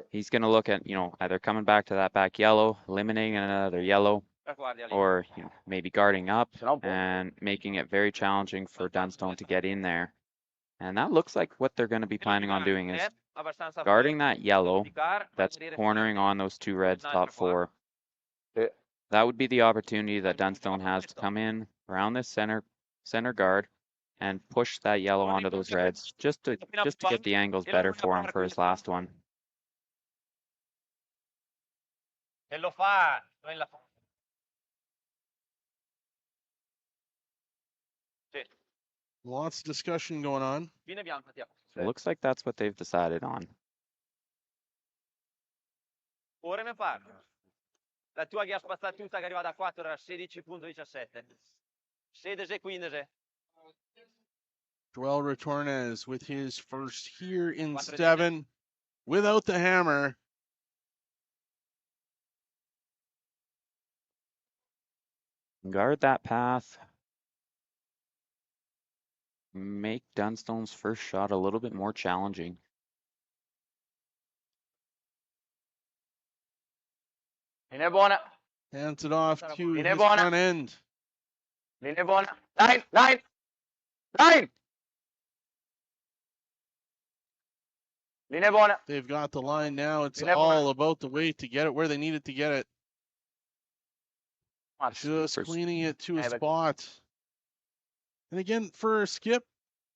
he's going to look at, either coming back to that back yellow, eliminating another yellow, or maybe guarding up and making it very challenging for Dunstone to get in there. And that looks like what they're going to be planning on doing is guarding that yellow that's cornering on those two reds top four. That would be the opportunity that Dunstone has to come in around this center guard and push that yellow onto those reds just to get the angles better for him for his last one. E lo fa nella... Lots of discussion going on. It looks like that's what they've decided on. Ora ne parlo. La tua che ha spazzato tutta che arriva da 4 era 16.17. 16-15. Joel Retornaz with his first here in 7 without the hammer. Guard that path. Make Dunstone's first shot a little bit more challenging. Linea buona. Hands it off to his buona. front end. Linea buona. Line, line, line. Linea buona. They've got the line now. It's Linea all buona. about the weight to get it where they need it to get it. Just cleaning it to a spot. And again, for Skip,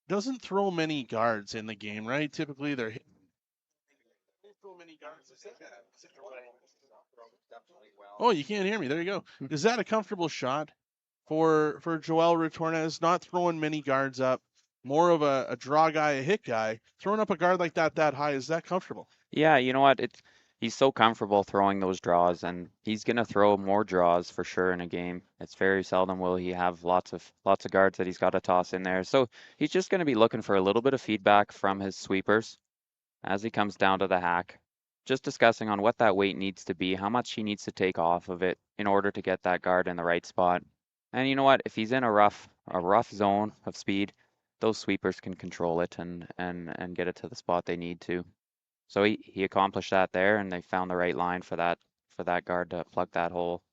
doesn't throw many guards in the game, right? Typically, they're Oh, you can't hear me. There you go. Is that a comfortable shot for Joel Retornaz? Not throwing many guards up, more of a draw guy, a hit guy. Throwing up a guard like that high, is that comfortable? Yeah, you know what? He's so comfortable throwing those draws, and he's gonna throw more draws for sure in a game. It's very seldom will he have lots of guards that he's got to toss in there. So he's just gonna be looking for a little bit of feedback from his sweepers as he comes down to the hack. Just discussing on what that weight needs to be, how much he needs to take off of it in order to get that guard in the right spot. And you know what? If he's in a rough zone of speed, those sweepers can control it and get it to the spot they need to. So he accomplished that there, and they found the right line for that guard to plug that hole.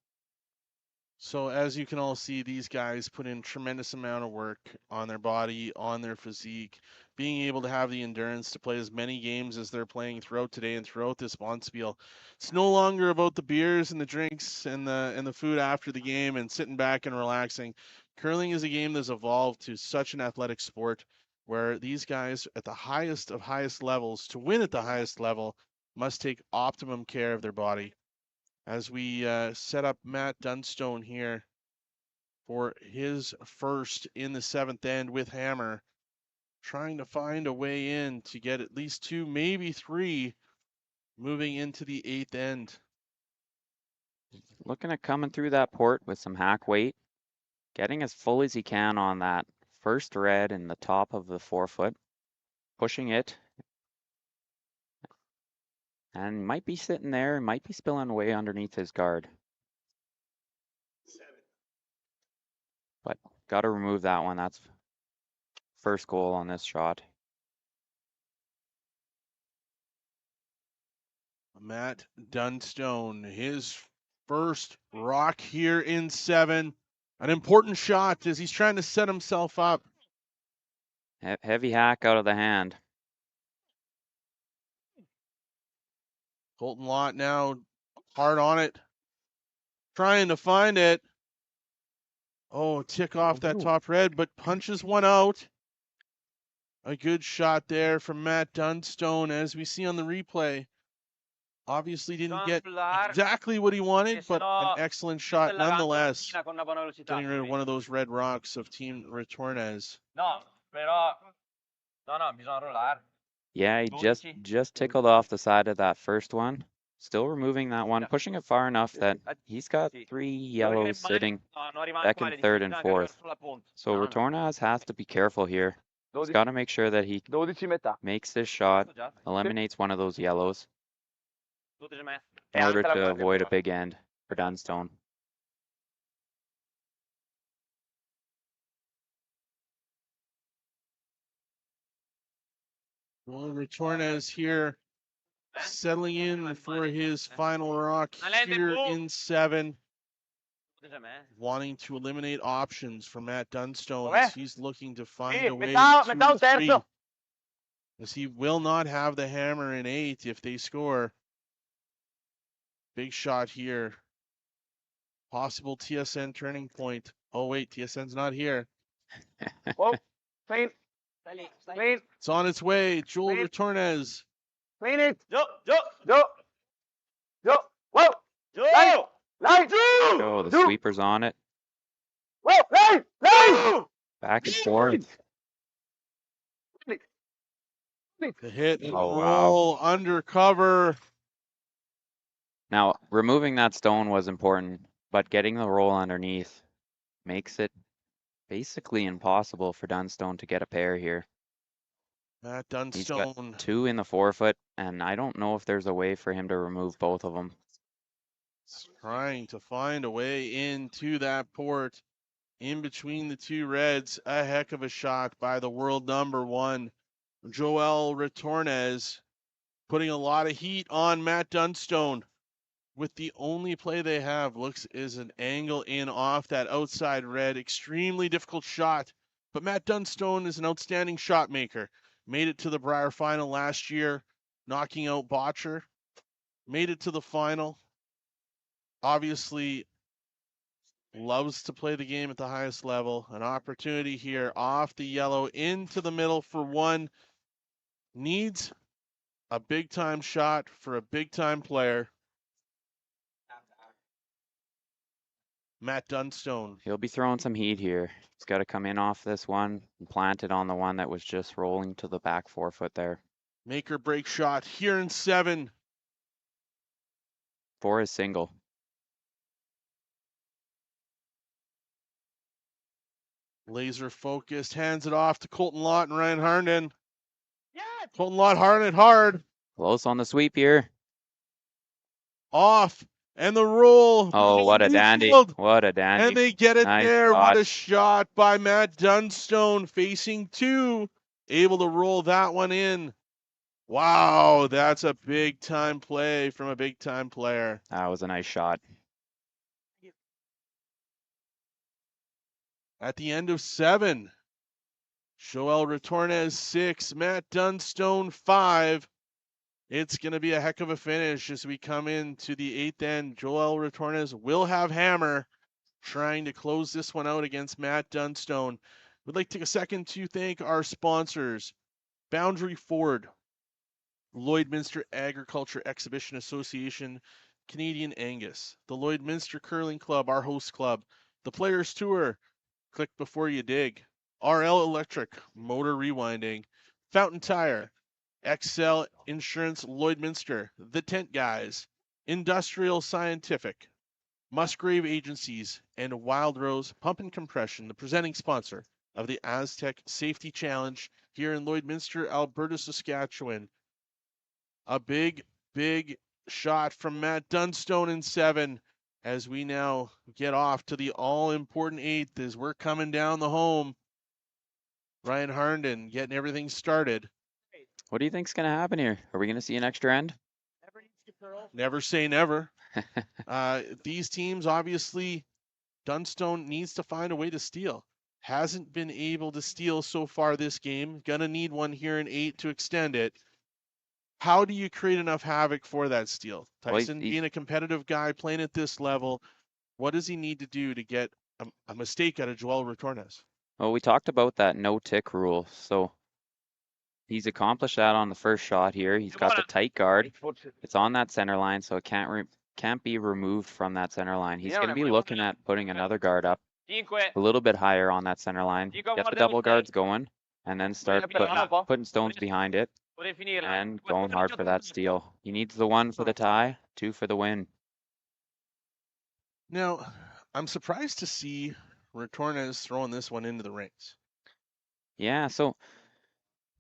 So as you can all see, these guys put in tremendous amount of work on their body, on their physique, being able to have the endurance to play as many games as they're playing throughout today and throughout this Bonspiel. It's no longer about the beers and the drinks and the food after the game and sitting back and relaxing. Curling is a game that's evolved to such an athletic sport where these guys at the highest of highest levels, to win at the highest level, must take optimum care of their body. As we set up Matt Dunstone here for his first in the 7th end with hammer, trying to find a way in to get at least 2, maybe 3, moving into the 8th end. Looking at coming through that port with some hack weight, getting as full as he can on that first red in the top of the forefoot, pushing it, and might be sitting there, might be spilling away underneath his guard. But got to remove that one. That's first goal on this shot. Matt Dunstone, his first rock here in 7. An important shot as he's trying to set himself up. Heavy hack out of the hand. Colton Lott now hard on it, trying to find it. Oh, tick off that top red, but punches one out. A good shot there from Matt Dunstone, as we see on the replay. Obviously didn't get exactly what he wanted, but an excellent shot nonetheless. Getting rid of one of those red rocks of Team Retornaz. Bisogna rollare. Yeah, he just tickled off the side of that first one. Still removing that one, pushing it far enough that he's got 3 yellows sitting second, third, and fourth. So Retornaz has to be careful here. He's got to make sure that he makes this shot, eliminates one of those yellows in order to avoid a big end for Dunstone. Well, Retornaz here settling in for his final rock here in 7. Wanting to eliminate options for Matt Dunstone as he's looking to find a way to 3. As he will not have the hammer in 8 if they score. Big shot here. Possible TSN turning point. Oh wait, TSN's not here. Whoa, clean. Clean. It's on its way. Joel Retornaz. Clean it. Yo. Whoa. Line. Line. Oh, the sweeper's on it. Whoa. Line. Back and forth. The hit and Oh, roll undercover. Now, removing that stone was important, but getting the roll underneath makes it basically impossible for Dunstone to get a pair here. Matt He's got Dunstone 2 in the forefoot, and I don't know if there's a way for him to remove both of them. trying to find a way into that port in between the 2 reds. A heck of a shot by the world number 1, Joel Retornaz, putting a lot of heat on Matt Dunstone. With the only play they have looks is an angle in off that outside red. Extremely difficult shot, but Matt Dunstone is an outstanding shot maker. Made it to the Brier final last year, knocking out Botcher. Made it to the final. Obviously loves to play the game at the highest level. An opportunity here off the yellow into the middle for 1. Needs a big time shot for a big time player. Matt Dunstone. He'll be throwing some heat here. He's got to come in off this one and plant it on the one that was just rolling to the back forefoot there. Make or break shot here in 7. For his single. Laser focused, hands it off to Colton Lott and Ryan Harnden. Colton Lott hard it hard. Close on the sweep here. Off. And the roll. Oh, what a dandy. Field. What a dandy. And they get it Nice there. shot. What a shot by Matt Dunstone, facing 2. Able to roll that one in. Wow, that's a big time play from a big time player. That was a nice shot. At the end of 7, Joel Retornaz 6, Matt Dunstone 5. It's going to be a heck of a finish as we come into the 8th end. Joel Retornaz will have hammer, trying to close this one out against Matt Dunstone. We'd like to take a second to thank our sponsors, Boundary Ford, Lloydminster Agriculture Exhibition Association, Canadian Angus, the Lloydminster Curling Club, our host club, the Players Tour, click before you dig, RL Electric, motor rewinding, Fountain Tire, XL Insurance Lloydminster, The Tent Guys, Industrial Scientific, Musgrave Agencies, and Wild Rose Pump and Compression, the presenting sponsor of the Astec Safety Challenge here in Lloydminster, Alberta, Saskatchewan. A big, big shot from Matt Dunstone in 7 as we now get off to the all-important 8th as we're coming down the home. Ryan Harnden getting everything started. What do you think's going to happen here? Are we going to see an extra end? Never say never. These teams, obviously, Dunstone needs to find a way to steal. Hasn't been able to steal so far this game. Gonna need one here in 8 to extend it. How do you create enough havoc for that steal? Tyson, being a competitive guy, playing at this level, what does he need to do to get a mistake out of Joel Retornaz? Well, we talked about that no-tick rule, so he's accomplished that on the first shot here. He's got the tight guard. It's on that center line, so it can't be removed from that center line. He's going to be looking at putting another guard up a little bit higher on that center line. Get the double guards going, and then start putting stones behind it and going hard for that steal. He needs the 1 for the tie, 2 for the win. Now, I'm surprised to see Retornaz throwing this one into the rings. Yeah, so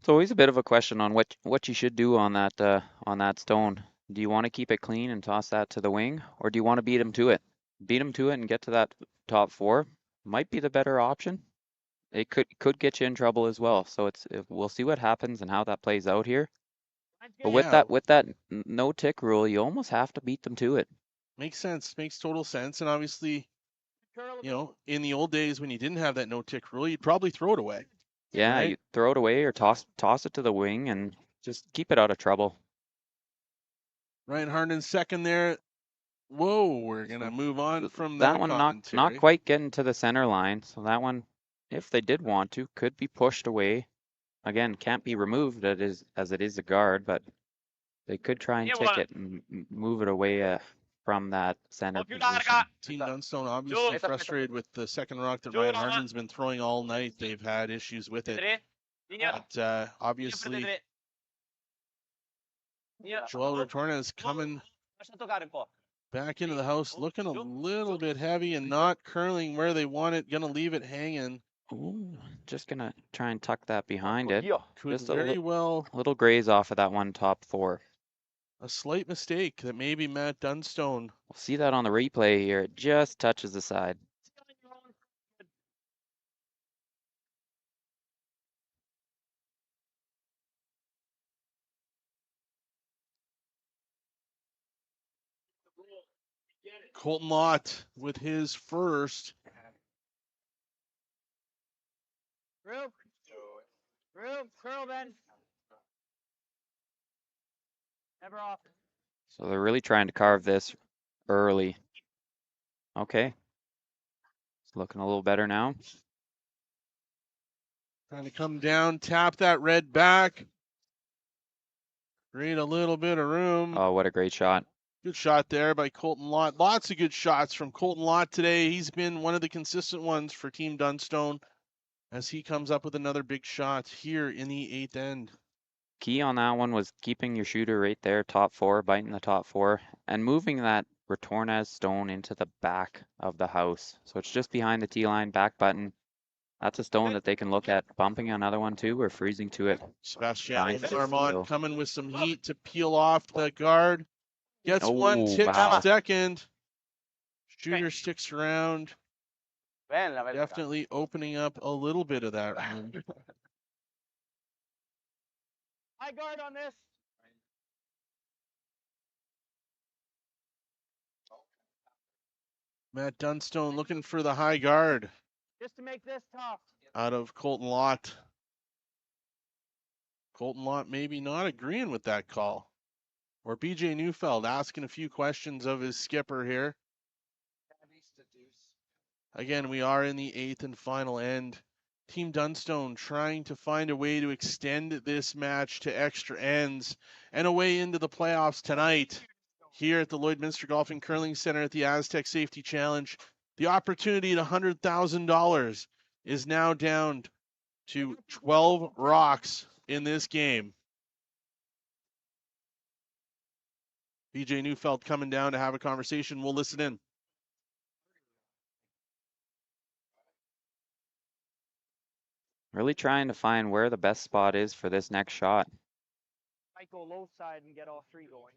it's always a bit of a question on what you should do on that stone. Do you want to keep it clean and toss that to the wing, or do you want to beat him to it? Beat him to it and get to that top 4 might be the better option. it could get you in trouble as well. So we'll see what happens and how that plays out here. But with that no tick rule, you almost have to beat them to it. Makes sense. Makes total sense. And obviously, in the old days when you didn't have that no tick rule, you'd probably throw it away. Yeah, right? you throw it away or toss it to the wing and just keep it out of trouble. Ryan Harden's second there. Whoa, we're gonna move on from That that one commentary. not quite getting to the center line. So that one, if they did want to, could be pushed away. Again, can't be removed as it is a guard, but they could try and tick it and move it away from that center position. Team Dunstone obviously frustrated with the second rock that Ryan Harden's been throwing all night. They've had issues with it. But obviously, Joel Retornaz coming back into the house, looking a little bit heavy and not curling where they want it. Gonna leave it hanging. Ooh, just gonna try and tuck that behind it. Could Just very well little graze off of that one top four. a slight mistake that maybe Matt Dunstone. We'll see that on the replay here. It just touches the side. Colton Lott with his first. Room. Curl then. Never off. So they're really trying to carve this early. Okay. It's looking a little better now. Trying to come down, tap that red back. Create a little bit of room. Oh, what a great shot. Good shot there by Colton Lott. Lots of good shots from Colton Lott today. He's been one of the consistent ones for Team Dunstone as he comes up with another big shot here in the eighth end. Key on that one was keeping your shooter right there, top four, biting the top four, and moving that Retornaz stone into the back of the house. So it's just behind the tee line, back button. That's a stone that they can look at bumping another one too, or freezing to it. Sebastian Armand coming with some heat to peel off the guard. Gets one tick second. Shooter sticks around. Definitely opening up a little bit of that room. High guard on this. Matt Dunstone looking for the high guard Just to make this tough. out of Colton Lott. Colton Lott maybe not agreeing with that call. Or BJ Neufeld asking a few questions of his skipper here. Again, we are in the eighth and final end. Team Dunstone trying to find a way to extend this match to extra ends and a way into the playoffs tonight here at the Lloydminster Golf and Curling Center at the Astec Safety Challenge. The opportunity at $100,000 is now down to 12 rocks in this game. BJ Neufeld coming down to have a conversation. We'll listen in. Really trying to find where the best spot is for this next shot. Might go low side and get all three going.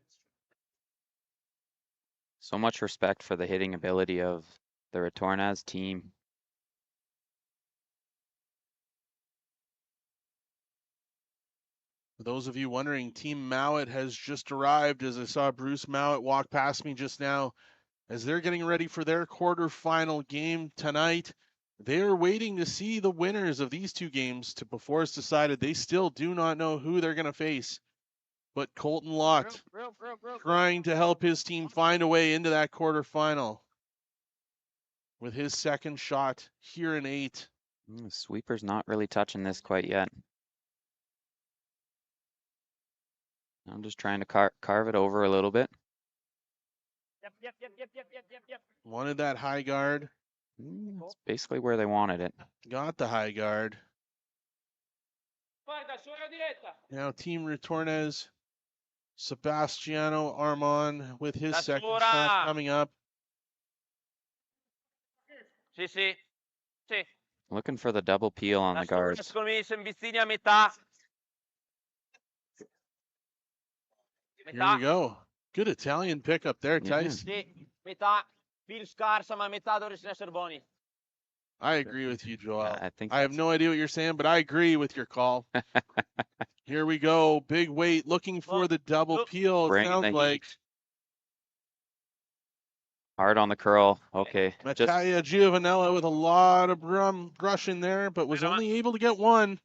So much respect for the hitting ability of the Retornaz team. For those of you wondering, Team Mowat has just arrived as I saw Bruce Mowat walk past me just now as they're getting ready for their quarterfinal game tonight. They're waiting to see the winners of these two games before it's decided. They still do not know who they're going to face. But Colton Lott trying to help his team find a way into that quarterfinal with his second shot here in 8. Sweeper's not really touching this quite yet. I'm just trying to carve it over a little bit. Yep. Wanted that high guard. It's basically where they wanted it. Got the high guard. Now Team Retornaz, Sebastiano Armand with his second shot coming up. Looking for the double peel on the guards. Here we go. Good Italian pickup there, Tice. Metà, più scarsa, ma metà dovreste essere buoni. I agree with you, Joel. I think I have no idea what you're saying, but I agree with your call. Here we go. Big weight looking for the double peel. It Bring sounds the like heat. Hard on the curl. Okay. Just Natalia Giovanella with a lot of brush in there, but was only able to get one.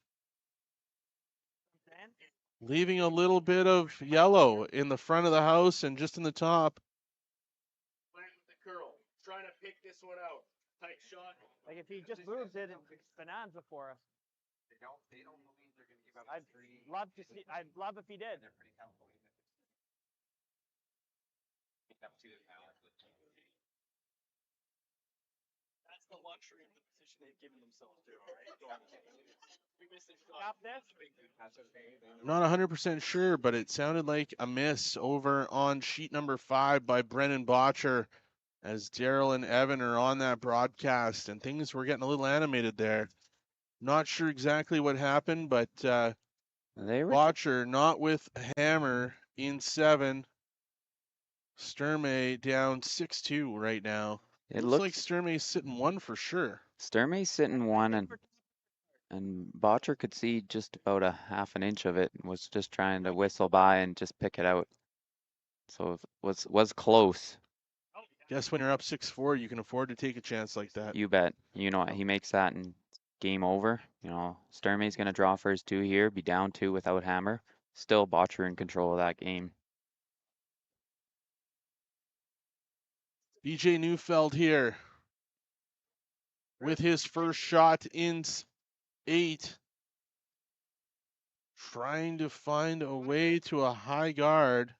Leaving a little bit of yellow in the front of the house and just in the top. Playing with the curl. Trying to pick this one out. Tight shot. Like if he just moves it, it's bonanza for us. They don't believe they're going to give up. I'd love to see. I'd love if he did. They're pretty comfortable. That's the luxury of the position they've given themselves to. Stop this. Not 100% sure, but it sounded like a miss over on sheet number 5 by Brennan Botcher as Daryl and Evan are on that broadcast, and things were getting a little animated there. Not sure exactly what happened, but Botcher not with a hammer in 7. Sturmey down 6-2 right now. It looks like Sturmey's sitting 1 for sure. Sturmey's sitting 1, and Botcher could see just about a half an inch of it and was just trying to whistle by and just pick it out. So it was close. Guess when you're up 6-4, you can afford to take a chance like that. You bet. You know, he makes that and game over. You know, Sturmey's going to draw for his 2 here, be down 2 without hammer. Still Botcher in control of that game. BJ Neufeld here with his first shot in 8. Trying to find a way to a high guard.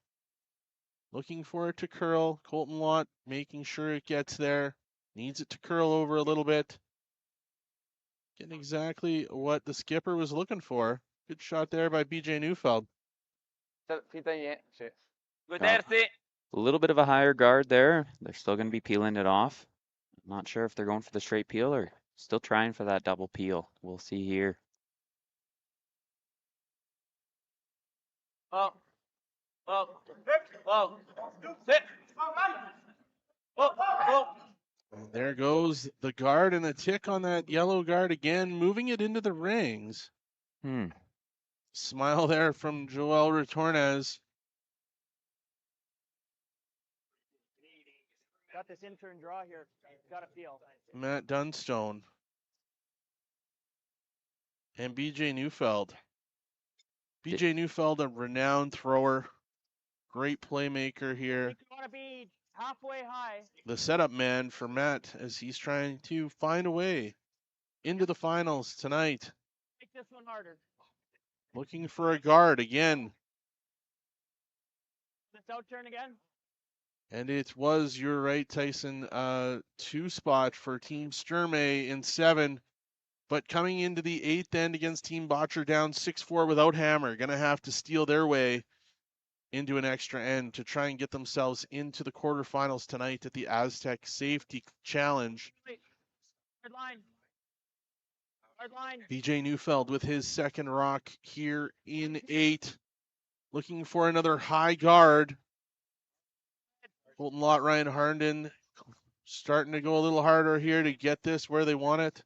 Looking for it to curl. Colton Lott making sure it gets there. Needs it to curl over a little bit. Getting exactly what the skipper was looking for. Good shot there by BJ Neufeld. A little bit of a higher guard there. They're still going to be peeling it off. I'm not sure if they're going for the straight peel or still trying for that double peel. We'll see here. There goes the guard and a tick on that yellow guard again, moving it into the rings. Smile there from Joel Retornaz. Got this intern draw here. Got a feel. Matt Dunstone. And BJ Neufeld. BJ Neufeld, a renowned thrower. Great playmaker here. You want to be halfway high. The setup man for Matt as he's trying to find a way into the finals tonight. Make this one harder. Looking for a guard again. This out turn again. And it was, you're right, Tyson, 2 spot for Team Sturmey in 7. But coming into the 8th end against Team Botcher down 6-4 without hammer. Going to have to steal their way into an extra end to try and get themselves into the quarterfinals tonight at the Astec Safety Challenge. Hard line. Hard line. BJ Neufeld with his second rock here in 8. Looking for another high guard. Colton Lott, Ryan Harnden starting to go a little harder here to get this where they want it.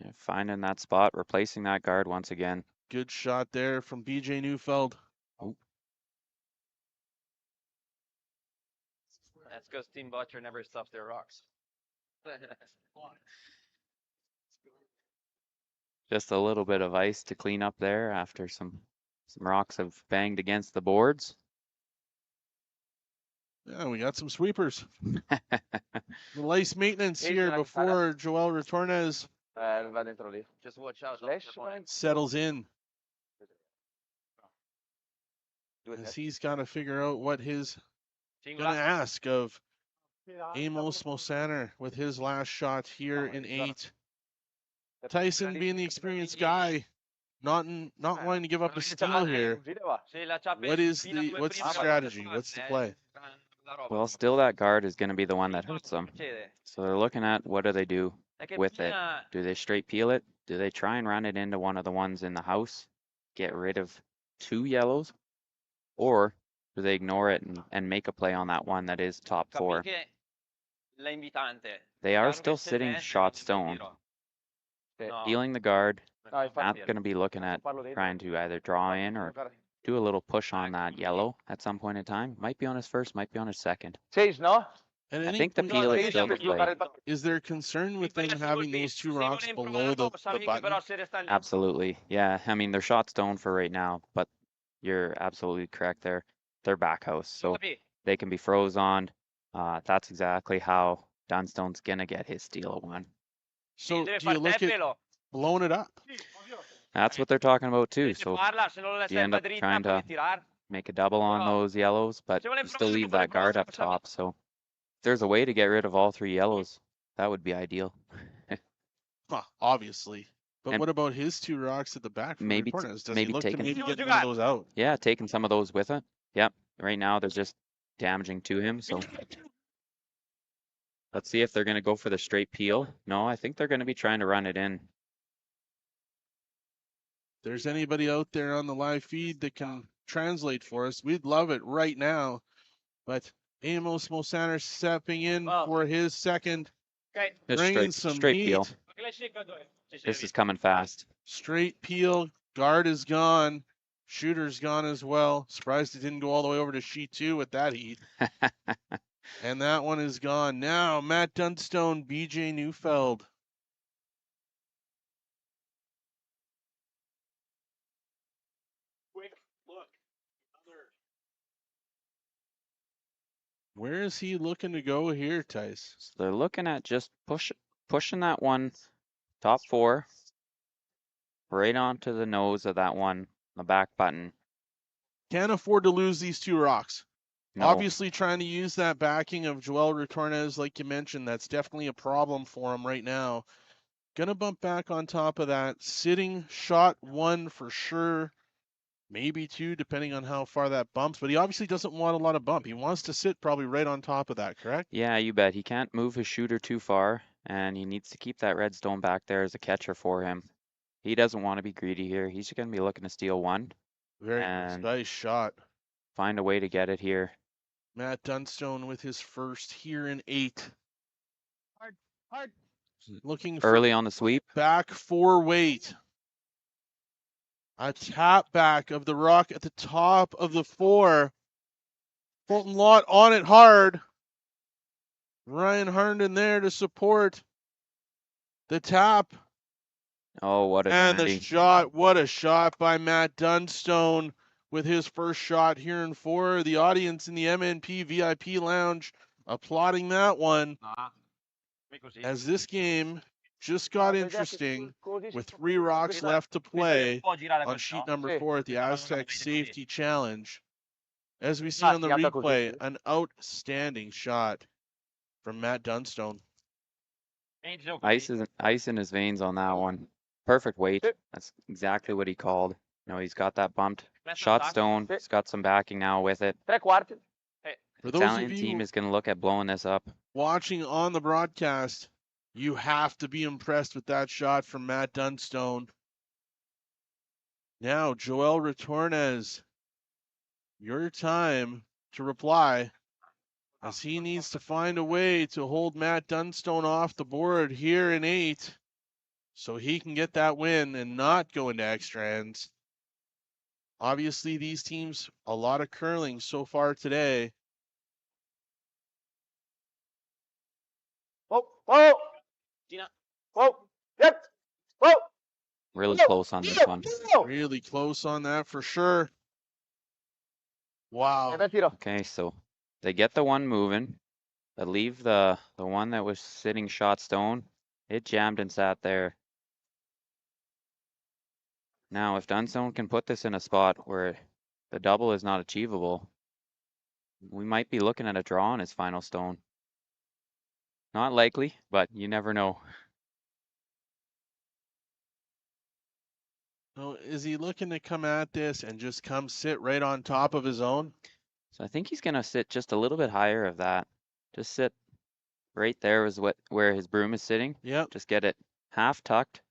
Yeah, finding that spot, replacing that guard once again. Good shot there from BJ Neufeld. Oh. That's because Team Botcher never stops their rocks. Just a little bit of ice to clean up there after some rocks have banged against the boards. Yeah, we got some sweepers. Little ice maintenance here before Joel Retornaz Just watch out. settles in. As he's got to figure out what his going to ask of Amos Mosaner with his last shot here in 8. Tyson being the experienced guy, not wanting to give up a steal here. What's the strategy? What's the play? Well, still that guard is going to be the one that hurts them. So they're looking at what do they do with it? Do they straight peel it? Do they try and run it into one of the ones in the house? Get rid of 2 yellows? Or do they ignore it and make a play on that one that is top 4? They are still sitting shot stone. Healing the guard. Matt's going to be looking at trying to either draw in or do a little push on that yellow at some point in time. Might be on his first, might be on his second. no? At I any think the point, peel is still the play. is there concern with them having those two rocks below the button? Absolutely. Yeah. I mean, they're shot stone for right now, but you're absolutely correct there. They're back house, so they can be froze on. That's exactly how Dunstone's going to get his steal of one. So do you look at blowing it up? That's what they're talking about too. So you end up trying to make a double on those yellows, but you still leave that guard up top. So if there's a way to get rid of all three yellows, that would be ideal. Obviously. But And what about his two rocks at the back? maybe Does he maybe look to taking maybe get one of those out? Yeah, taking some of those with it. Yep. Right now they're just damaging to him. So let's see if they're going to go for the straight peel. No, I think they're going to be trying to run it in. If there's anybody out there on the live feed that can translate for us, we'd love it right now. But Amos Mosaner stepping in for his second, Just bringing some straight heat. peel. This is coming fast. Straight peel, guard is gone, shooter's gone as well. Surprised it didn't go all the way over to sheet 2 with that heat. And that one is gone. Now, Matt Dunstone, BJ Neufeld. Quick look. Where is he looking to go here, Tice? So they're looking at just pushing that one top 4 right onto the nose of that one, the back button. Can't afford to lose these two rocks. No. Obviously trying to use that backing of Joel Retornaz, like you mentioned. That's definitely a problem for him right now. Gonna bump back on top of that. Sitting shot 1 for sure. Maybe 2, depending on how far that bumps. But he obviously doesn't want a lot of bump. He wants to sit probably right on top of that, correct? Yeah, you bet. He can't move his shooter too far, and he needs to keep that redstone back there as a catcher for him. He doesn't want to be greedy here. He's going to be looking to steal one. Very and nice shot. Find a way to get it here. Matt Dunstone with his first here in 8. Hard. Looking for Early on the sweep. back 4 weight. A tap back of the rock at the top of the 4. Fulton Lott on it hard. Ryan Harnden there to support the tap. Oh, what a And the dirty. shot. What a shot by Matt Dunstone with his first shot here in 4. The audience in the MNP VIP lounge applauding that one. As this game just got interesting with 3 rocks left to play on sheet number 4 at the Astec Safety Challenge. As we see on the replay, an outstanding shot from Matt Dunstone. Ice in his veins on that one. Perfect weight. That's exactly what he called. You know, he's got that bumped shot stone. He's got some backing now with it. For those Italian of you team is going to look at blowing this up. watching on the broadcast, you have to be impressed with that shot from Matt Dunstone. Now, Joel Retornaz, your time to reply, as he needs to find a way to hold Matt Dunstone off the board here in 8 so he can get that win and not go into extra ends. Obviously, these teams, a lot of curling so far today. Whoa! Yep! Whoa! Really close on this one. Really close on that for sure. Wow. Okay, so they get the one moving, but leave the one that was sitting shot stone. It jammed and sat there. Now, if Dunstone can put this in a spot where the double is not achievable, we might be looking at a draw on his final stone. Not likely, but you never know. So is he looking to come at this and just come sit right on top of his own? So I think he's going to sit just a little bit higher of that. Just sit right there is where his broom is sitting. Yep. Just get it half tucked.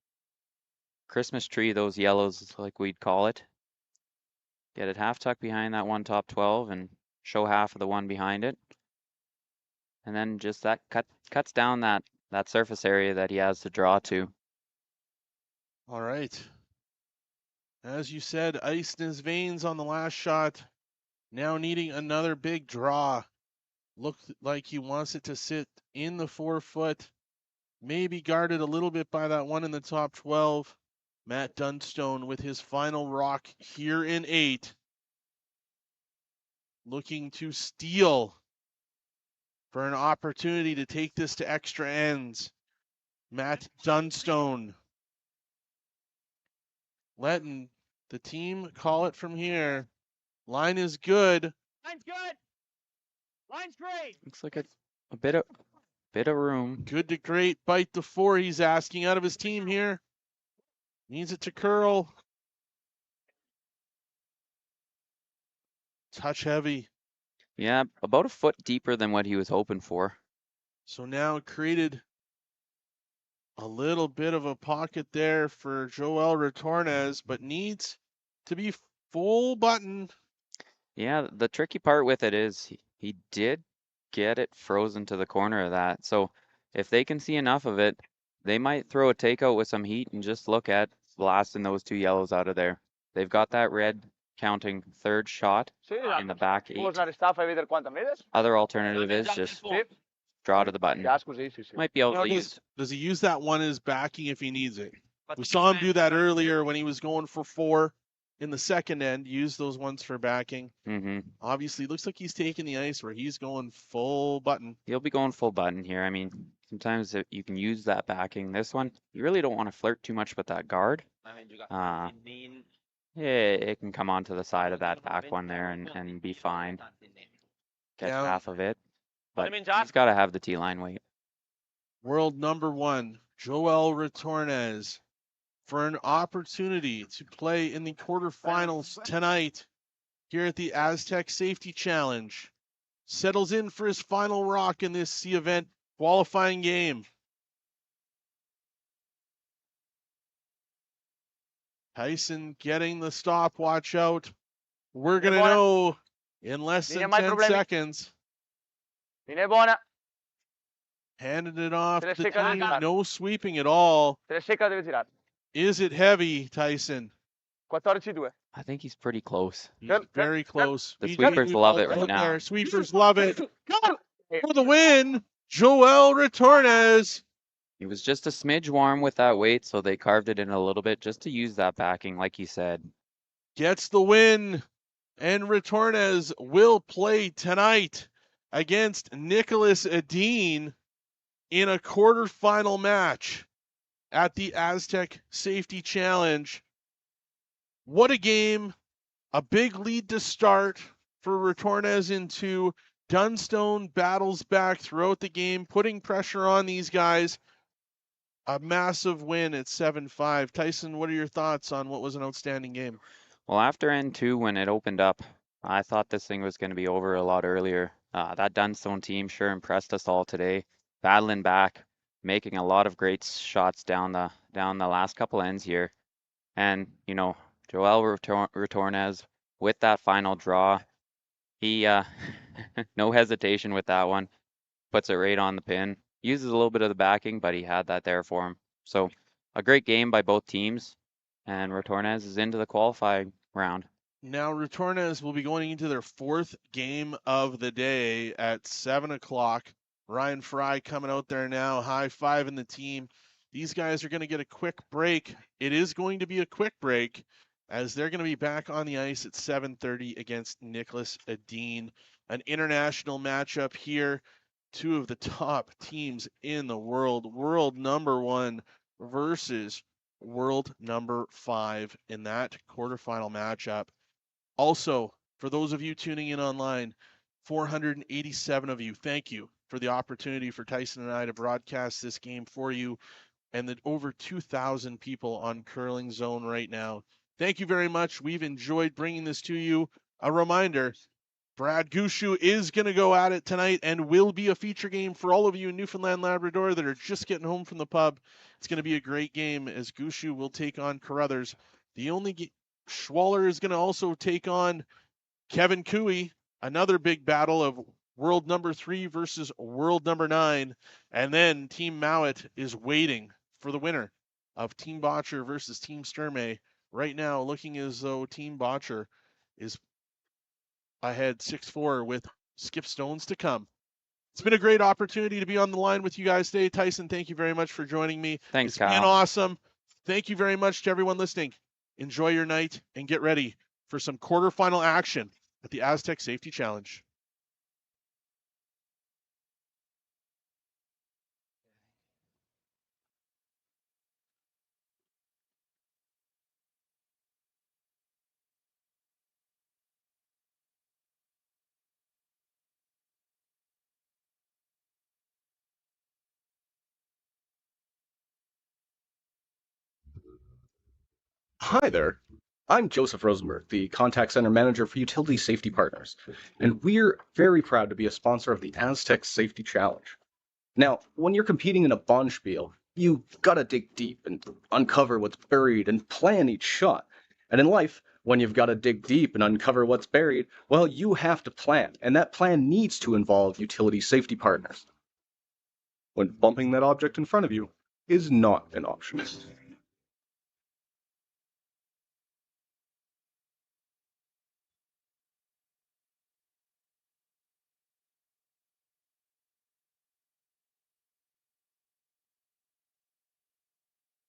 Christmas tree, those yellows, like we'd call it. Get it half tucked behind that one top 12 and show half of the one behind it. And then just that cuts down that that surface area that he has to draw to. All right. As you said, ice in his veins on the last shot. Now needing another big draw. Looked like he wants it to sit in the 4-foot. Maybe guarded a little bit by that one in the top 12. Matt Dunstone with his final rock here in 8. Looking to steal for an opportunity to take this to extra ends. Matt Dunstone letting the team call it from here. Line is good. Line's good. Line's great. Looks like a bit of room. Good to great. Bite the 4 he's asking out of his team here. Needs it to curl. Touch heavy. Yeah, about a foot deeper than what he was hoping for. So now created a little bit of a pocket there for Joel Retornaz, but needs to be full button. Yeah, the tricky part with it is he did get it frozen to the corner of that. So if they can see enough of it, they might throw a takeout with some heat and just look at blasting those 2 yellows out of there. They've got that red counting 3rd shot in the back 8. Other alternative is just draw to the button. Might be able to use. Does he use that one as backing if he needs it? We saw him do that earlier when he was going for 4 in the second end. Use those ones for backing. Obviously, looks like he's taking the ice where he's going full button. He'll be going full button here. I mean, sometimes you can use that backing. This one, you really don't want to flirt too much with that guard. It can come onto the side of that back one there and be fine. Catch half of it. But he's got to have the T-line weight. World number 1, Joel Retornaz, for an opportunity to play in the quarterfinals tonight here at the Astec Safety Challenge. Settles in for his final rock in this C-Event qualifying game. Tyson getting the stopwatch out. We're going to know in less than 10 seconds. Handed it off to the team. No sweeping at all. Is it heavy, Tyson? I think he's pretty close. He's very close. The sweepers love it right now. Sweepers love it. For the win, Joel Retornaz. He was just a smidge warm with that weight, so they carved it in a little bit just to use that backing, like you said. Gets the win, and Retornaz will play tonight against Nicholas Edin in a quarterfinal match at the Astec Safety Challenge. What a game. A big lead to start for Retornaz in 2. Dunstone battles back throughout the game, putting pressure on these guys. A massive win at 7-5. Tyson, what are your thoughts on what was an outstanding game? Well, after N2, when it opened up, I thought this thing was going to be over a lot earlier. That Dunstone team sure impressed us all today, battling back, making a lot of great shots down the last couple ends here. And, you know, Joel Retornaz with that final draw, he, no hesitation with that one, puts it right on the pin. Uses a little bit of the backing, but he had that there for him. So a great game by both teams, and Retornaz is into the qualifying round. Now Retornaz will be going into their 4th game of the day at 7 o'clock. Ryan Fry coming out there now, high-fiving the team. These guys are going to get a quick break. It is going to be a quick break as they're going to be back on the ice at 7:30 against Nicholas Edin. An international matchup here. 2 of the top teams in the world. World number 1 versus world number 5 in that quarterfinal matchup. Also, for those of you tuning in online, 487 of you, thank you for the opportunity for Tyson and I to broadcast this game for you, and the over 2,000 people on Curling Zone right now. Thank you very much. We've enjoyed bringing this to you. A reminder, Brad Gushue is going to go at it tonight and will be a feature game for all of you in Newfoundland, Labrador that are just getting home from the pub. It's going to be a great game as Gushue will take on Carruthers. The only Schwaller is going to also take on Kevin Cooey. Another big battle of world number 3 versus world number 9. And then Team Mowat is waiting for the winner of Team Botcher versus Team Sturmey. Right now, looking as though Team Botcher is ahead 6-4 with Skip Stones to come. It's been a great opportunity to be on the line with you guys today. Tyson, thank you very much for joining me. Thanks, It's Kyle. been awesome. Thank you very much to everyone listening. Enjoy your night and get ready for some quarterfinal action at the Astec Safety Challenge. Hi there. I'm Joseph Rosenberg, the Contact Center Manager for Utility Safety Partners, and we're very proud to be a sponsor of the Astec Safety Challenge. Now, when you're competing in a bonspiel, you gotta dig deep and uncover what's buried and plan each shot. And in life, when you've gotta dig deep and uncover what's buried, well, you have to plan, and that plan needs to involve utility safety partners. When bumping that object in front of you is not an option.